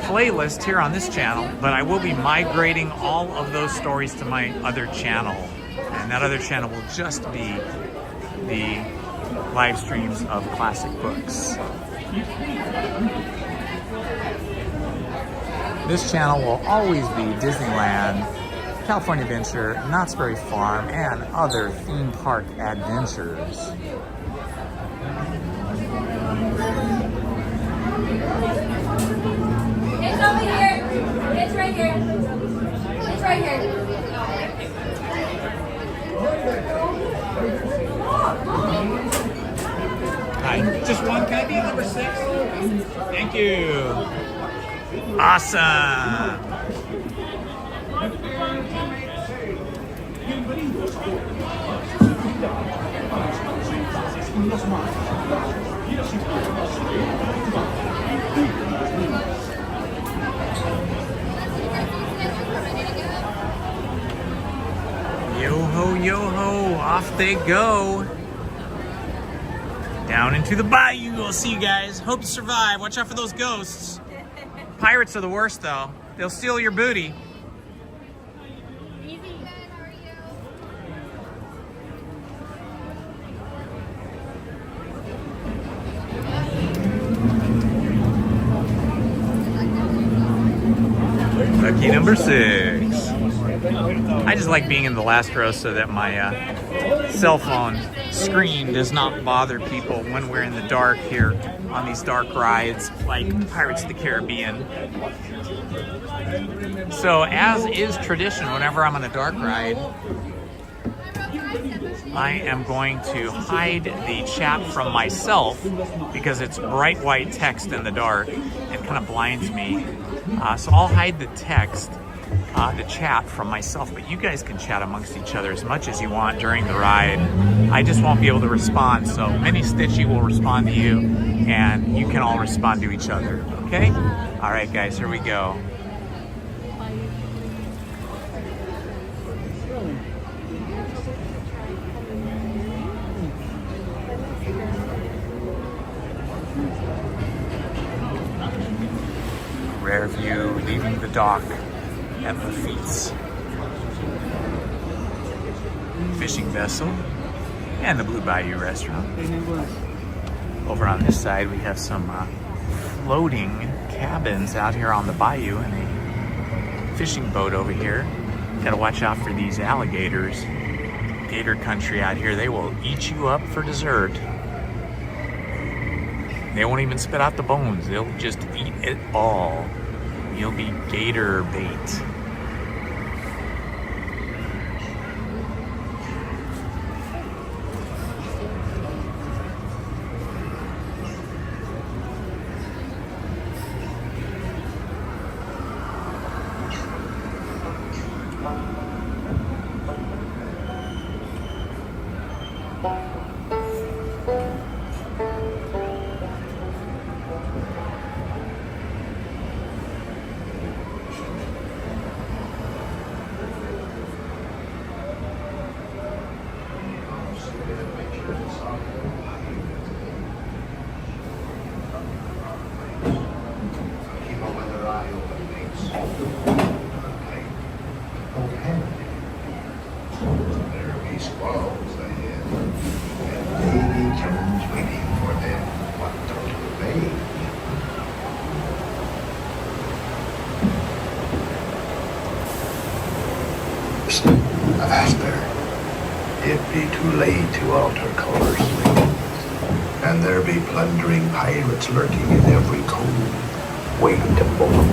playlist here on this channel, but I will be migrating all of those stories to my other channel, and that other channel will just be the live streams of classic books. This channel will always be Disneyland, California Adventure, Knott's Berry Farm, and other theme park adventures. It's over here. It's right here. It's right here. Hi, just one. Can I be number 6? Thank you. Awesome. Yo-ho, yo-ho, off they go. Down into the bayou. I'll see you guys. Hope you survive. Watch out for those ghosts. Pirates are the worst, though. They'll steal your booty. Lucky number 6. I just like being in the last row so that my cell phone screen does not bother people when we're in the dark here on these dark rides like Pirates of the Caribbean. So as is tradition, whenever I'm on a dark ride, I am going to hide the chat from myself because it's bright white text in the dark. It kind of blinds me. So I'll hide the text, the chat from myself, but you guys can chat amongst each other as much as you want during the ride. I just won't be able to respond, so Mini Stitchy will respond to you, and you can all respond to each other, okay? All right, guys, here we go. Rare view, leaving the dock at Lafitte's fishing vessel and the Blue Bayou restaurant. Over on this side, we have some floating cabins out here on the bayou and a fishing boat over here. Gotta watch out for these alligators. Gator country out here, they will eat you up for dessert. They won't even spit out the bones, they'll just eat it all. You'll be gator bait. It'd be too late to alter colors, and there be plundering pirates lurking in every cove, waiting to board.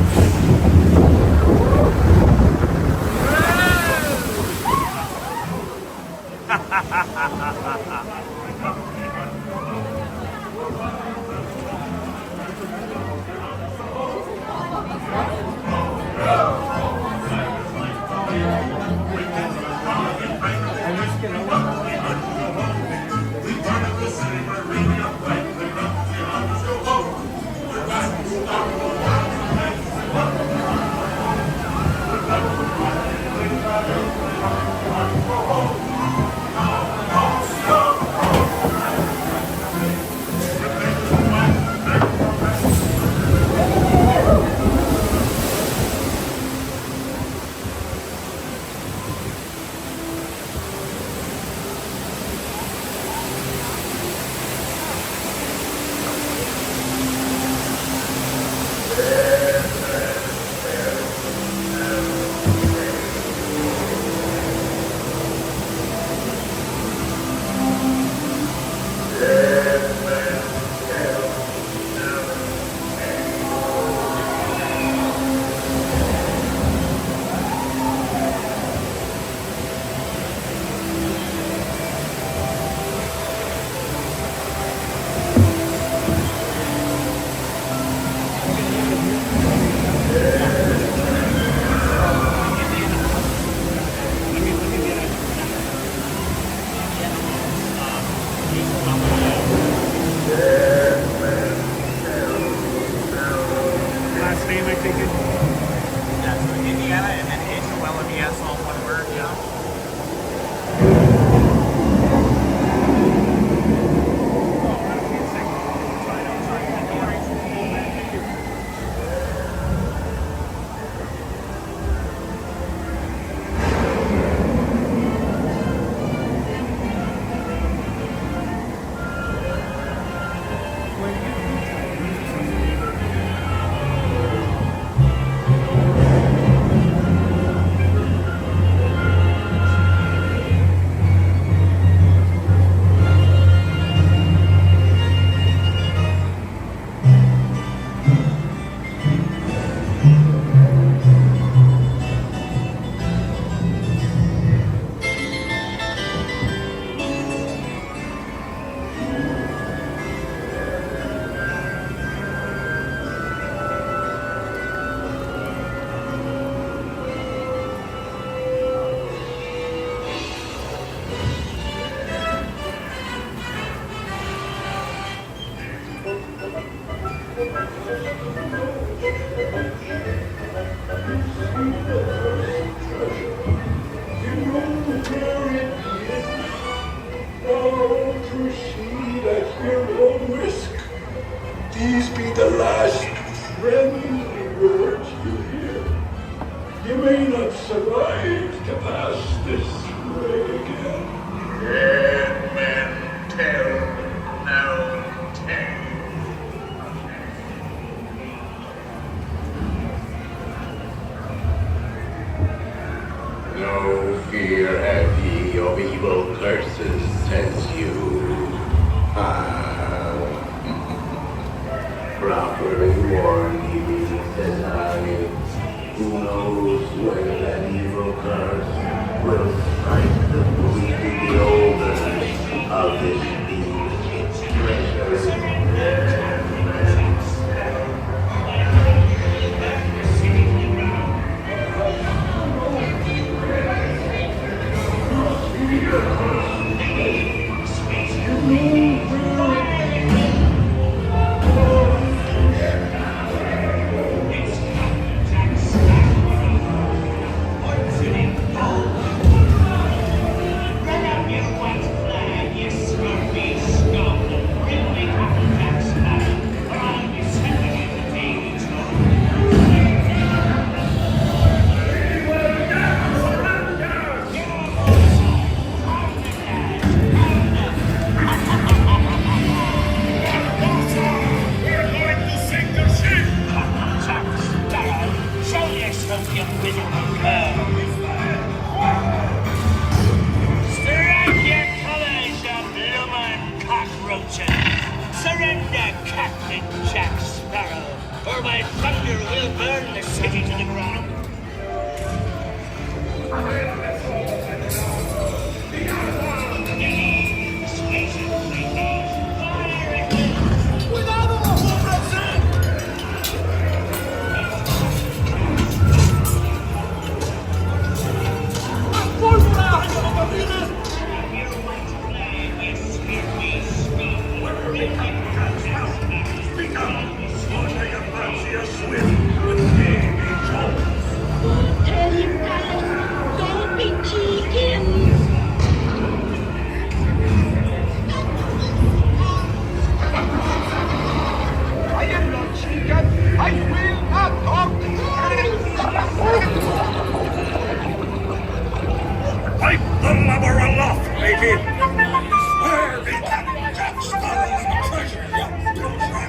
sleepy. Where be Captain Jack Sparrow and the treasure yacht Pinocchio?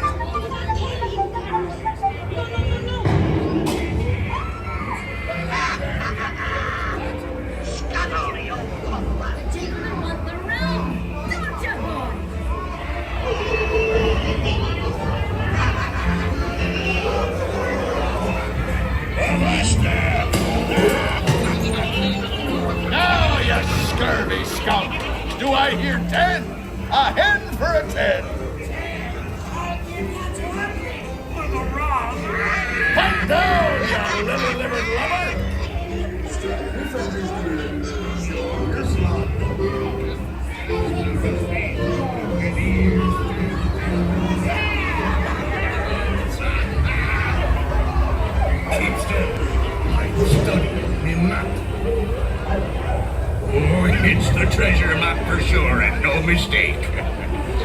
Scuttle, you fuck. Children want the room, don't you, boy? Now, you scurvy skunk, do I hear 10? A hen for a 10. Pipe down, you lily-livered lover. Keep still. I'm studying me map. Oh, it's the treasure map for sure, and no mistake.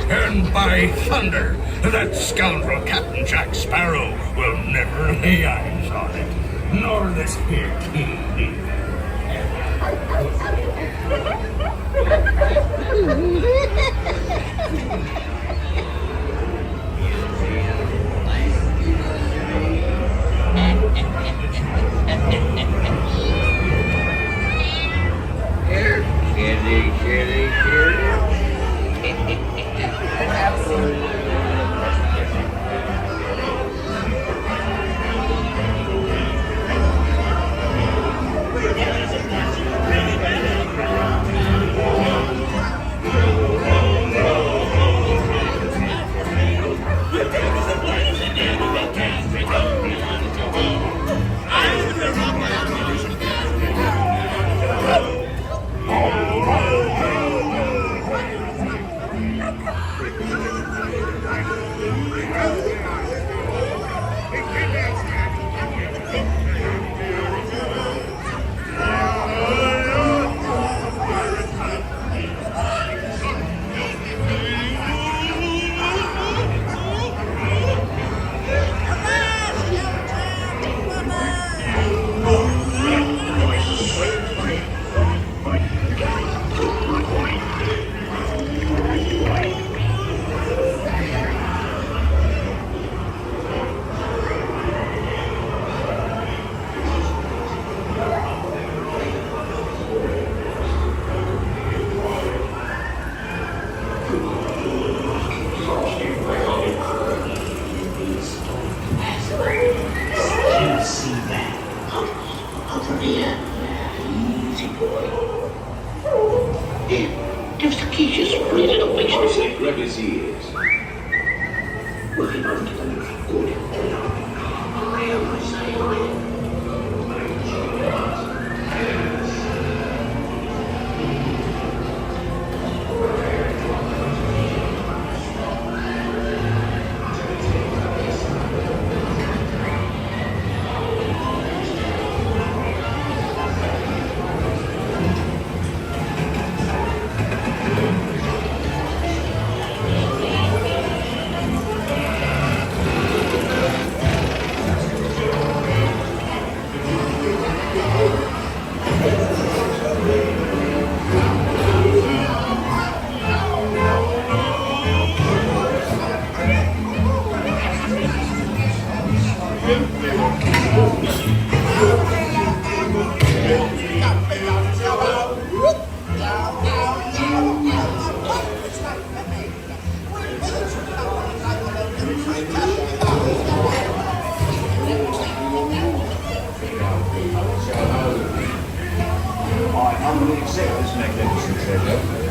And by thunder, that scoundrel Captain Jack Sparrow will never lay eyes on it, nor this here king either.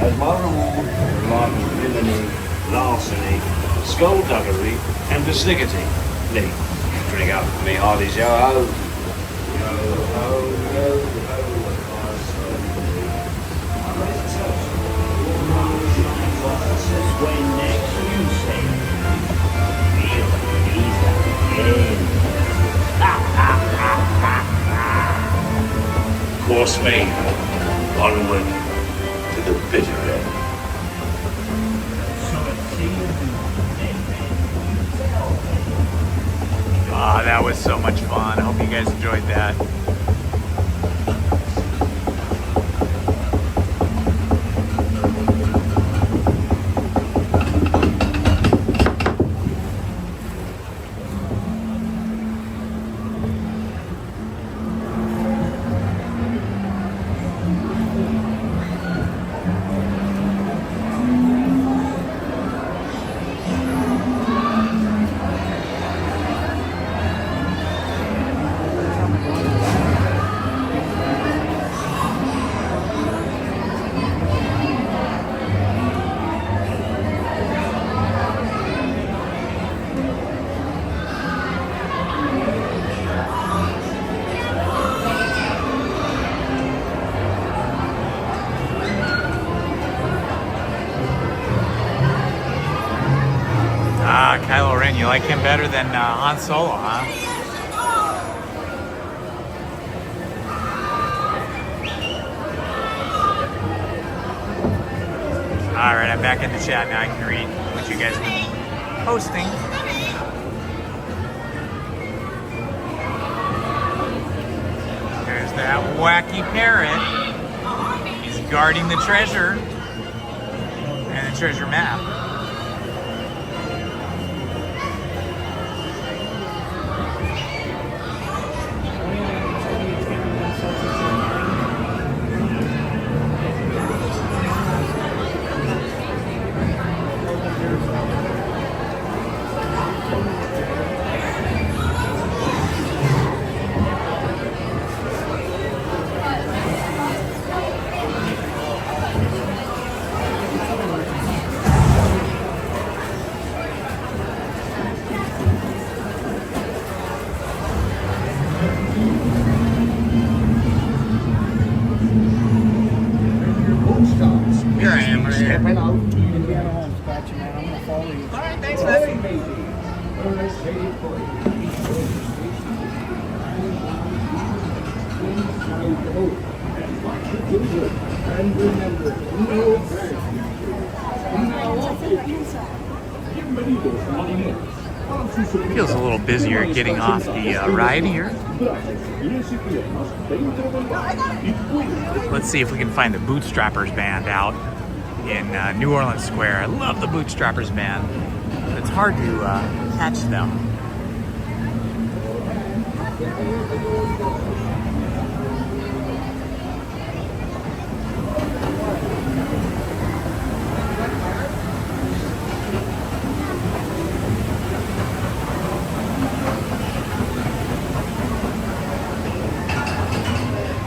As modern war, modern villainy, larceny, skullduggery, and persnickety. Lee, drink up for me, hearties, yo-ho. Yo-ho, yo-ho, when next you say, we'll meet again. Course me, onward to the bitter end. Ah, that was so much fun. I hope you guys enjoyed that. man, you like him better than Han Solo, huh? All right, I'm back in the chat now. I can read what you guys have been posting. There's that wacky parrot. He's guarding the treasure and the treasure map. Here I am, right here. Hello. Indiana Holmes, got you, man. I'm gonna follow you. All right, thanks, man. And remember, no Feels a little busier getting off the ride here. Let's see if we can find the Bootstrappers band out in New Orleans Square. I love the Bootstrappers band. It's hard to catch them.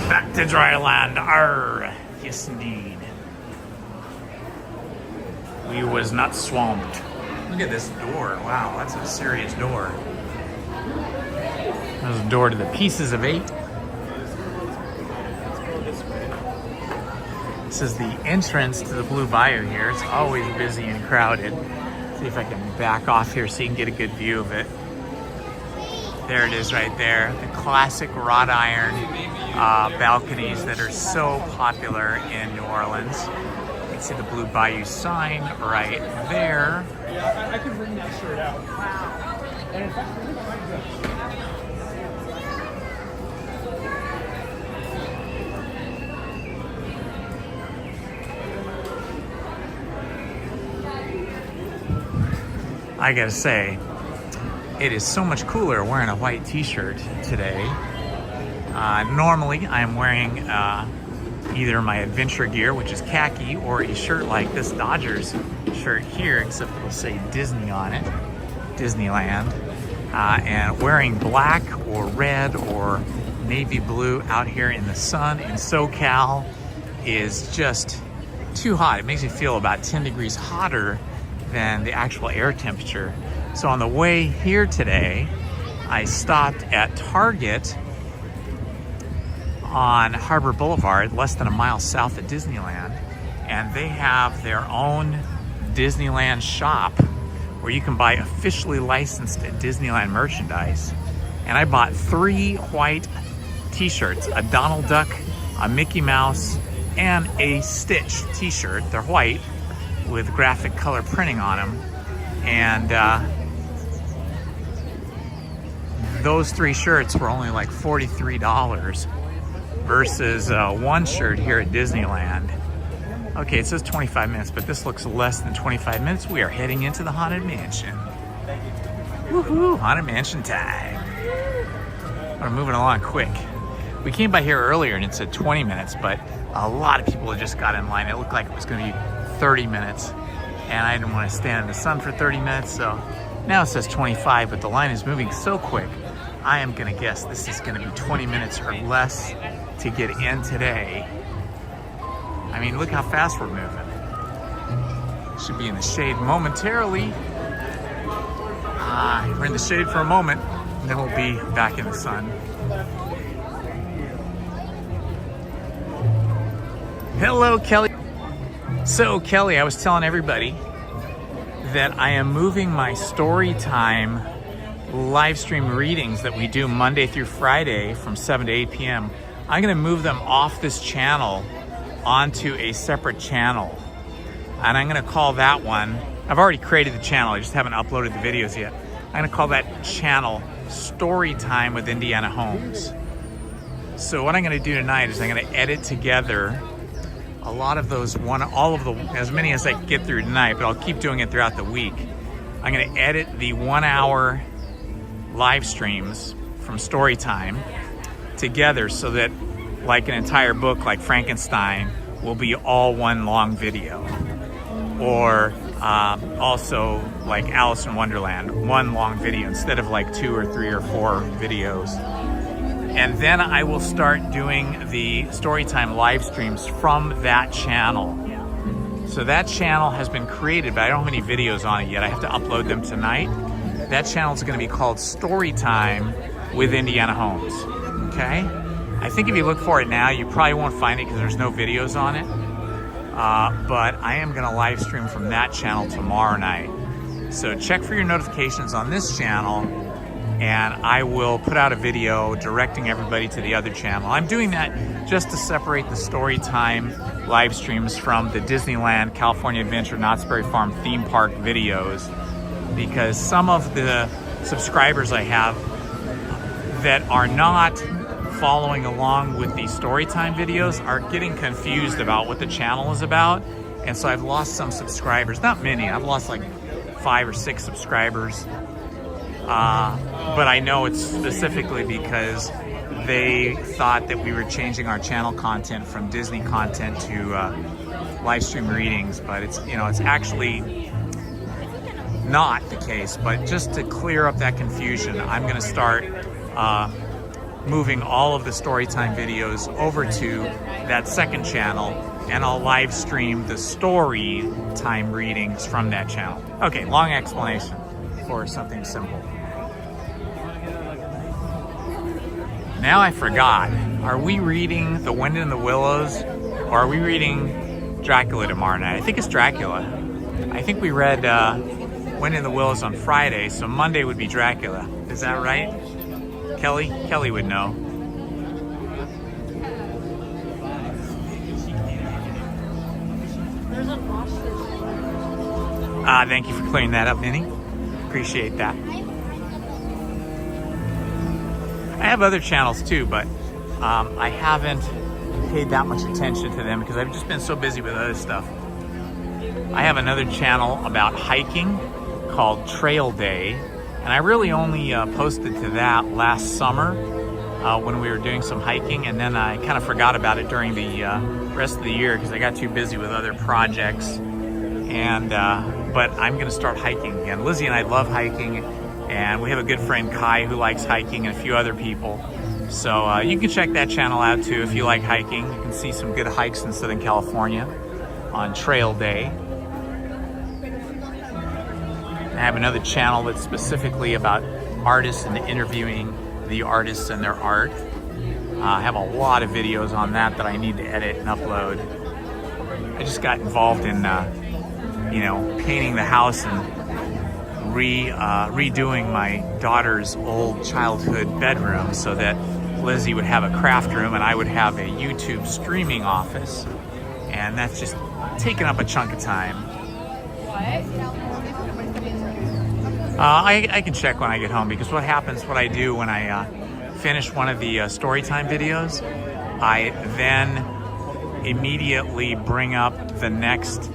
Back to dry land. Arr. Yes, indeed. We was not swamped. Look at this door. Wow, that's a serious door. There's a door to the Pieces of 8. This is the entrance to the Blue Bayou here. It's always busy and crowded. See if I can back off here so you can get a good view of it. There it is right there. The classic wrought iron balconies that are so popular in New Orleans. You can see the Blue Bayou sign right there. Yeah, I can bring that shirt out. Wow. And in fact, really quite good. I gotta say, it is so much cooler wearing a white t-shirt today. Normally, I'm wearing either my adventure gear, which is khaki, or a shirt like this Dodgers shirt here, except it'll say Disney on it, Disneyland. And wearing black or red or navy blue out here in the sun in SoCal is just too hot. It makes me feel about 10 degrees hotter than the actual air temperature. So on the way here today, I stopped at Target on Harbor Boulevard, less than a mile south of Disneyland, and they have their own Disneyland shop where you can buy officially licensed Disneyland merchandise. And I bought 3 white t-shirts, a Donald Duck, a Mickey Mouse, and a Stitch t-shirt. They're white with graphic color printing on them. And those 3 shirts were only like $43 versus one shirt here at Disneyland. Okay, it says 25 minutes, but this looks less than 25 minutes. We are heading into the Haunted Mansion. Woohoo, Haunted Mansion time. We're moving along quick. We came by here earlier and it said 20 minutes, but a lot of people had just got in line. It looked like it was gonna be 30 minutes, and I didn't want to stand in the sun for 30 minutes, so now it says 25, but the line is moving so quick. I am gonna guess this is gonna be 20 minutes or less to get in today. I mean, look how fast we're moving. Should be in the shade momentarily. We're in the shade for a moment, and then we'll be back in the sun. Hello, Kelly. So, Kelly, I was telling everybody that I am moving my Storytime live stream readings that we do Monday through Friday from 7 to 8 p.m. I'm going to move them off this channel onto a separate channel. And I'm going to call that one, I've already created the channel, I just haven't uploaded the videos yet. I'm going to call that channel Storytime with Indiana Holmes. So what I'm going to do tonight is I'm going to edit together a lot of those, as many as I can get through tonight, but I'll keep doing it throughout the week. I'm going to edit the 1 hour live streams from Storytime together so that, like an entire book like Frankenstein will be all one long video. Or also like Alice in Wonderland, one long video instead of like 2 or 3 or 4 videos. And then I will start doing the Storytime live streams from that channel. So that channel has been created, but I don't have any videos on it yet. I have to upload them tonight. That channel is going to be called Storytime with Indiana Holmes. Okay? I think if you look for it now, you probably won't find it because there's no videos on it. But I am going to live stream from that channel tomorrow night. So check for your notifications on this channel, and I will put out a video directing everybody to the other channel. I'm doing that just to separate the Storytime live streams from the Disneyland, California Adventure, Knott's Berry Farm theme park videos, because some of the subscribers I have that are not following along with the Storytime videos are getting confused about what the channel is about. And so I've lost some subscribers, not many, I've lost like 5 or 6 subscribers. But I know it's specifically because they thought that we were changing our channel content from Disney content to live stream readings, but it's actually not the case. But just to clear up that confusion, I'm going to start moving all of the Storytime videos over to that second channel, and I'll live stream the Storytime readings from that channel. Okay, long explanation for something simple. Now I forgot, are we reading The Wind in the Willows, or are we reading Dracula tomorrow night? I think it's Dracula. I think we read Wind in the Willows on Friday, so Monday would be Dracula. Is that right? Kelly? Kelly would know. Thank you for clearing that up, Minnie. Appreciate that. I have other channels too, but I haven't paid that much attention to them because I've just been so busy with other stuff. I have another channel about hiking called Trail Day, and I really only posted to that last summer when we were doing some hiking, and then I kind of forgot about it during the rest of the year because I got too busy with other projects. And but I'm going to start hiking again. Lizzie and I love hiking, and we have a good friend Kai who likes hiking, and a few other people. So you can check that channel out too if you like hiking. You can see some good hikes in Southern California on Trail Day. I have another channel that's specifically about artists and interviewing the artists and their art. I have a lot of videos on that I need to edit and upload. I just got involved in painting the house and redoing my daughter's old childhood bedroom so that Lizzie would have a craft room and I would have a YouTube streaming office. And that's just taking up a chunk of time. I can check when I get home, because what I do when I finish one of the Storytime videos, I then immediately bring up the next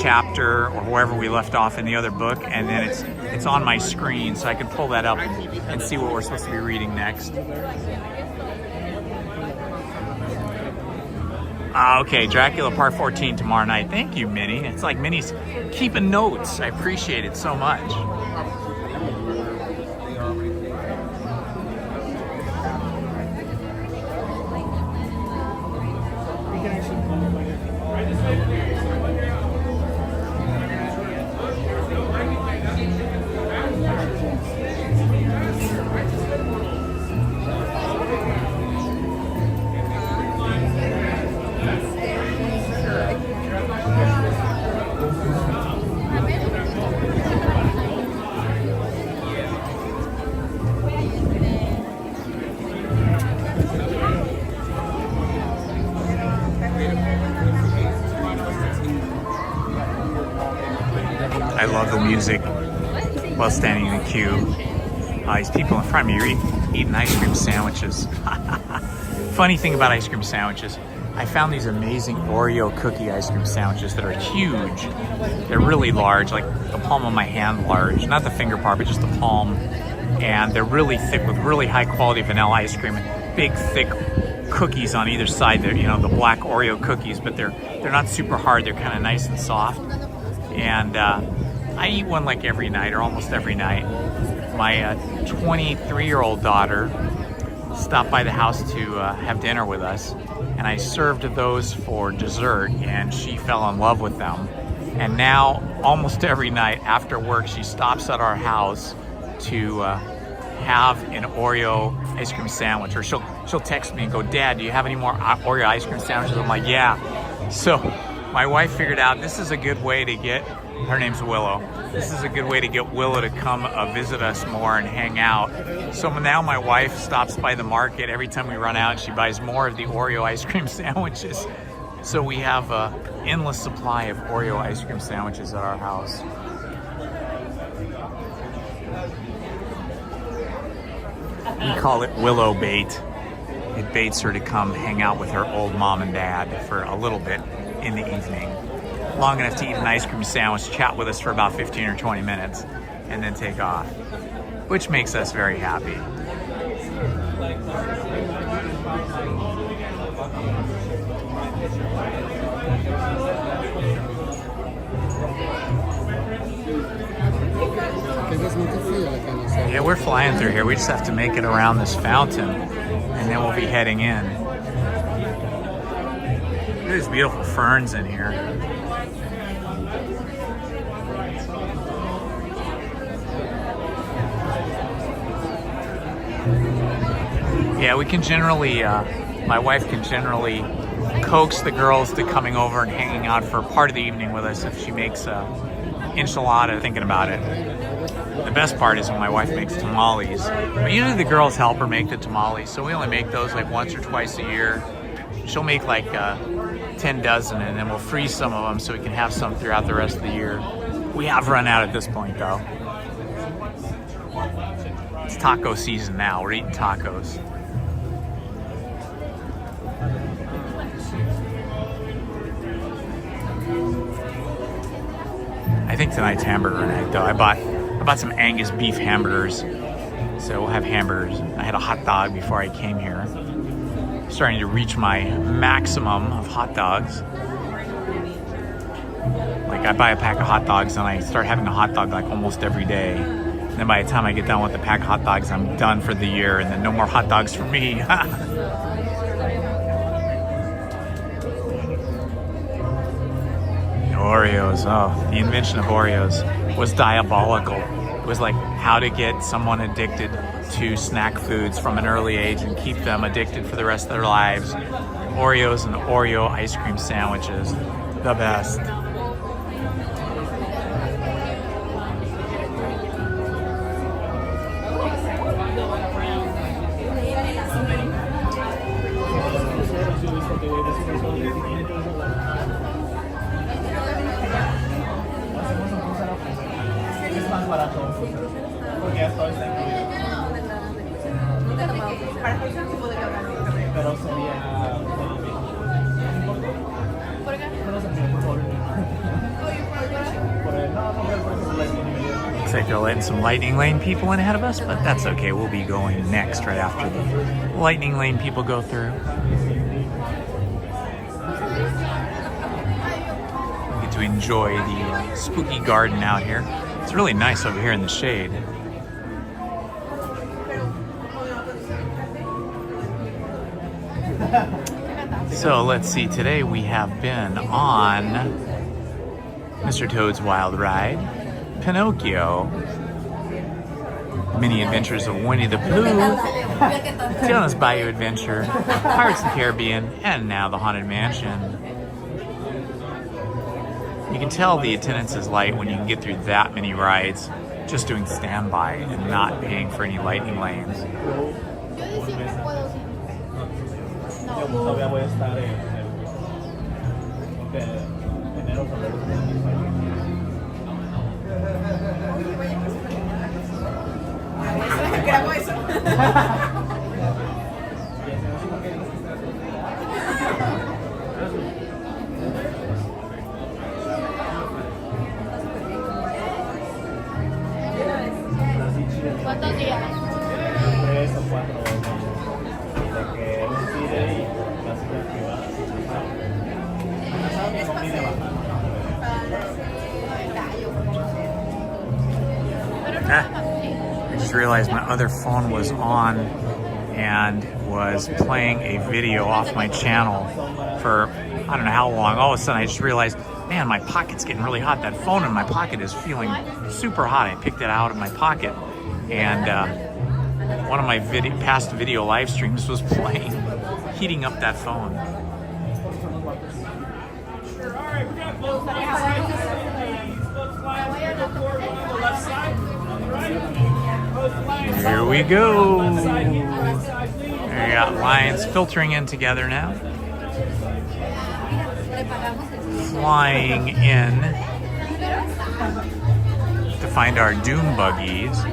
chapter or wherever we left off in the other book, and then it's on my screen so I can pull that up and see what we're supposed to be reading next. Okay, Dracula Part 14 tomorrow night. Thank you, Minnie. It's like Minnie's keeping notes. I appreciate it so much. I love the music while standing in the queue. These people in front of me are eating ice cream sandwiches. Funny thing about ice cream sandwiches, I found these amazing Oreo cookie ice cream sandwiches that are huge. They're really large, like the palm of my hand large. Not the finger part, but just the palm. And they're really thick with really high quality vanilla ice cream and big, thick cookies on either side. They're, you know, the black Oreo cookies, but they're not super hard. They're kind of nice and soft. And I eat one like every night or almost every night. My 23-year-old daughter stopped by the house to have dinner with us, and I served those for dessert, and she fell in love with them. And now almost every night after work, she stops at our house to have an Oreo ice cream sandwich, or she'll text me and go, "Dad, do you have any more Oreo ice cream sandwiches?" I'm like, "Yeah." So my wife figured out this is a good way to get, her name's Willow, this is a good way to get Willow to come visit us more and hang out. So now my wife stops by the market every time we run out and she buys more of the Oreo ice cream sandwiches. So we have an endless supply of Oreo ice cream sandwiches at our house. We call it Willow bait. It baits her to come hang out with her old mom and dad for a little bit in the evening. Long enough to eat an ice cream sandwich, chat with us for about 15 or 20 minutes, and then take off, which makes us very happy. Yeah, we're flying through here. We just have to make it around this fountain, and then we'll be heading in. There's beautiful ferns in here. Yeah, we can generally, my wife can generally coax the girls to coming over and hanging out for part of the evening with us if she makes enchilada, thinking about it. The best part is when my wife makes tamales. But usually the girls help her make the tamales, so we only make those like once or twice a year. She'll make like 10 dozen, and then we'll freeze some of them so we can have some throughout the rest of the year. We have run out at this point though. It's taco season now, we're eating tacos. I think tonight's hamburger night though. I bought some Angus beef hamburgers, so we'll have hamburgers. I had a hot dog before I came here. Starting to reach my maximum of hot dogs. Like I buy a pack of hot dogs and I start having a hot dog like almost every day. And then by the time I get done with the pack of hot dogs, I'm done for the year, and then no more hot dogs for me. Oreos, oh, the invention of Oreos was diabolical. It was like how to get someone addicted to snack foods from an early age and keep them addicted for the rest of their lives. Oreos and Oreo ice cream sandwiches, the best. Looks like they're letting some lightning lane people in ahead of us, but that's okay. We'll be going next right after the lightning lane people go through. We get to enjoy the spooky garden out here. It's really nice over here in the shade. So let's see, today we have been on Mr. Toad's Wild Ride, Pinocchio, Mini Adventures of Winnie the Pooh, Tiana's Bayou Adventure, Pirates of the Caribbean, and now the Haunted Mansion. You can tell the attendance is light when you can get through that many rides just doing standby and not paying for any lightning lanes. hago eso. ¿Cuántos días? 3 o 4 de que reside y clásica privada. Comida I just realized my other phone was on and was playing a video off my channel for I don't know how long. All of a sudden I just realized, man, my pocket's getting really hot. That phone in my pocket is feeling super hot. I picked it out of my pocket and one of my past video live streams was playing, heating up that phone. Alright, we got both sides. Both flags on the left side. Here we go. We got lines filtering in together now. Flying in to find our doom buggies.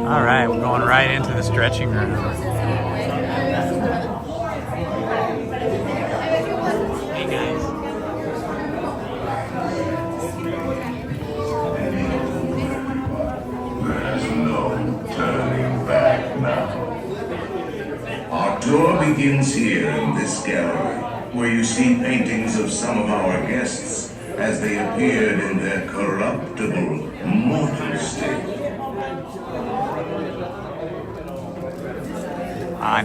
All right, we're going right into the stretching room. Hey guys. There's no turning back now. Our tour begins here in this gallery, where you see paintings of some of our guests as they appeared in their corruptible, mortal state.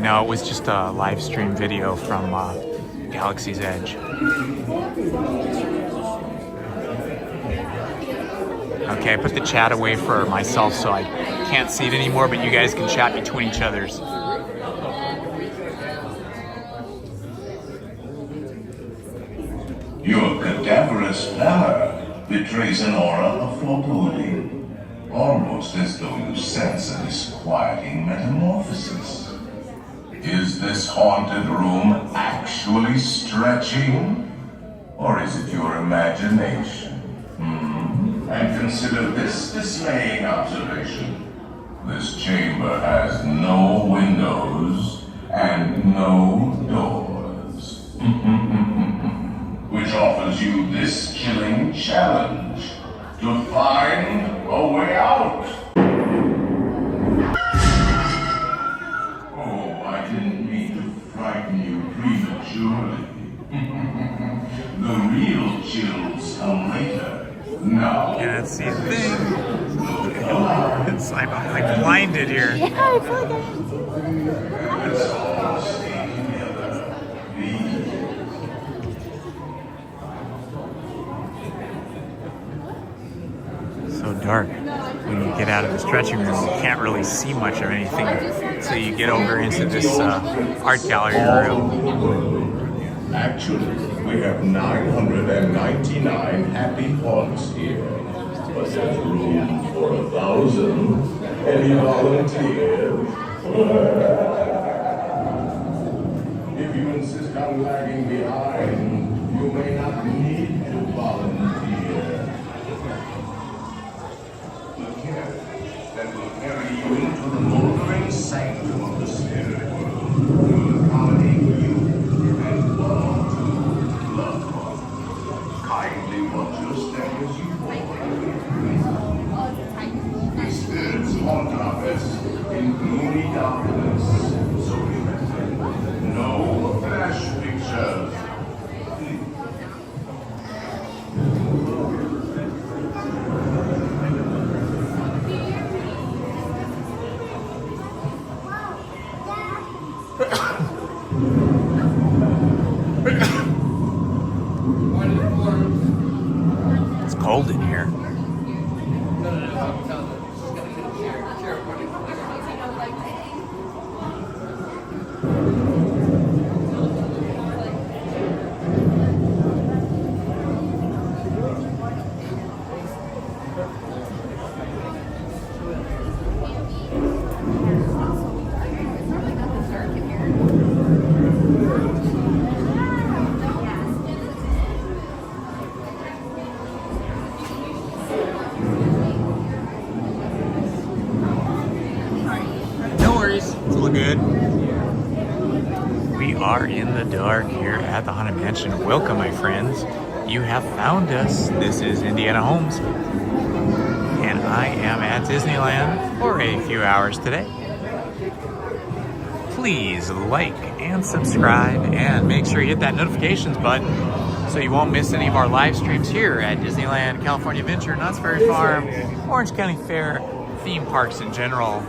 No, it was just a live stream video from Galaxy's Edge. Okay, I put the chat away for myself so I can't see it anymore, but you guys can chat between each other's. Your cadaverous pallor betrays an aura of foreboding, almost as though you sense a disquieting metamorphosis. Is this haunted room actually stretching? Or is it your imagination? And consider this dismaying observation. This chamber has no windows and no doors. Which offers you this chilling challenge to find a way out. Frighten you prematurely. The real chills come later. Now. Can't see a thing. I'm blinded here. Yeah, I feel like I didn't see Let's all stay together. So dark. When you get out of the stretching room, you can't really see much of anything until you get over into this art gallery room. Actually, we have 999 happy haunts here. But there's room for 1,000. Any volunteers? If you insist on lagging behind, you may not need to volunteer. That will carry you into the moldering sanctum of the spirit world. Will accommodate you and one to loved one. Kindly watch your step as you walk. The spirits haunt our best in gloomy darkness. So remember, no flash pictures. It's cold in here. good. We are in the dark here at the Haunted Mansion. Welcome, my friends. You have found us. This is Indiana Holmes, and I am at Disneyland for a few hours today. Please like and subscribe, and make sure you hit that notifications button so you won't miss any of our live streams here at Disneyland, California Adventure, Knott's Berry Farm, Orange County Fair, theme parks in general.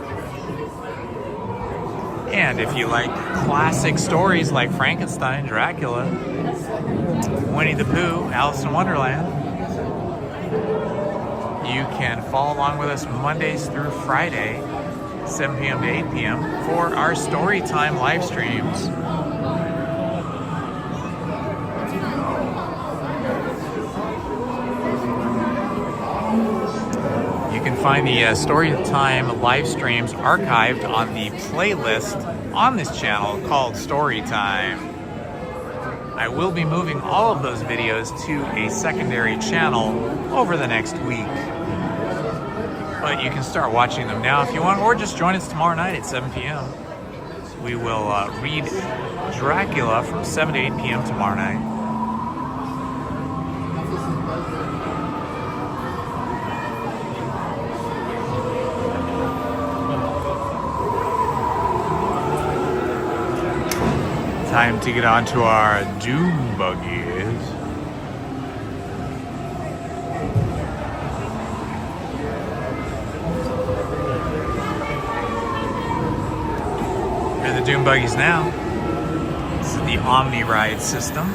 And if you like classic stories like Frankenstein, Dracula, Winnie the Pooh, Alice in Wonderland, you can follow along with us Mondays through Friday, 7 p.m. to 8 p.m. for our Storytime live streams. You can find the Storytime live streams archived on the playlist on this channel called Storytime. I will be moving all of those videos to a secondary channel over the next week. But you can start watching them now if you want, or just join us tomorrow night at 7 p.m. We will read Dracula from 7 to 8 p.m. tomorrow night. Time to get on to our doom buggies. Here are the doom buggies now. This is the Omni Ride system.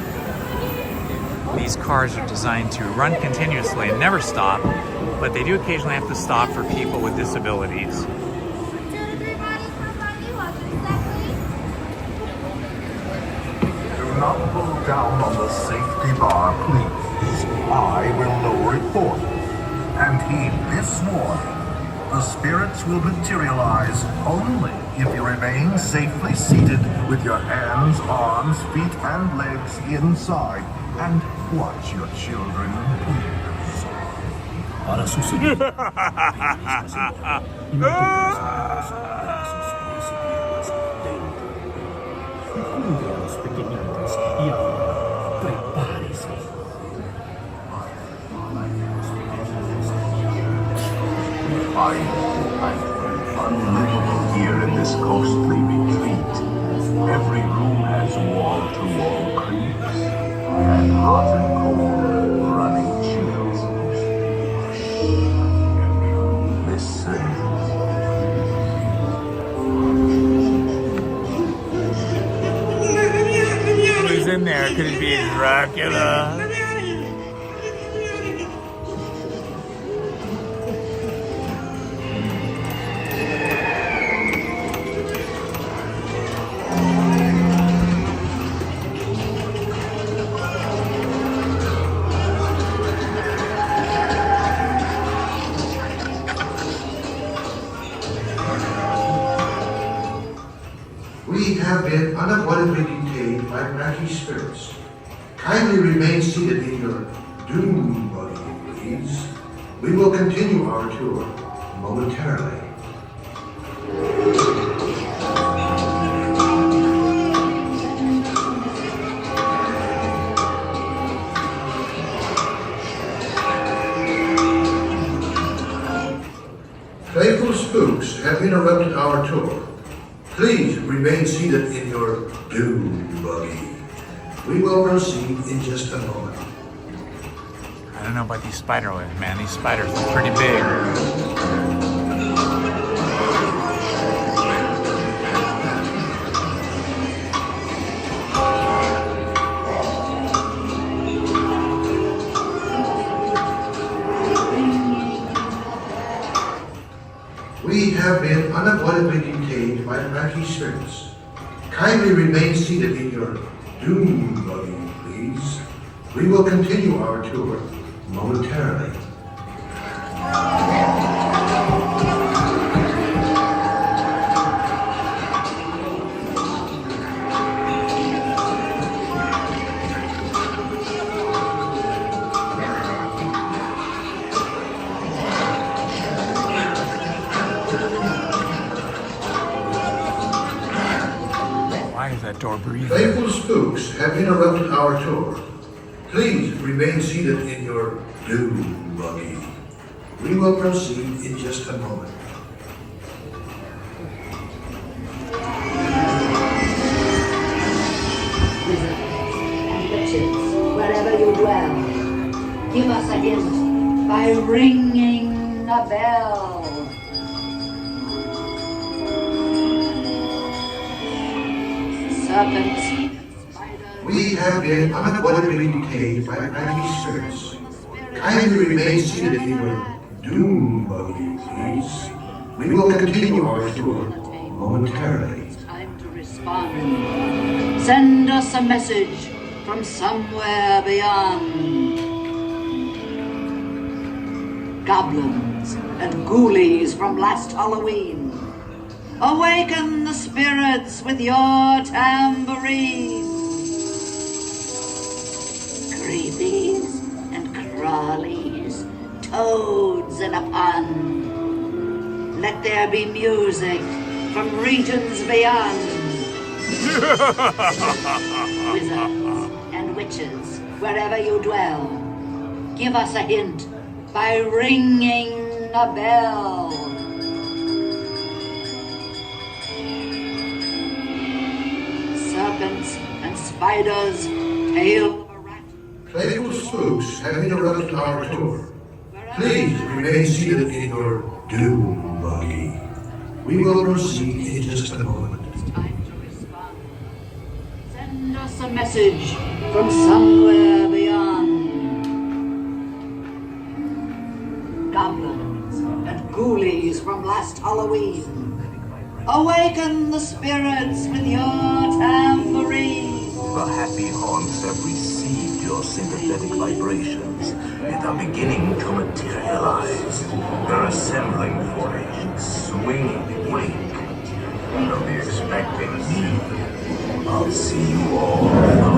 These cars are designed to run continuously and never stop, but they do occasionally have to stop for people with disabilities. Not pull down on the safety bar, please. I will lower it for you. And heed this warning. The spirits will materialize only if you remain safely seated with your hands, arms, feet, and legs inside. And watch your children, please. Para suceder. Y ahora, prepárese. I'm unlivable here in this ghostly retreat. Every room has wall-to-wall creeps and hot and cold running chills. Listen. Who's in there? Could it be Dracula? We have been unavoidably detained by wacky spirits. Kindly remain seated in your doom buggy, please. We will continue our tour momentarily. Playful spooks have interrupted our tour. Please remain seated in your doom buggy. We will proceed in just a moment. I don't know about these spider webs, man. These spiders look pretty big. We have been unavoidably detained by wacky spirits. Kindly remain seated in your doom buggy, please. We will continue our tour momentarily. outdoor breathing. Playful spooks have interrupted our tour. Please remain seated in your doom buggy. We will proceed in just a moment. Wherever you dwell, give us a hint by ringing a bell. Serpents. We have been unavoidably detained by panicky spirits. Kindly remain seated in your doom buggy, please. We will continue our tour momentarily. Time to respond. Send us a message from somewhere beyond. Goblins and ghoulies from last Halloween, awaken the spirits with your tambourine. Creepies and crawlies, toads in a pond. Let there be music from regions beyond. Wizards and witches, wherever you dwell, give us a hint by ringing a bell. Serpents and spiders, tail. Playful spooks have interrupted our tour. Please remain seated in your doom buggy. We will proceed in just a moment. Send us a message from somewhere beyond. Goblins and ghoulies from last Halloween, awaken the spirits with your tambourine. The happy haunts have received your sympathetic vibrations and are beginning to materialize. They're assembling for a swinging wake. Don't be expecting me. I'll see you all later.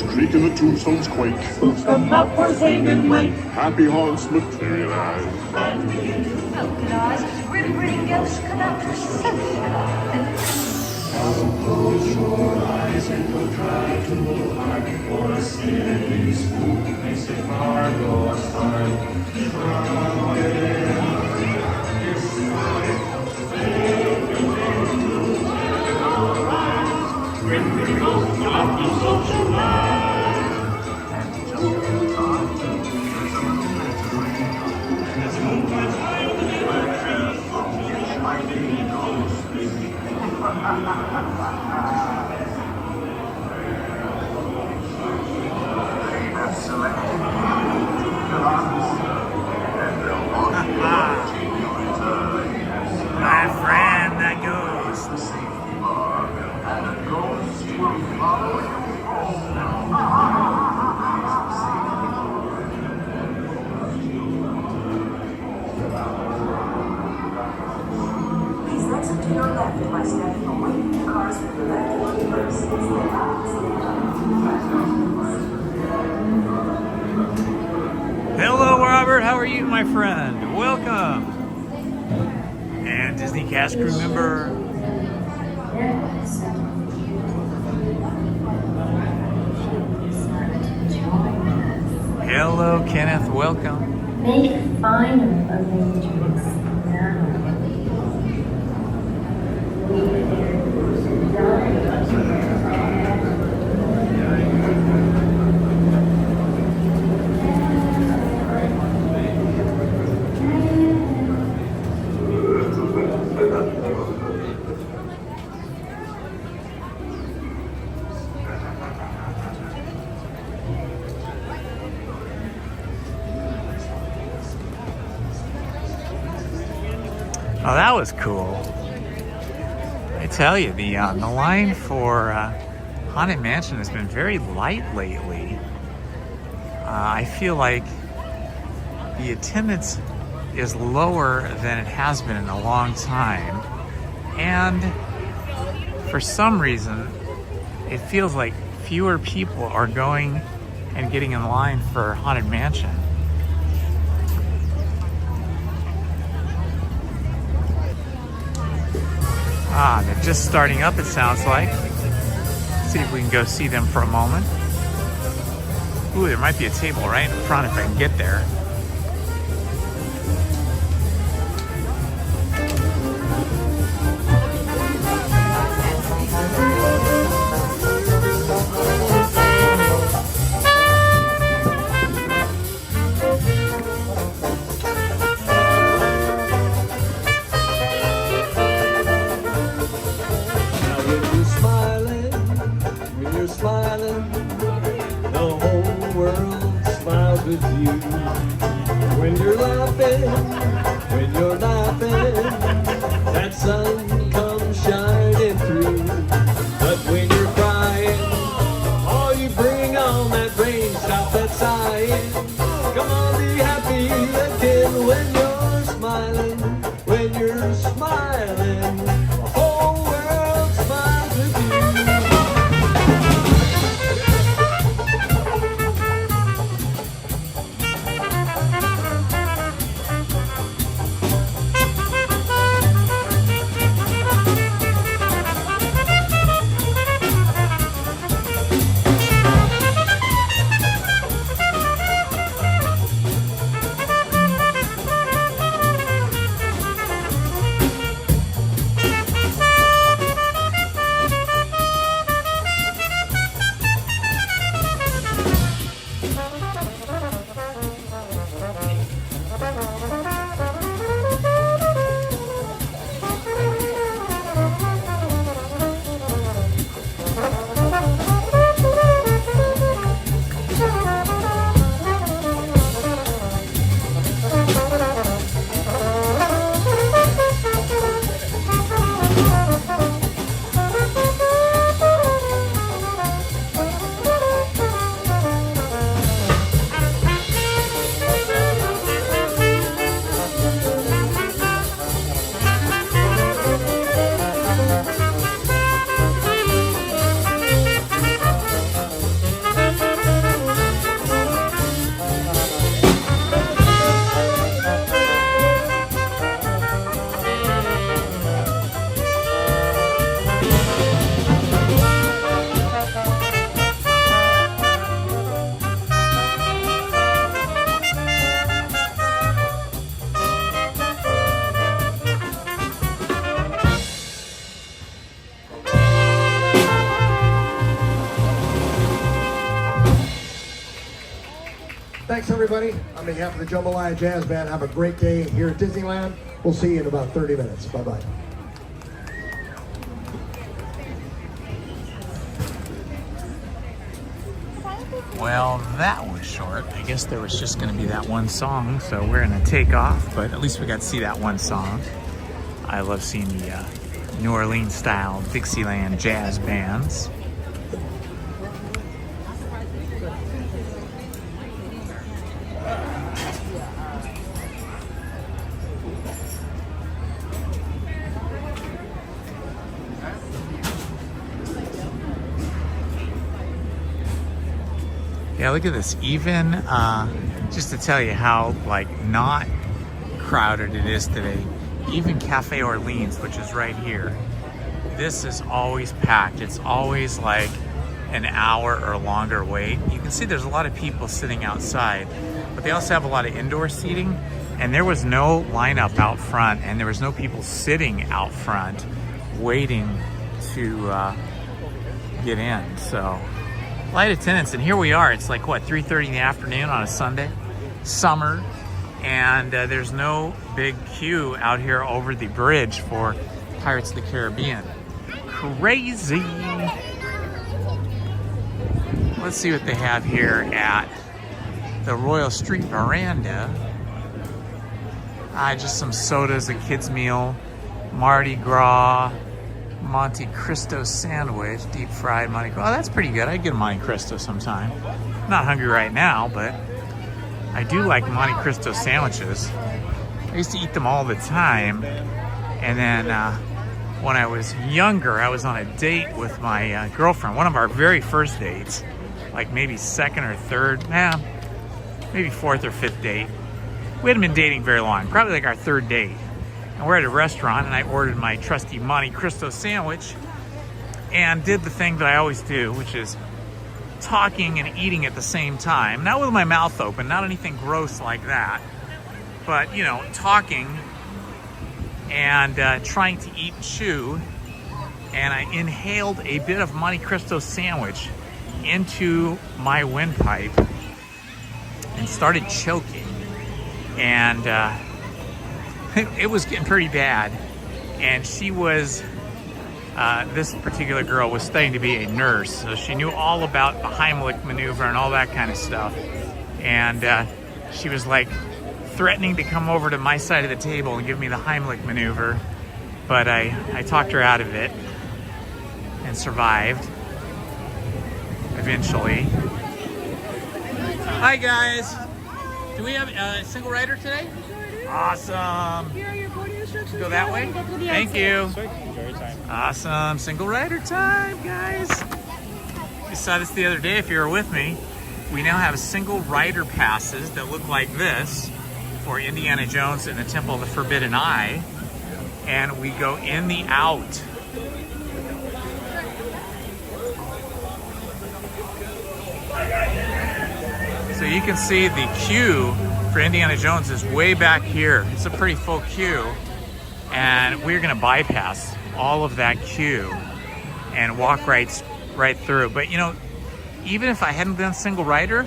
Creak and the tombstones quake. Spooks come out for sing and wake. Happy haunts materialize. We're pretty ghosts come out for sing. Close your eyes and we'll try to hide for a silly spook makes it hard or hard. have selected particular answer, and they'll want you to return. My friend, that ghost. The safety bar, and the ghost will follow you Please exit to your left by standing away from the cars with the left one first. Hello, Robert. How are you, my friend? Welcome. And Disney cast crew member. Hello, Kenneth. Welcome. Make final arrangements now. Oh, that was cool. I tell you, the line for Haunted Mansion has been very light lately. I feel like the attendance is lower than it has been in a long time. And for some reason, it feels like fewer people are going and getting in line for Haunted Mansion. Ah, they're just starting up, it sounds like. Let's see if we can go see them for a moment. Ooh, there might be a table right in front if I can get there. When you're laughing, that sun comes shining through. But when you're crying, oh, you bring on that rain, stop that sighing. Come on, be happy again when you're smiling. When you're smiling, the whole world smiles with you. Thanks, everybody. On behalf of the Jambalaya Jazz Band, have a great day here at Disneyland. We'll see you in about 30 minutes. Bye-bye. Well, that was short. I guess there was just gonna be that one song, so we're gonna take off, but at least we got to see that one song. I love seeing the New Orleans style Dixieland jazz bands. Yeah, look at this. Even just to tell you how like not crowded it is today, even Cafe Orleans, which is right here, this is always packed. It's always like an hour or longer wait. You can see there's a lot of people sitting outside, but they also have a lot of indoor seating, and there was no lineup out front, and there was no people sitting out front waiting to get in. So light attendance, and here we are. It's like, what, 3:30 in the afternoon on a Sunday, summer, and there's no big queue out here over the bridge for Pirates of the Caribbean. Crazy. Let's see what they have here at the Royal Street Veranda. Just some sodas, a kid's meal, Mardi Gras, Monte Cristo sandwich, deep fried Monte Cristo. Oh, that's pretty good. I'd get a Monte Cristo sometime. I'm not hungry right now, but I do like Monte Cristo sandwiches. I used to eat them all the time. And then when I was younger, I was on a date with my girlfriend, one of our very first dates, like maybe second or third, maybe fourth or fifth date. We hadn't been dating very long, probably like our third date. And we're at a restaurant, and I ordered my trusty Monte Cristo sandwich and did the thing that I always do, which is talking and eating at the same time. Not with my mouth open, not anything gross like that, but, you know, talking and trying to eat and chew. And I inhaled a bit of Monte Cristo sandwich into my windpipe and started choking. And it was getting pretty bad. And she was, this particular girl was studying to be a nurse, so she knew all about the Heimlich maneuver and all that kind of stuff. And she was like threatening to come over to my side of the table and give me the Heimlich maneuver. But I talked her out of it and survived eventually. Hi guys. Do we have a single rider today? Awesome. Here are your boarding instructions. Go that way. Thank you. Awesome. Single rider time, guys. You saw this the other day if you were with me. We now have single rider passes that look like this for Indiana Jones and the Temple of the Forbidden Eye. And we go in the out. So you can see the queue for Indiana Jones is way back here. It's a pretty full queue, and we're gonna bypass all of that queue and walk right through. But you know, even if I hadn't done single rider,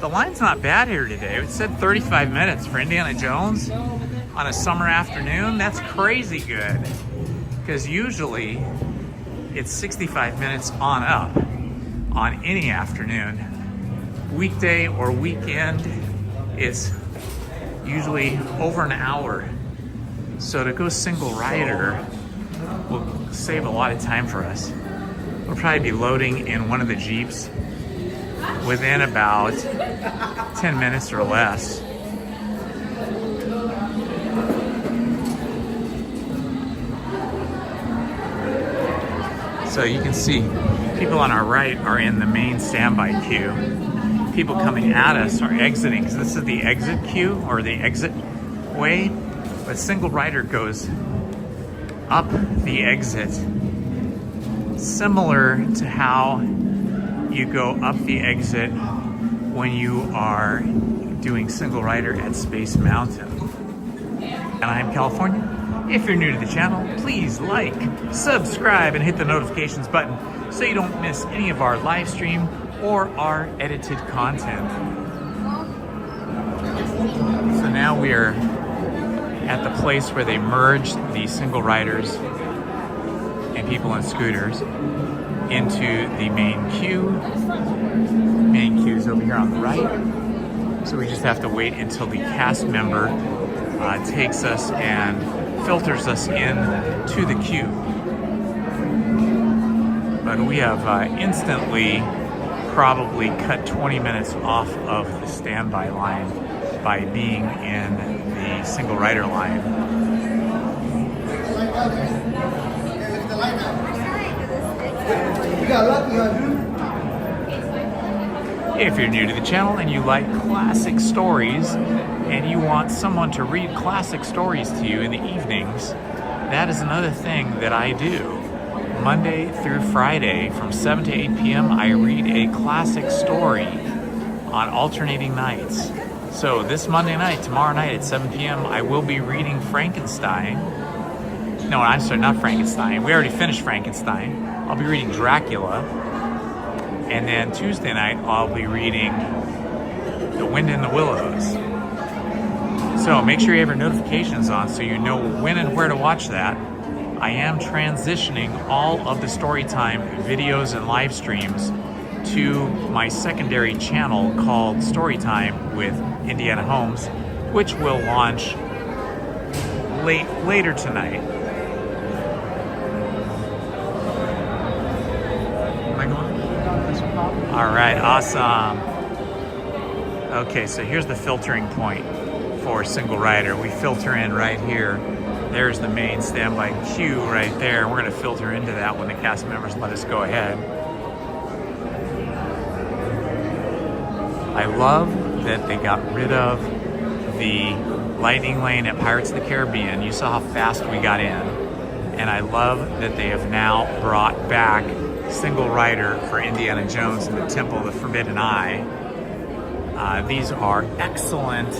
the line's not bad here today. It said 35 minutes for Indiana Jones on a summer afternoon. That's crazy good, because usually it's 65 minutes on up on any afternoon. Weekday or weekend, it's usually over an hour. So to go single rider will save a lot of time for us. We'll probably be loading in one of the Jeeps within about 10 minutes or less. So you can see people on our right are in the main standby queue. People coming at us are exiting, because this is the exit queue or the exit way. But single rider goes up the exit, similar to how you go up the exit when you are doing single rider at Space Mountain. Anaheim, California. If you're new to the channel, please like, subscribe, and hit the notifications button so you don't miss any of our live stream or our edited content. So now we are at the place where they merged the single riders and people on scooters into the main queue. main queues over here on the right. So we just have to wait until the cast member takes us and filters us in to the queue. But we have instantly probably cut 20 minutes off of the standby line by being in the single rider line. If you're new to the channel and you like classic stories and you want someone to read classic stories to you in the evenings, that is another thing that I do. Monday through Friday from 7 to 8 p.m. I read a classic story on alternating nights. So this Monday night, tomorrow night at 7 p.m. I will be reading Frankenstein. No, I'm sorry, not Frankenstein. We already finished Frankenstein. I'll be reading Dracula. And then Tuesday night, I'll be reading The Wind in the Willows. So make sure you have your notifications on so you know when and where to watch that. I am transitioning all of the Storytime videos and live streams to my secondary channel called Storytime with Indiana Holmes, which will launch later tonight. All right, awesome. Okay, so here's the filtering point for single rider. We filter in right here. There's the main standby queue right there. We're gonna filter into that when the cast members let us go ahead. I love that they got rid of the lightning lane at Pirates of the Caribbean. You saw how fast we got in. And I love that they have now brought back single rider for Indiana Jones and the Temple of the Forbidden Eye. These are excellent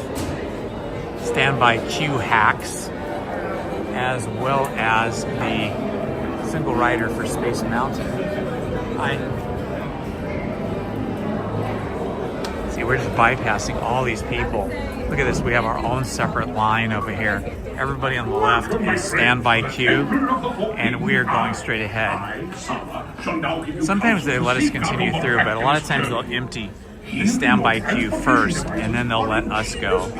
standby queue hacks, as well as the single rider for Space Mountain. See, we're just bypassing all these people. Look at this, we have our own separate line over here. Everybody on the left is standby queue, and we are going straight ahead. Sometimes they let us continue through, but a lot of times they'll empty the standby queue first, and then they'll let us go.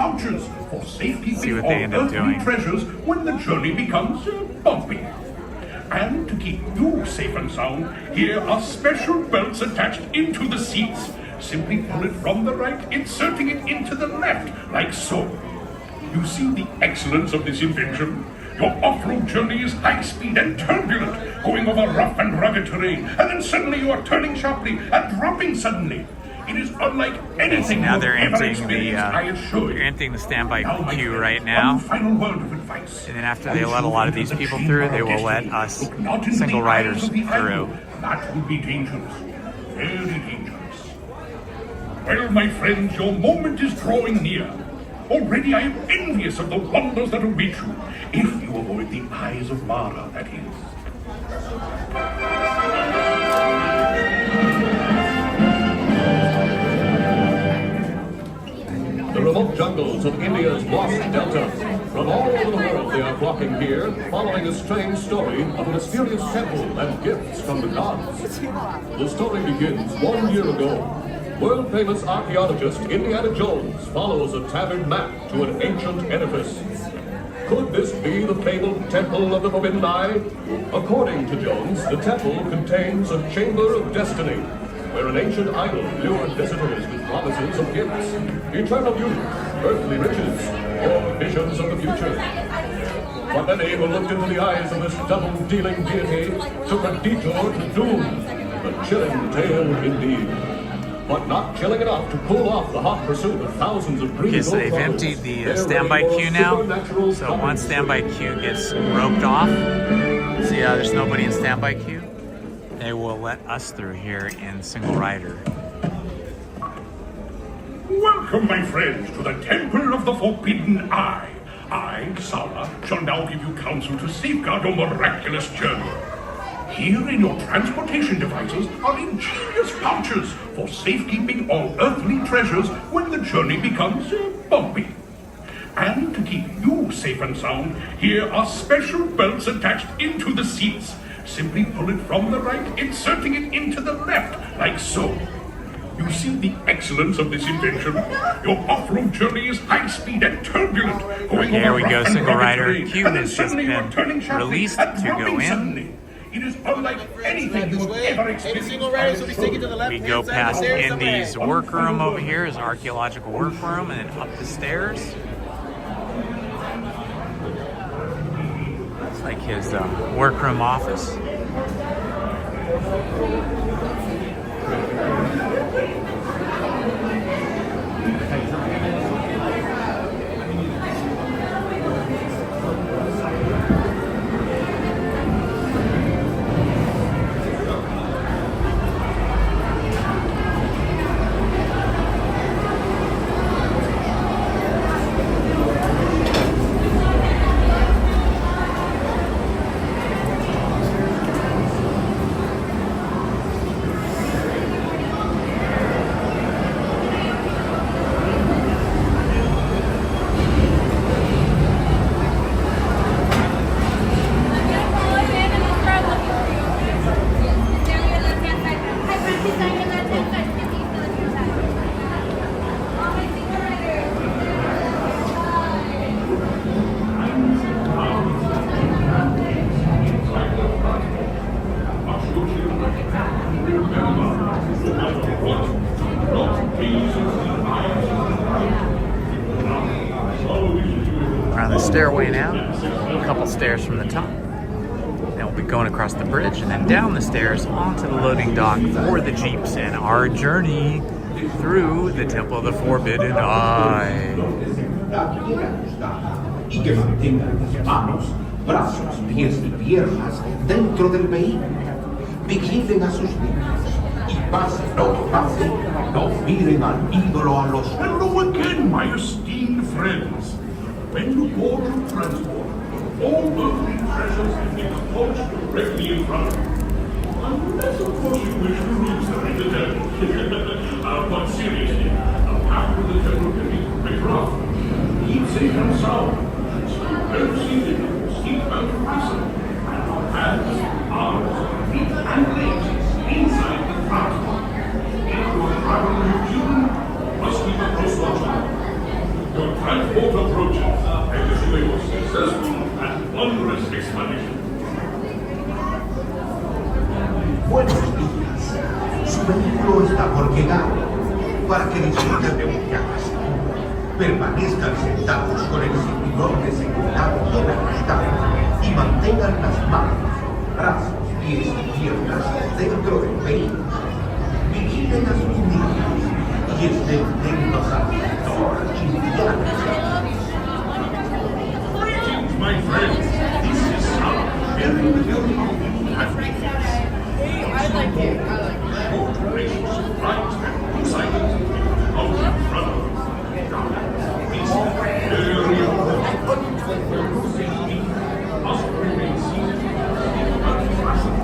See what they end up doing. Treasures when the journey becomes bumpy. And to keep you safe and sound, here are special belts attached into the seats. Simply pull it from the right, inserting it into the left, like so. You see the excellence of this invention? Your off-road journey is high speed and turbulent, going over rough and rugged terrain, and then suddenly you are turning sharply and dropping suddenly. It is unlike anything now you've they're ever emptying experienced, I assure you. they're emptying the standby queue right now. Final word of advice. And then after they let a lot of these people through, they will let us single riders through. That would be dangerous. Very dangerous. Well, my friends, your moment is drawing near. Already I am envious of the wonders that await you, if you avoid the eyes of Mara, that is. The remote jungles of India's Lost Delta. From all over the world they are flocking here, following a strange story of a mysterious temple and gifts from the gods. The story begins 1 year ago. World-famous archaeologist Indiana Jones follows a tattered map to an ancient edifice. Could this be the fabled Temple of the Forbidden Eye? According to Jones, the temple contains a chamber of destiny, where an ancient idol lured visitors with promises of gifts, eternal youth, earthly riches, or visions of the future. But many who looked into the eyes of this double-dealing deity took a detour to doom. A chilling tale indeed. But not chilling enough to cool off the hot pursuit of thousands of Okay, so they've emptied the standby queue now. So once standby queue gets roped off, see how there's nobody in standby queue? They will let us through here in single rider. Welcome, my friends, to the Temple of the Forbidden Eye. I, Sala, shall now give you counsel to safeguard your miraculous journey. Here in your transportation devices are ingenious pouches for safekeeping all earthly treasures when the journey becomes bumpy. And to keep you safe and sound, here are special belts attached into the seats. Simply pull it from the right, inserting it into the left, like so. You see the excellence of this invention? Your off-road journey is high speed and turbulent. There we go, single rider. Q has just been released to go in. It is unlike anything you have ever experienced. We go past Indy's workroom over here, his archaeological workroom, and then up the stairs. It's like his workroom office. We're on the stairway now, a couple stairs from the top. Then we'll be going across the bridge and then down the stairs onto the loading dock for the Jeeps and our journey through the Temple of the Forbidden Eye. Y que mantengan las manos, brazos, pies y piernas dentro del vehículo. Vigilen a sus niños y pasen lo que pase, no miren al ídolo a los... Hello again, my esteemed friends. When you board your transport, all earthly treasures can be approached directly in front of you. Unless, of course, you wish to use them in the temple. But seriously, the path to the temple can be quite rough. Keep safe and sound. Well seated, seatbelt fastened. Hands, arms, feet, and legs inside the transport. If you are traveling with children, must keep a close watch on. Your transport approaches. I wish you a successful and wondrous expedition. Buenos días. Su vehículo está por llegar para que disfruten de un viaje. Permanezcan sentados con el cinturón de seguridad bien ajustado y mantengan las manos, brazos, pies y piernas dentro del vehículo. Vigilen a sus niños y estén atentos al sector Indiana. My friends, this is our very beautiful I like it. I like it. more gracious, bright, and exciting out in front of us. This very must remain seated and fastened.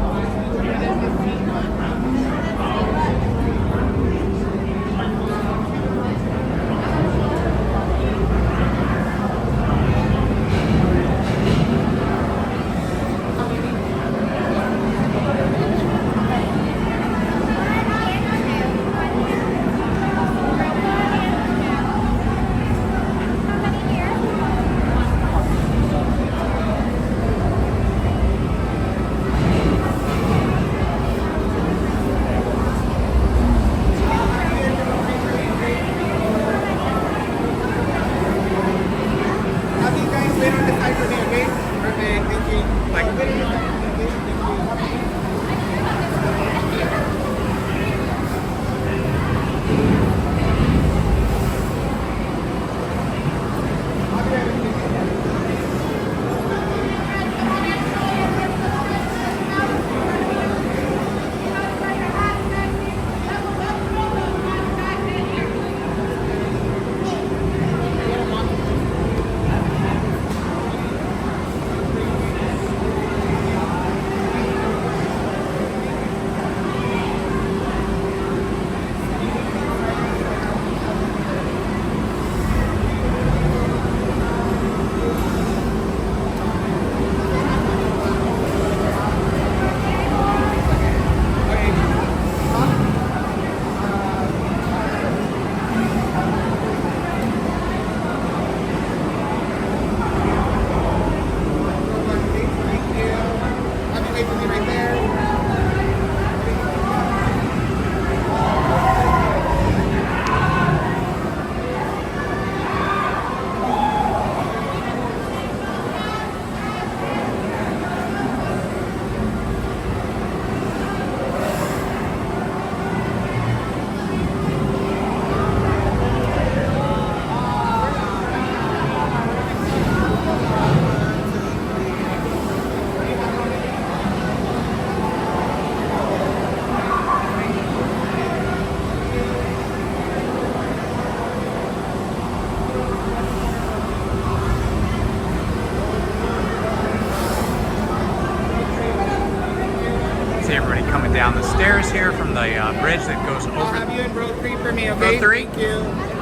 see everybody coming down the stairs here from the bridge that goes over. I'll have you in row 3 for me, okay? Row 3? Thank you.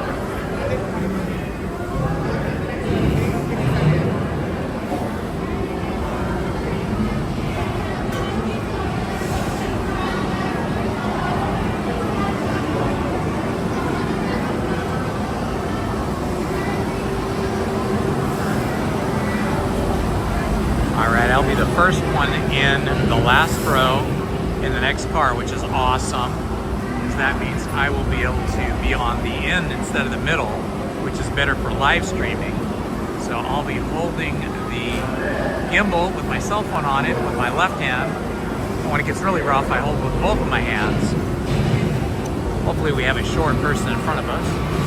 I'll be the first one in the last row in the next car, which is awesome, because that means I will be able to be on the end instead of the middle, which is better for live streaming. So I'll be holding the gimbal with my cell phone on it with my left hand. When it gets really rough, I hold with both of my hands. Hopefully we have a short person in front of us.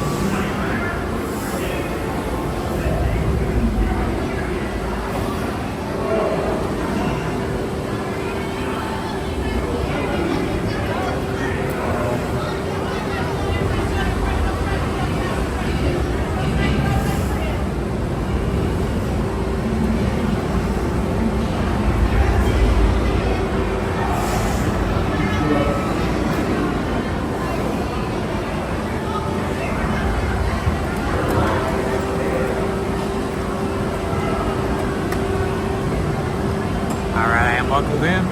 Buckled in.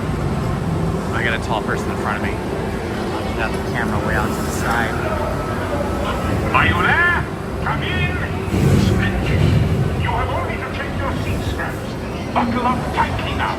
I got a tall person in front of me. Got the camera way out to the side. Are you there? Come in. Splendid. You have only to take your seats first. Buckle up tightly now.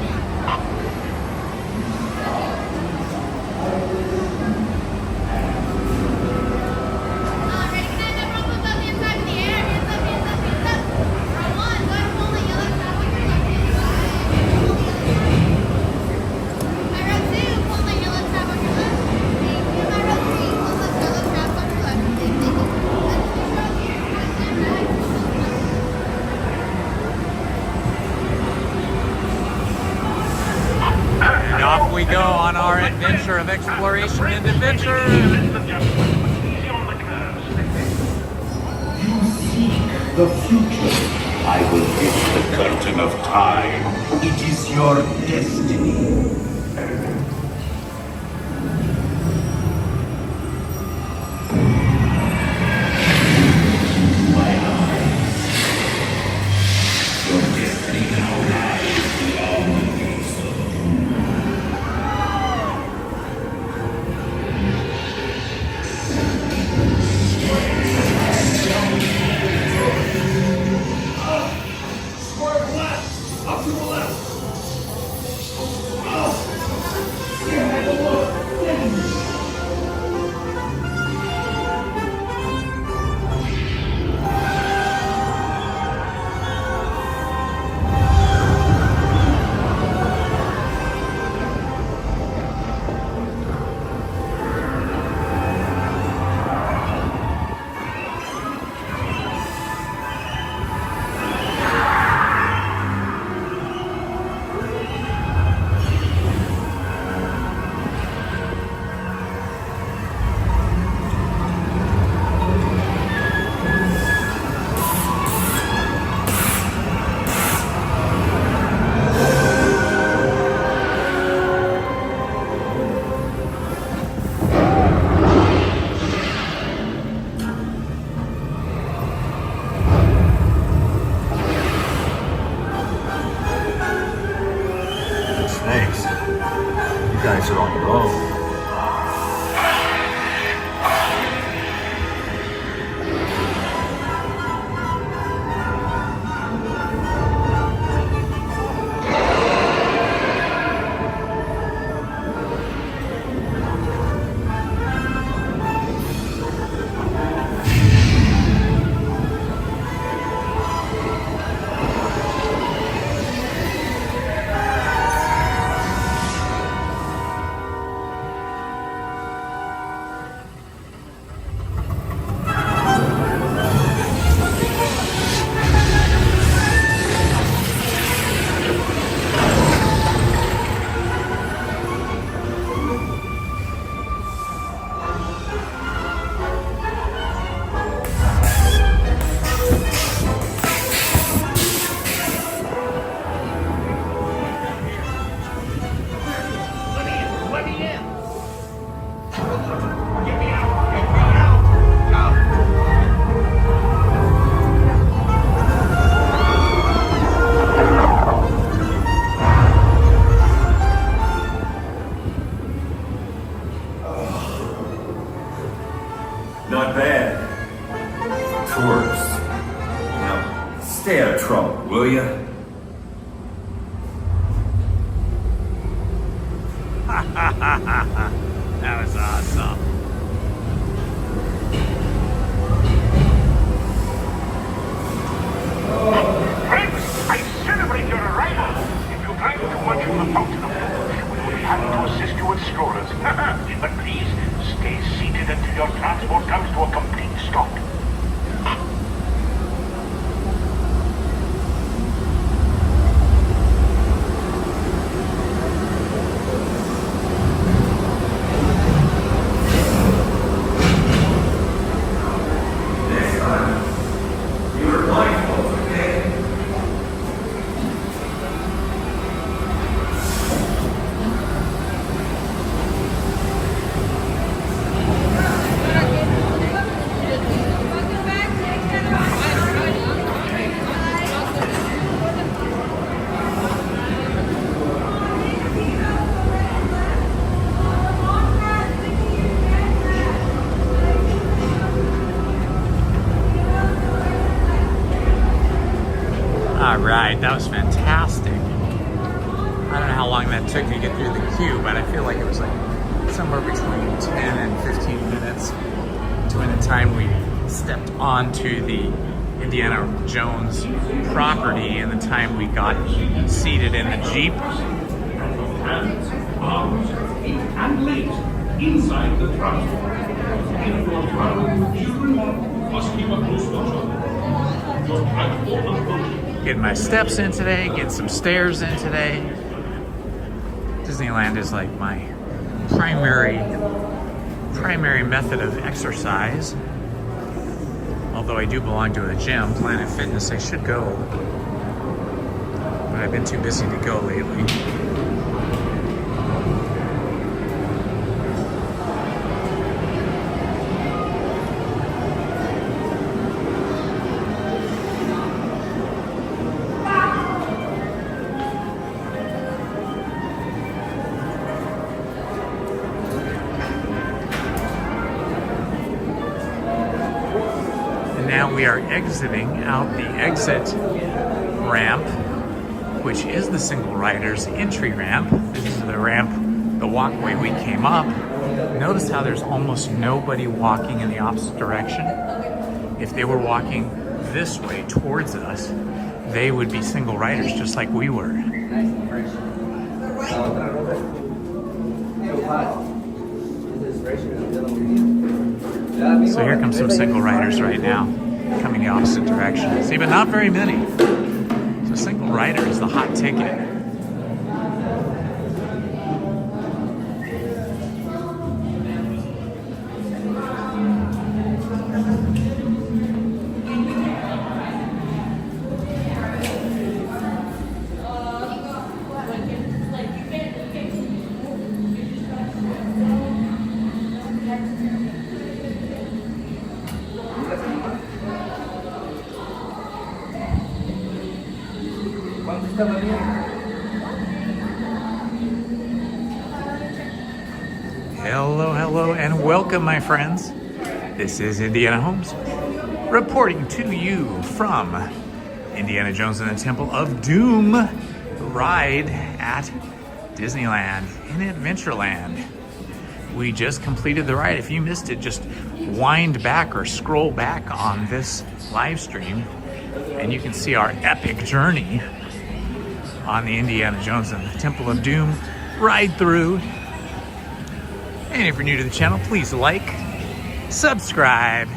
We go on our adventure of exploration and adventure. You seek the future. I will lift the curtain of time. It is your destiny. My eyes. Your destiny now lies beyond the gates of doom. guys are on your own. That was awesome. Friends, I celebrate your arrival. If you drank too much from the fountain of youth, we will be happy to assist you with strollers. But please, stay seated until your transport comes to a complete stop. All right, that was fantastic. I don't know how long that took to get through the queue, but I feel like it was like somewhere between 10 and 15 minutes between the time we stepped onto the Indiana Jones property and the time we got seated in the Jeep. And late inside the transport. If you're traveling with children, must keep a close watch on them. Your transport approaching. Getting my steps in today, getting some stairs in today. Disneyland is like my primary method of exercise. Although I do belong to a gym, Planet Fitness, I should go. But I've been too busy to go lately. Now we are exiting out the exit ramp, which is the single rider's entry ramp. This is the ramp, the walkway we came up. Notice how there's almost nobody walking in the opposite direction. If they were walking this way towards us, they would be single riders just like we were. So here comes some single riders right now, coming the opposite direction. See, but not very many. So single rider is the hot ticket. Hello, and welcome, my friends. This is Indiana Holmes, reporting to you from Indiana Jones and the Temple of Doom ride at Disneyland in Adventureland. We just completed the ride. If you missed it, just wind back or scroll back on this live stream, and you can see our epic journey on the Indiana Jones and the Temple of Doom ride through. And if you're new to the channel, please like, subscribe,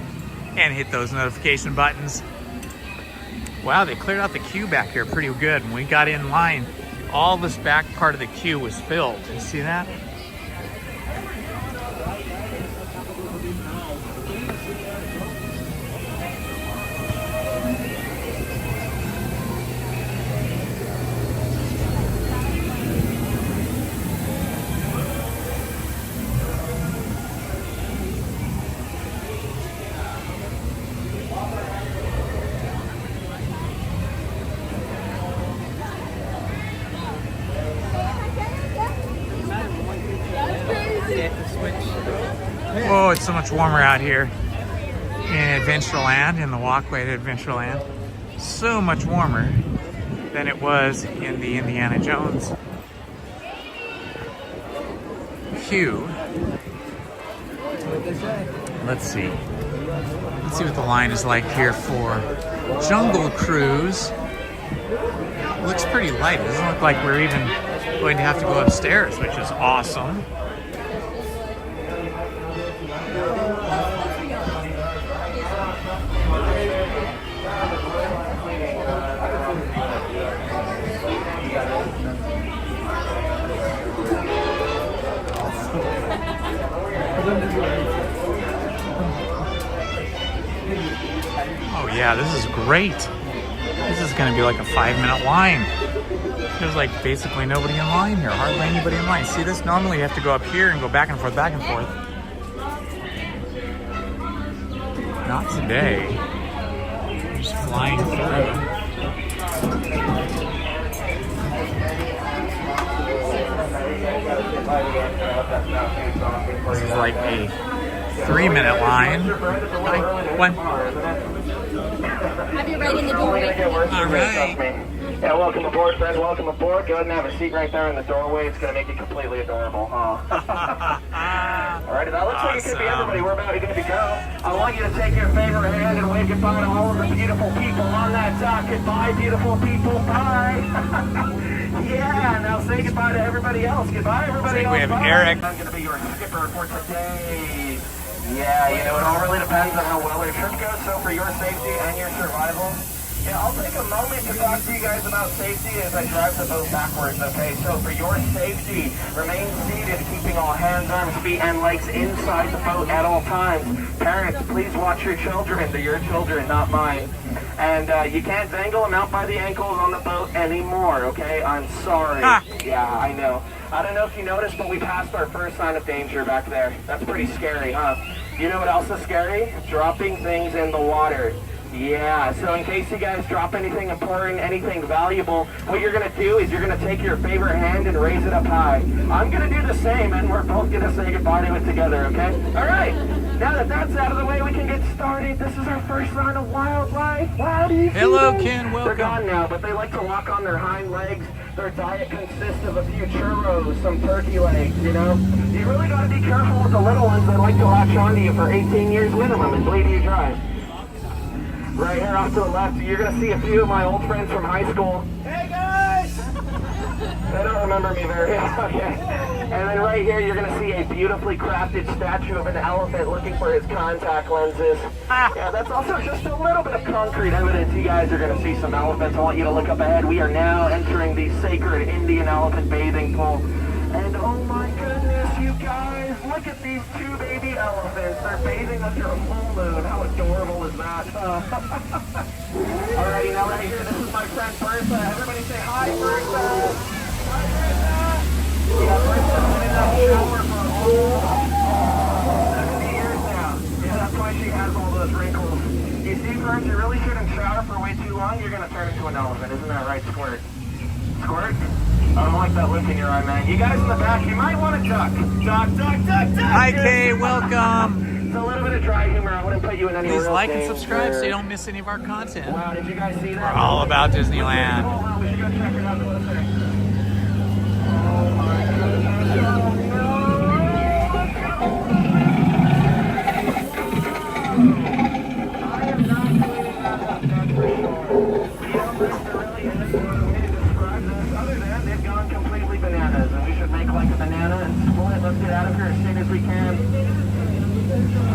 and hit those notification buttons. Wow, they cleared out the queue back here pretty good. When we got in line, all this back part of the queue was filled. You see that? Whoa, it's so much warmer out here in Adventureland, in the walkway to Adventureland. So much warmer than it was in the Indiana Jones. queue. Let's see. Let's see what the line is like here for Jungle Cruise. Looks pretty light. It doesn't look like we're even going to have to go upstairs, which is awesome. Oh yeah, this is great. This is gonna be like a 5-minute line. There's like basically nobody in line here, hardly anybody in line. See this? Normally you have to go up here and go back and forth, back and forth. Not today. You're just flying through. This is like a 3-minute line. What? I'll be right in the doorway. All right. Yeah, welcome aboard, friends. Welcome aboard. Go ahead and have a seat right there in the doorway. It's going to make you completely adorable. All right, that looks like it could be everybody. We're about to good to go. I want you to take your favorite hand and wave goodbye to all of the beautiful people on that dock. Goodbye, beautiful people. Bye. Yeah, now say goodbye to everybody else. Goodbye, everybody else. We have Bye. Eric. I'm going to be your skipper for today. Yeah, you know, it all really depends on how well your trip goes. So for your safety and your survival, yeah, I'll take a moment to talk to you guys about safety as I drive the boat backwards, okay? So for your safety, remain seated, keeping all hands, arms, feet, and legs inside the boat at all times. Parents, please watch your children. They're your children, not mine. And you can't dangle them out by the ankles on the boat anymore, okay? I'm sorry. Yeah, I know. I don't know if you noticed, but we passed our first sign of danger back there. That's pretty scary, huh? You know what else is scary? Dropping things in the water. Yeah, so in case you guys drop anything important, anything valuable, what you're going to do is you're going to take your favorite hand and raise it up high. I'm going to do the same, and we're both going to say goodbye to it together, okay? All right, now that that's out of the way, we can get started. This is our first sign of wildlife. Wow, do you see Hello, them? Ken, welcome. They're gone now, but they like to walk on their hind legs. Their diet consists of a few churros, some turkey legs, you know? You really got to be careful with the little ones that like to latch onto you for 18 years minimum and bleed you dry. Right here off to the left, you're going to see a few of my old friends from high school. Hey, guys! They don't remember me very well. Okay. And then right here, you're going to see a beautifully crafted statue of an elephant looking for his contact lenses. Yeah, that's also just a little bit of concrete evidence you guys are going to see some elephants. I want you to look up ahead. We are now entering the sacred Indian elephant bathing pool. And oh my goodness, you guys, look at these two baby elephants. They're bathing under a full moon. How adorable is that? Alrighty, now right here, this is my friend Bertha. Everybody say hi, Bertha. Hi, Bertha. Yeah, Bertha's been in that shower for all 70 years now. Yeah, that's why she has all those wrinkles. You see, friends, you really shouldn't shower for way too long. You're going to turn into an elephant. Isn't that right, Squirt? Squirt? I don't like that look in your eye, man. You guys in the back, you might want to duck. Duck, duck, duck, duck. Hi, Kay. Welcome. It's a little bit of dry humor. I wouldn't put you in any Please real like and danger. subscribe so you don't miss any of our content. Wow, did you guys see that? We're all about Disneyland. Hold on, we should go check it out closer. Oh my goodness. Like a banana and split. Let's get out of here as soon as we can.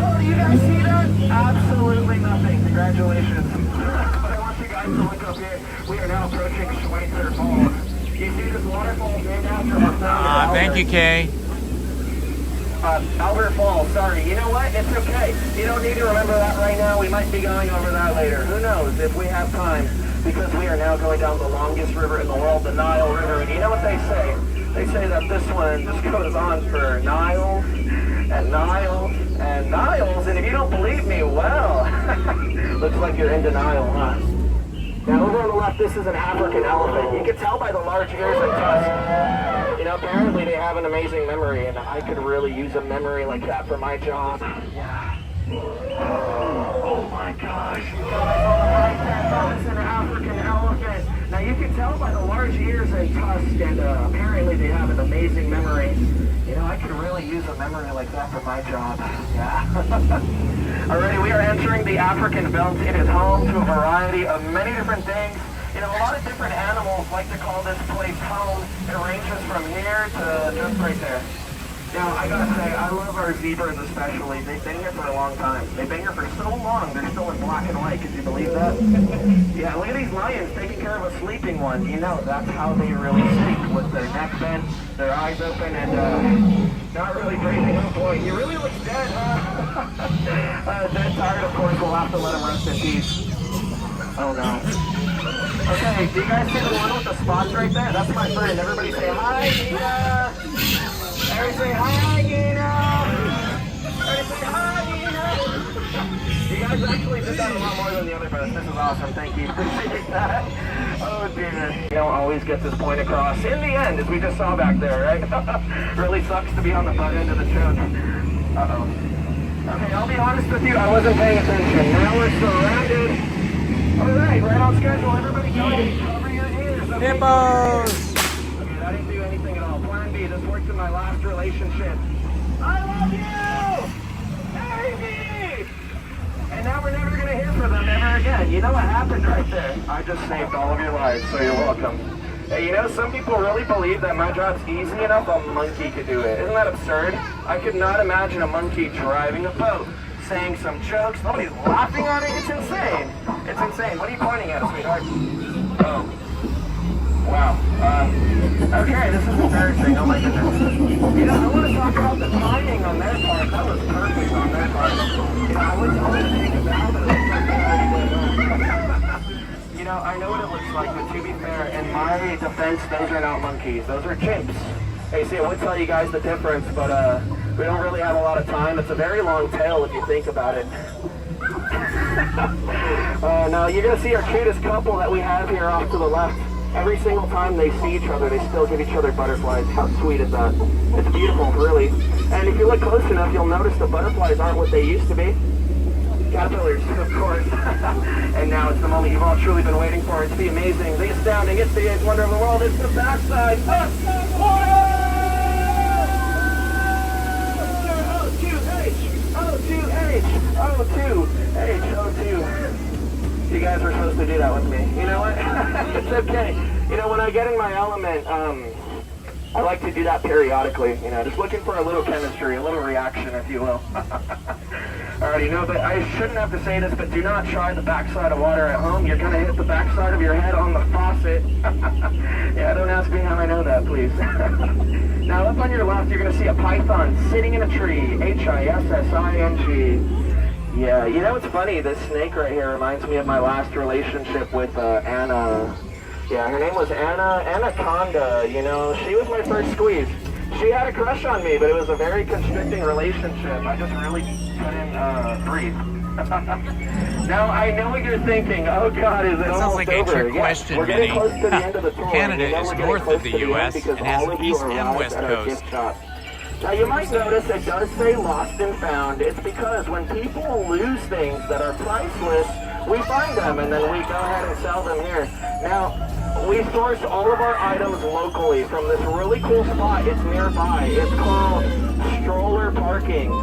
Oh, do you guys see that? Absolutely nothing. Congratulations. But I want you guys to look up here. We are now approaching Schweitzer Falls. You see this waterfall named after our founder, Thank you, Kay. Albert Falls, sorry. You know what? It's okay. You don't need to remember that right now. We might be going over that later. Who knows if we have time. Because we are now going down the longest river in the world, the Nile River. And you know what they say? They say that this one just goes on for Niles and Niles and Niles. And if you don't believe me, well, looks like you're in denial, huh? Now over on the left, this is an African elephant. You can tell by the large ears and tusks. You know, apparently they have an amazing memory, and I could really use a memory like that for my job. Yeah. Oh my gosh. That's an African elephant. Now you can tell by the large ears and tusks, and apparently they have an amazing memory. You You know, I could really use a memory like that for my job. Yeah. Alrighty, we are entering the African belt. It is home to a variety of many different things. You know, a lot of different animals like to call this place home. It ranges from here to just right there. Now, I gotta say, I love our zebras especially. They've been here for a long time. They've been here for so long, they're still in black and white. Could you believe that? Yeah, look at these lions taking care of a sleeping one. You know, that's how they really sleep, with their neck bent, their eyes open, and not really breathing. Oh boy, he really looks dead, huh? Dead tired, of course. We'll have to let him rest in peace. Oh no. Okay, do you guys see the one with the spots right there? That's my friend. Everybody say hi, Nina! Everybody say hi, Nina! Everybody say hi, Nina! You guys actually did that a lot more than the other person. This is awesome. Thank you. Appreciate that. Oh dear. You don't always get this point across. In the end, as we just saw back there, right? Really sucks to be on the butt end of the joke. Uh-oh. Okay, I'll be honest with you. I wasn't paying attention. Now we're surrounded. Alright, right on schedule. Everybody go ahead. Cover your ears. Okay? Hippos! Okay, that didn't do anything at all. Plan B. This worked in my last relationship. I love you! Baby! And now we're never going to hear from them ever again. You know what happened right there? I just saved all of your lives, so you're welcome. Hey, you know, some people really believe that my job's easy enough a monkey could do it. Isn't that absurd? I could not imagine a monkey driving a boat, saying some jokes. Nobody's laughing on it. It's insane. It's insane. What are you pointing at, sweetheart? Oh. Wow. Okay, this is embarrassing. Oh my goodness. You know, I want to talk about the timing on their part. That was perfect on their part. You know, I wouldn't tell anything about it. You know, I know what it looks like, but to be fair, in my defense, those are not monkeys. Those are chimps. Hey, see, I would tell you guys the difference, but we don't really have a lot of time. It's a very long tail if you think about it. Now, you're going to see our cutest couple that we have here off to the left. Every single time they see each other, they still give each other butterflies. How sweet is that? It's beautiful, really. And if you look close enough, you'll notice the butterflies aren't what they used to be. Caterpillars, of course. And now it's the moment you've all truly been waiting for. It's the amazing, the astounding, it's the eighth wonder of the world. It's the backside. O2H. You guys were supposed to do that with me. You know what? It's okay. You know, when I get in my element, I like to do that periodically. You know, just looking for a little chemistry, a little reaction, if you will. Alrighty, no, but I shouldn't have to say this, but do not try the backside of water at home. You're going to hit the backside of your head on the faucet. Yeah, don't ask me how I know that, please. Now, up on your left, you're going to see a python sitting in a tree. Hissing. Yeah, you know what's funny? This snake right here reminds me of my last relationship with Anna. Yeah, her name was Anaconda. You know, she was my first squeeze. She had a crush on me, but it was a very constricting relationship. I just really couldn't breathe. Now, I know what you're thinking. Oh, God, is it almost sounds like a trick question, we're getting Vinny. close to the end of the tour. Canada You know is we're getting north close of the to end U.S. because and has all of you east and arrived west at our coast. gift shop. Now, you might notice it does say lost and found. It's because when people lose things that are priceless, we find them and then we go ahead and sell them here. Now, we source all of our items locally from this really cool spot. It's nearby. It's called Stroller Parking.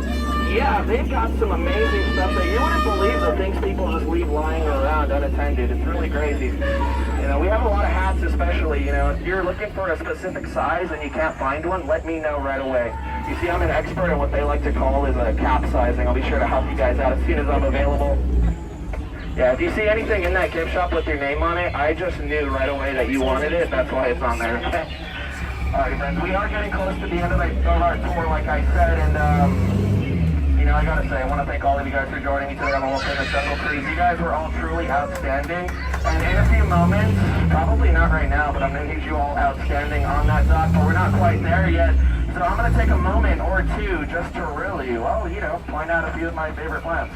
Yeah, they've got some amazing stuff that you wouldn't believe the things people just leave lying around unattended. It's really crazy. You know, we have a lot of hats especially. You know, if you're looking for a specific size and you can't find one, let me know right away. You see, I'm an expert at what they like to call is capsizing. I'll be sure to help you guys out as soon as I'm available. Yeah, if you see anything in that gift shop with your name on it, I just knew right away that you wanted it. That's why it's on there. Alright, friends, we are getting close to the end of our tour, like I said, and you know, I gotta say, I want to thank all of you guys for joining me today on the Walt Disney Jungle Cruise. You guys were all truly outstanding, and in a few moments, probably not right now, but I'm gonna need you all outstanding on that dock, but we're not quite there yet. So I'm gonna take a moment or two just to really, well, you know, point out a few of my favorite plants.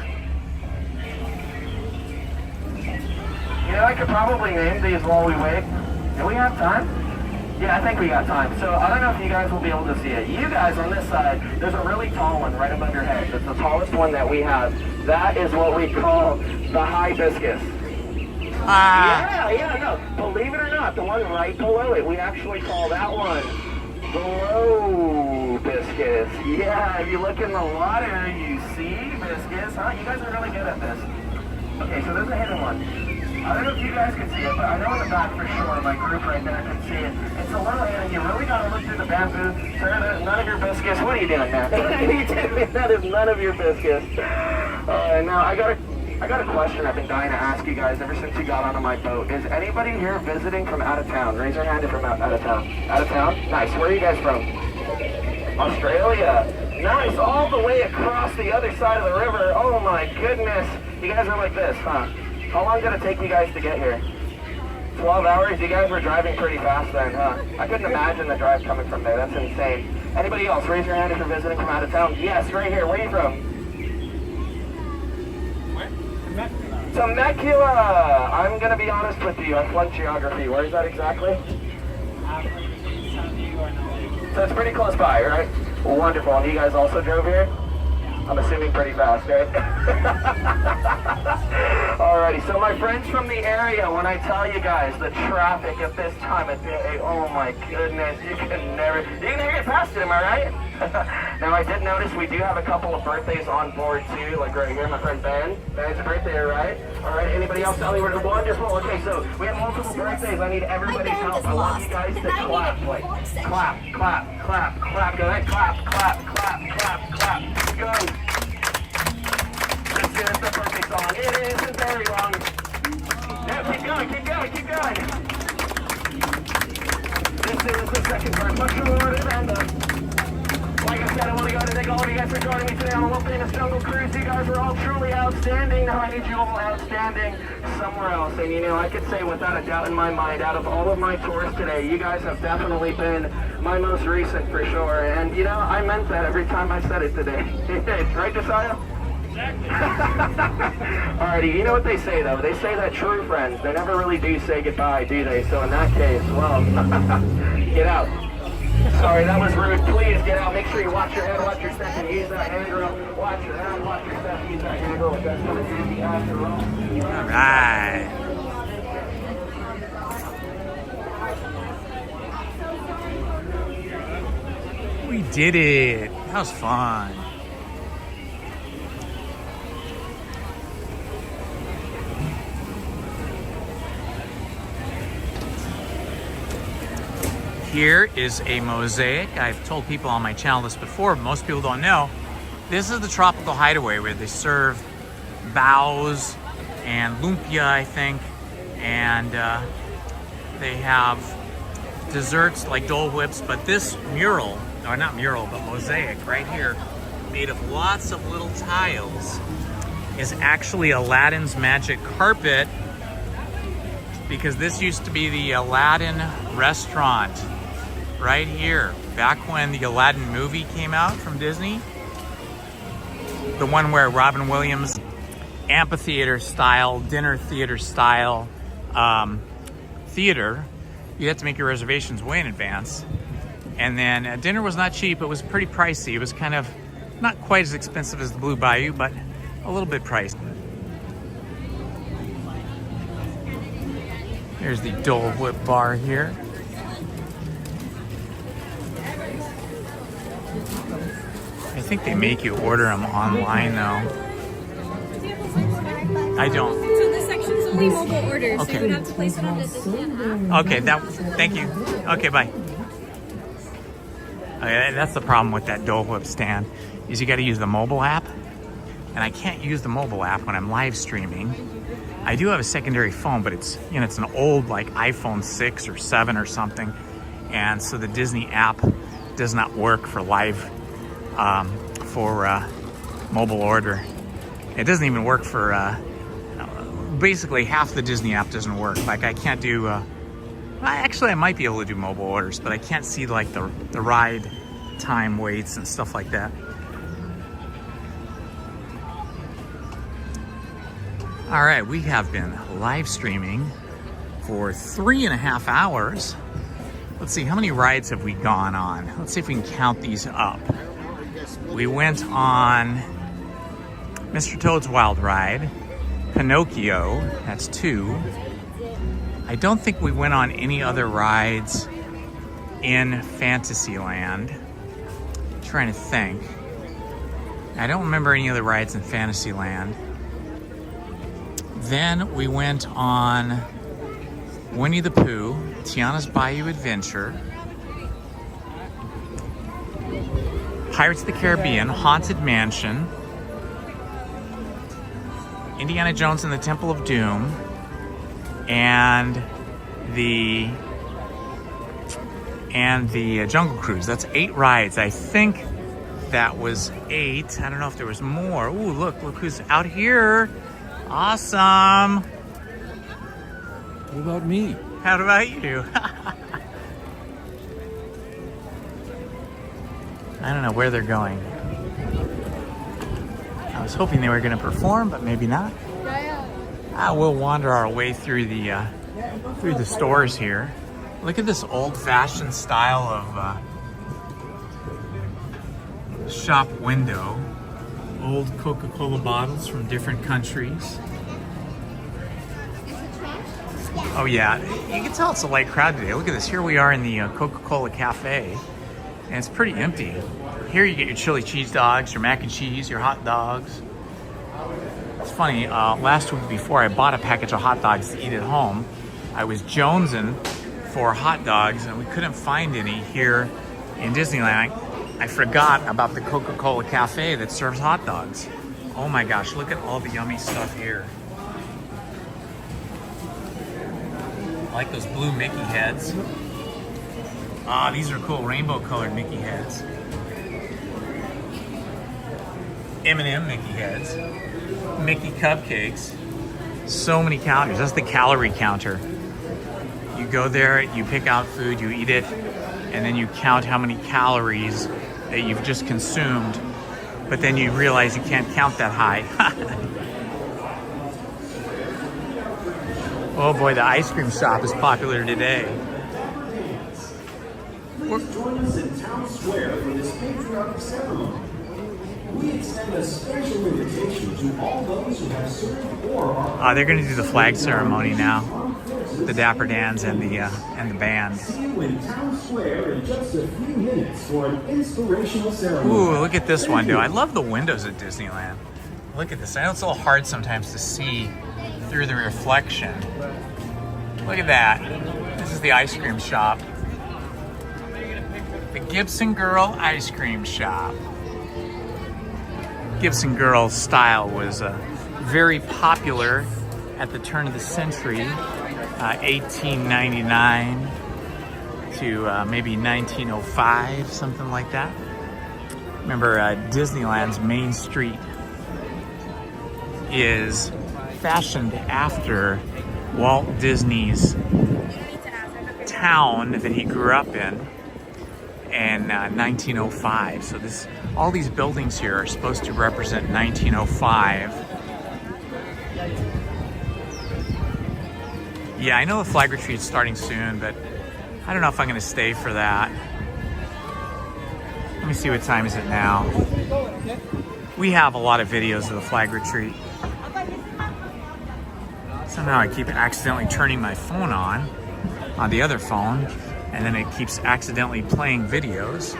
You know, I could probably name these while we wait. Do we have time? Yeah, I think we got time. So I don't know if you guys will be able to see it. You guys on this side, there's a really tall one right above your head. It's the tallest one that we have. That is what we call the hibiscus. Yeah, no. Believe it or not, the one right below it, we actually call that one Whoa, Biscuits. Yeah, if you look in the water, you see Biscuits, huh? You guys are really good at this. Okay, so there's a hidden one. I don't know if you guys can see it, but I know in the back for sure, my group right there can see it. It's a little hidden. You really got to look through the bamboo. Sir, none of your Biscuits. What are you doing now? That is none of your Biscuits. Now, I got a question I've been dying to ask you guys ever since you got onto my boat. Is anybody here visiting from out of town? Raise your hand if you're out of town. Out of town? Nice. Where are you guys from? Australia. Nice. All the way across the other side of the river. Oh my goodness. You guys are like this, huh? How long did it take you guys to get here? 12 hours? You guys were driving pretty fast then, huh? I couldn't imagine the drive coming from there. That's insane. Anybody else? Raise your hand if you're visiting from out of town. Yes, right here. Where are you from? Temecula! I'm gonna be honest with you, I flunked geography. Where is that exactly? So it's pretty close by, right? Wonderful. And you guys also drove here? I'm assuming pretty fast, right? Alrighty, so my friends from the area, when I tell you guys the traffic at this time of day, oh my goodness, you can never get past it, am I right? Now I did notice we do have a couple of birthdays on board too, like right here, my friend Ben. Ben's birthday, right? Alright, anybody else tell me where to go? Wonderful. Okay, so we have multiple birthdays. I need everybody's help. I want you guys to clap, like clap, clap, clap, clap. Go ahead, clap, clap, clap, clap, clap. Go. This is the birthday song. It isn't very long. No, keep going, keep going, keep going. This is the second part. Much rewarded and like I said, I want to go to thank all of you guys for joining me today on the World Famous Jungle Cruise. You guys were all truly outstanding. Now I need you all outstanding somewhere else. And you know, I could say without a doubt in my mind, out of all of my tours today, you guys have definitely been my most recent for sure. And you know, I meant that every time I said it today. Right, Josiah? Exactly. Alrighty, you know what they say though? They say that true friends, they never really do say goodbye, do they? So in that case, well, get out. Sorry, that was rude. Please get out. Make sure you watch your head, watch your step, and use that handrail. Watch your head, watch your step, use that handrail. That's going to be after all. All right. We did it. That was fun. Here is a mosaic. I've told people on my channel this before, but most people don't know. This is the Tropical Hideaway where they serve bows and lumpia, I think, and they have desserts like Dole Whips, but this mural, or not mural, but mosaic right here, made of lots of little tiles, is actually Aladdin's magic carpet, because this used to be the Aladdin restaurant right here, back when the Aladdin movie came out from Disney. The one where Robin Williams, amphitheater style, dinner theater style theater. You had to make your reservations way in advance. And then dinner was not cheap, it was pretty pricey. It was kind of not quite as expensive as the Blue Bayou, but a little bit pricey. Here's the Dole Whip bar here. I think they make you order them online though. I don't. So this section's only mobile orders, okay. So you would have to place it on the Disneyland app. Okay, thank you. Okay, bye. Okay, that's the problem with that Dole Whip stand, is you got to use the mobile app, and I can't use the mobile app when I'm live streaming. I do have a secondary phone, but it's, you know, it's an old like iPhone 6 or 7 or something, and so the Disney app does not work for live, mobile order. It doesn't even work for, basically half the Disney app doesn't work. Like I can't do, actually I might be able to do mobile orders, but I can't see like the ride time waits and stuff like that. All right, we have been live streaming for 3.5 hours. Let's see, how many rides have we gone on? Let's see if we can count these up. We went on Mr. Toad's Wild Ride, Pinocchio, that's 2. I don't think we went on any other rides in Fantasyland. Trying to think. I don't remember any of the rides in Fantasyland. Then we went on Winnie the Pooh, Tiana's Bayou Adventure, Pirates of the Caribbean, Haunted Mansion, Indiana Jones and the Temple of Doom, and the Jungle Cruise. That's 8 rides. I think that was 8. I don't know if there was more. Ooh, look who's out here. Awesome. What about me? How about you? I don't know where they're going. I was hoping they were going to perform, but maybe not. We'll wander our way through the stores here. Look at this old-fashioned style of shop window. Old Coca-Cola bottles from different countries. Oh yeah, you can tell it's a light crowd today. Look at this. Here we are in the Coca-Cola Cafe, and it's pretty empty. Here you get your chili cheese dogs, your mac and cheese, your hot dogs. It's funny, last week before I bought a package of hot dogs to eat at home, I was jonesing for hot dogs and we couldn't find any here in Disneyland. I forgot about the Coca-Cola Cafe that serves hot dogs. Oh my gosh, look at all the yummy stuff here. I like those blue Mickey heads. Ah, these are cool, rainbow colored Mickey heads. M&M Mickey heads. Mickey cupcakes. So many calories. That's the calorie counter. You go there, you pick out food, you eat it, and then you count how many calories that you've just consumed, but then you realize you can't count that high. Oh boy, the ice cream shop is popular today. Please join us in Town Square for this patriotic ceremony. We extend a special invitation to all those who have served or are... They're going to do the flag ceremony now. The Dapper Dans and the band. See you in Town Square in just a few minutes for an inspirational ceremony. Ooh, look at this window. I love the windows at Disneyland. Look at this. I know it's a little hard sometimes to see through the reflection. Look at that. This is the ice cream shop. The Gibson Girl Ice Cream Shop. Gibson Girl style was very popular at the turn of the century, 1899 to maybe 1905, something like that. Remember, Disneyland's Main Street is fashioned after Walt Disney's town that he grew up in 1905. So all these buildings here are supposed to represent 1905. Yeah, I know the flag retreat's starting soon, but I don't know if I'm going to stay for that. Let me see, what time is it now? We have a lot of videos of the flag retreat. Somehow I keep accidentally turning my phone on the other phone, and then it keeps accidentally playing videos.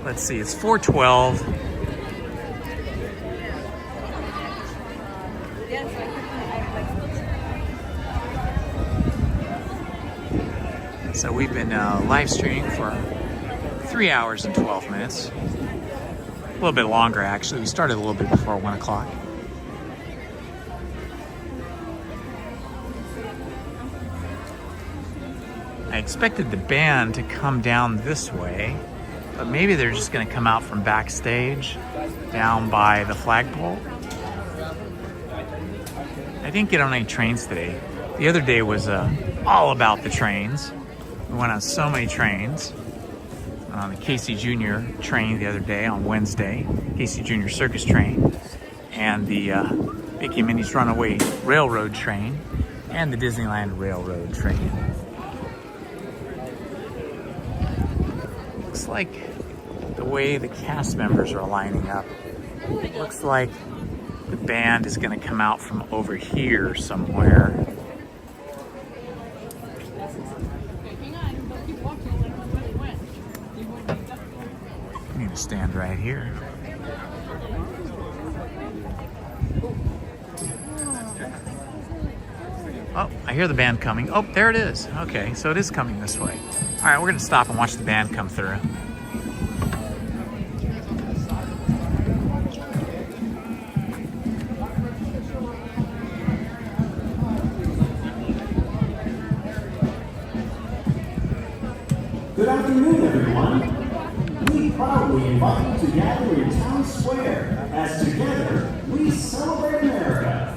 Let's see, it's 4:12. So we've been live streaming for 3 hours and 12 minutes. A little bit longer, actually. We started a little bit before 1 o'clock. I expected the band to come down this way, but maybe they're just going to come out from backstage down by the flagpole. I didn't get on any trains today. The other day was all about the trains. We went on so many trains. Went on the Casey Jr. train the other day on Wednesday, Casey Jr. Circus train, and the Mickey and Minnie's Runaway Railroad train, and the Disneyland Railroad train. Looks like the way the cast members are lining up, it looks like the band is going to come out from over here somewhere. stand right here. Oh, I hear the band coming. Oh, there it is. Okay, so it is coming this way. All right, we're gonna stop and watch the band come through. Good afternoon, everyone. We proudly invite you to gather in Town Square as together we celebrate America.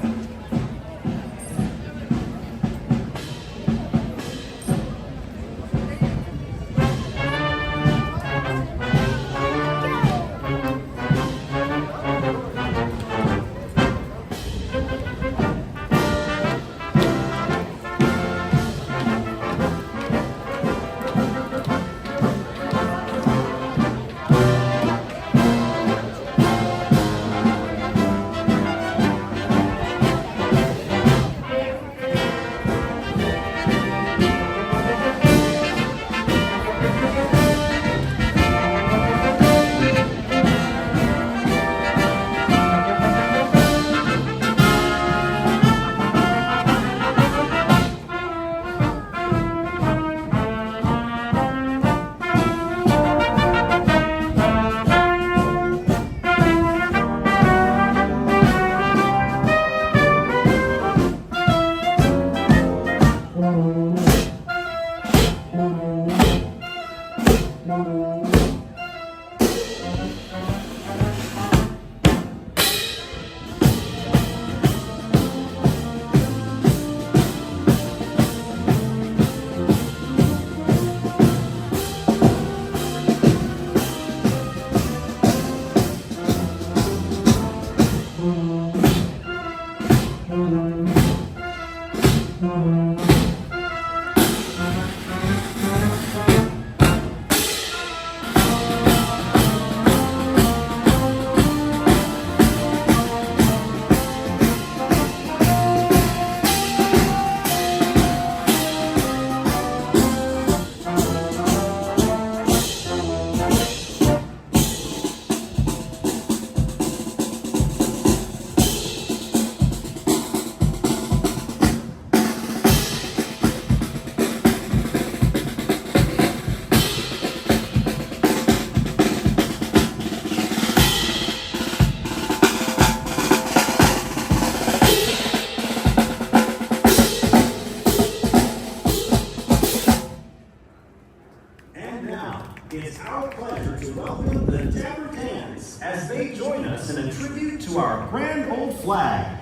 It's our pleasure to welcome the Dapper Dans as they join us in a tribute to our grand old flag.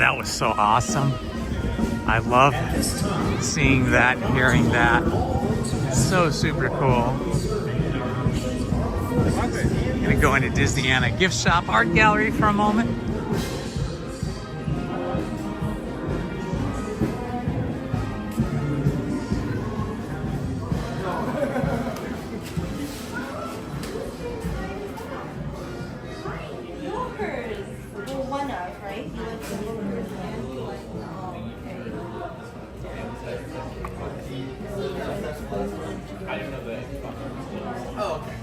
that was so awesome. I love seeing that, hearing that. So super cool. Gonna go into Disneyland gift shop art gallery for a moment. Well, one of, right? You went to Louvers and you went, Oh, okay.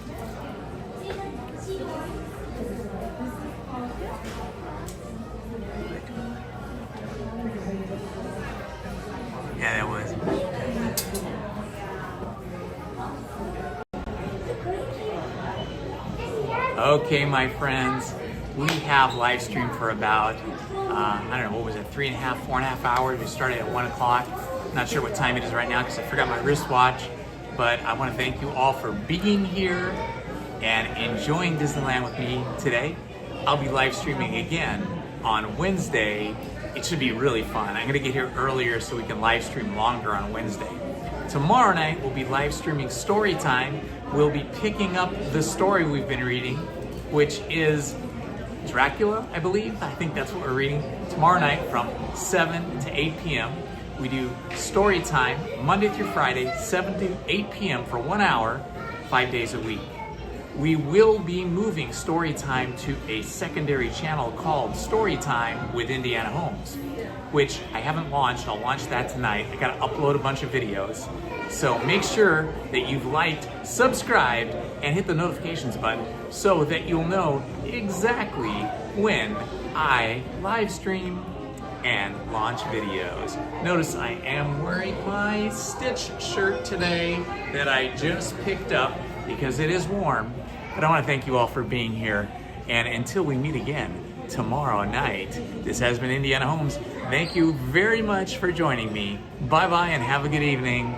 Yeah, that was. Okay, my friends, we have live streamed for about, I don't know, what was it, 3.5, 4.5 hours. We started at 1 o'clock. Not sure what time it is right now because I forgot my wristwatch, but I want to thank you all for being here and enjoying Disneyland with me today. I'll be live streaming again on Wednesday. It should be really fun. I'm gonna get here earlier so we can live stream longer on Wednesday. Tomorrow night, we'll be live streaming Storytime. We'll be picking up the story we've been reading, which is Dracula, I believe. I think that's what we're reading. Tomorrow night from 7 to 8 p.m. We do Storytime Monday through Friday, 7 to 8 p.m. for 1 hour, 5 days a week. We will be moving Storytime to a secondary channel called Storytime with Indiana Holmes, which I haven't launched. I'll launch that tonight. I gotta upload a bunch of videos. So make sure that you've liked, subscribed, and hit the notifications button so that you'll know exactly when I live stream and launch videos. Notice I am wearing my Stitch shirt today that I just picked up because it is warm. But I want to thank you all for being here. And until we meet again tomorrow night, this has been Indiana Holmes. Thank you very much for joining me. Bye-bye and have a good evening.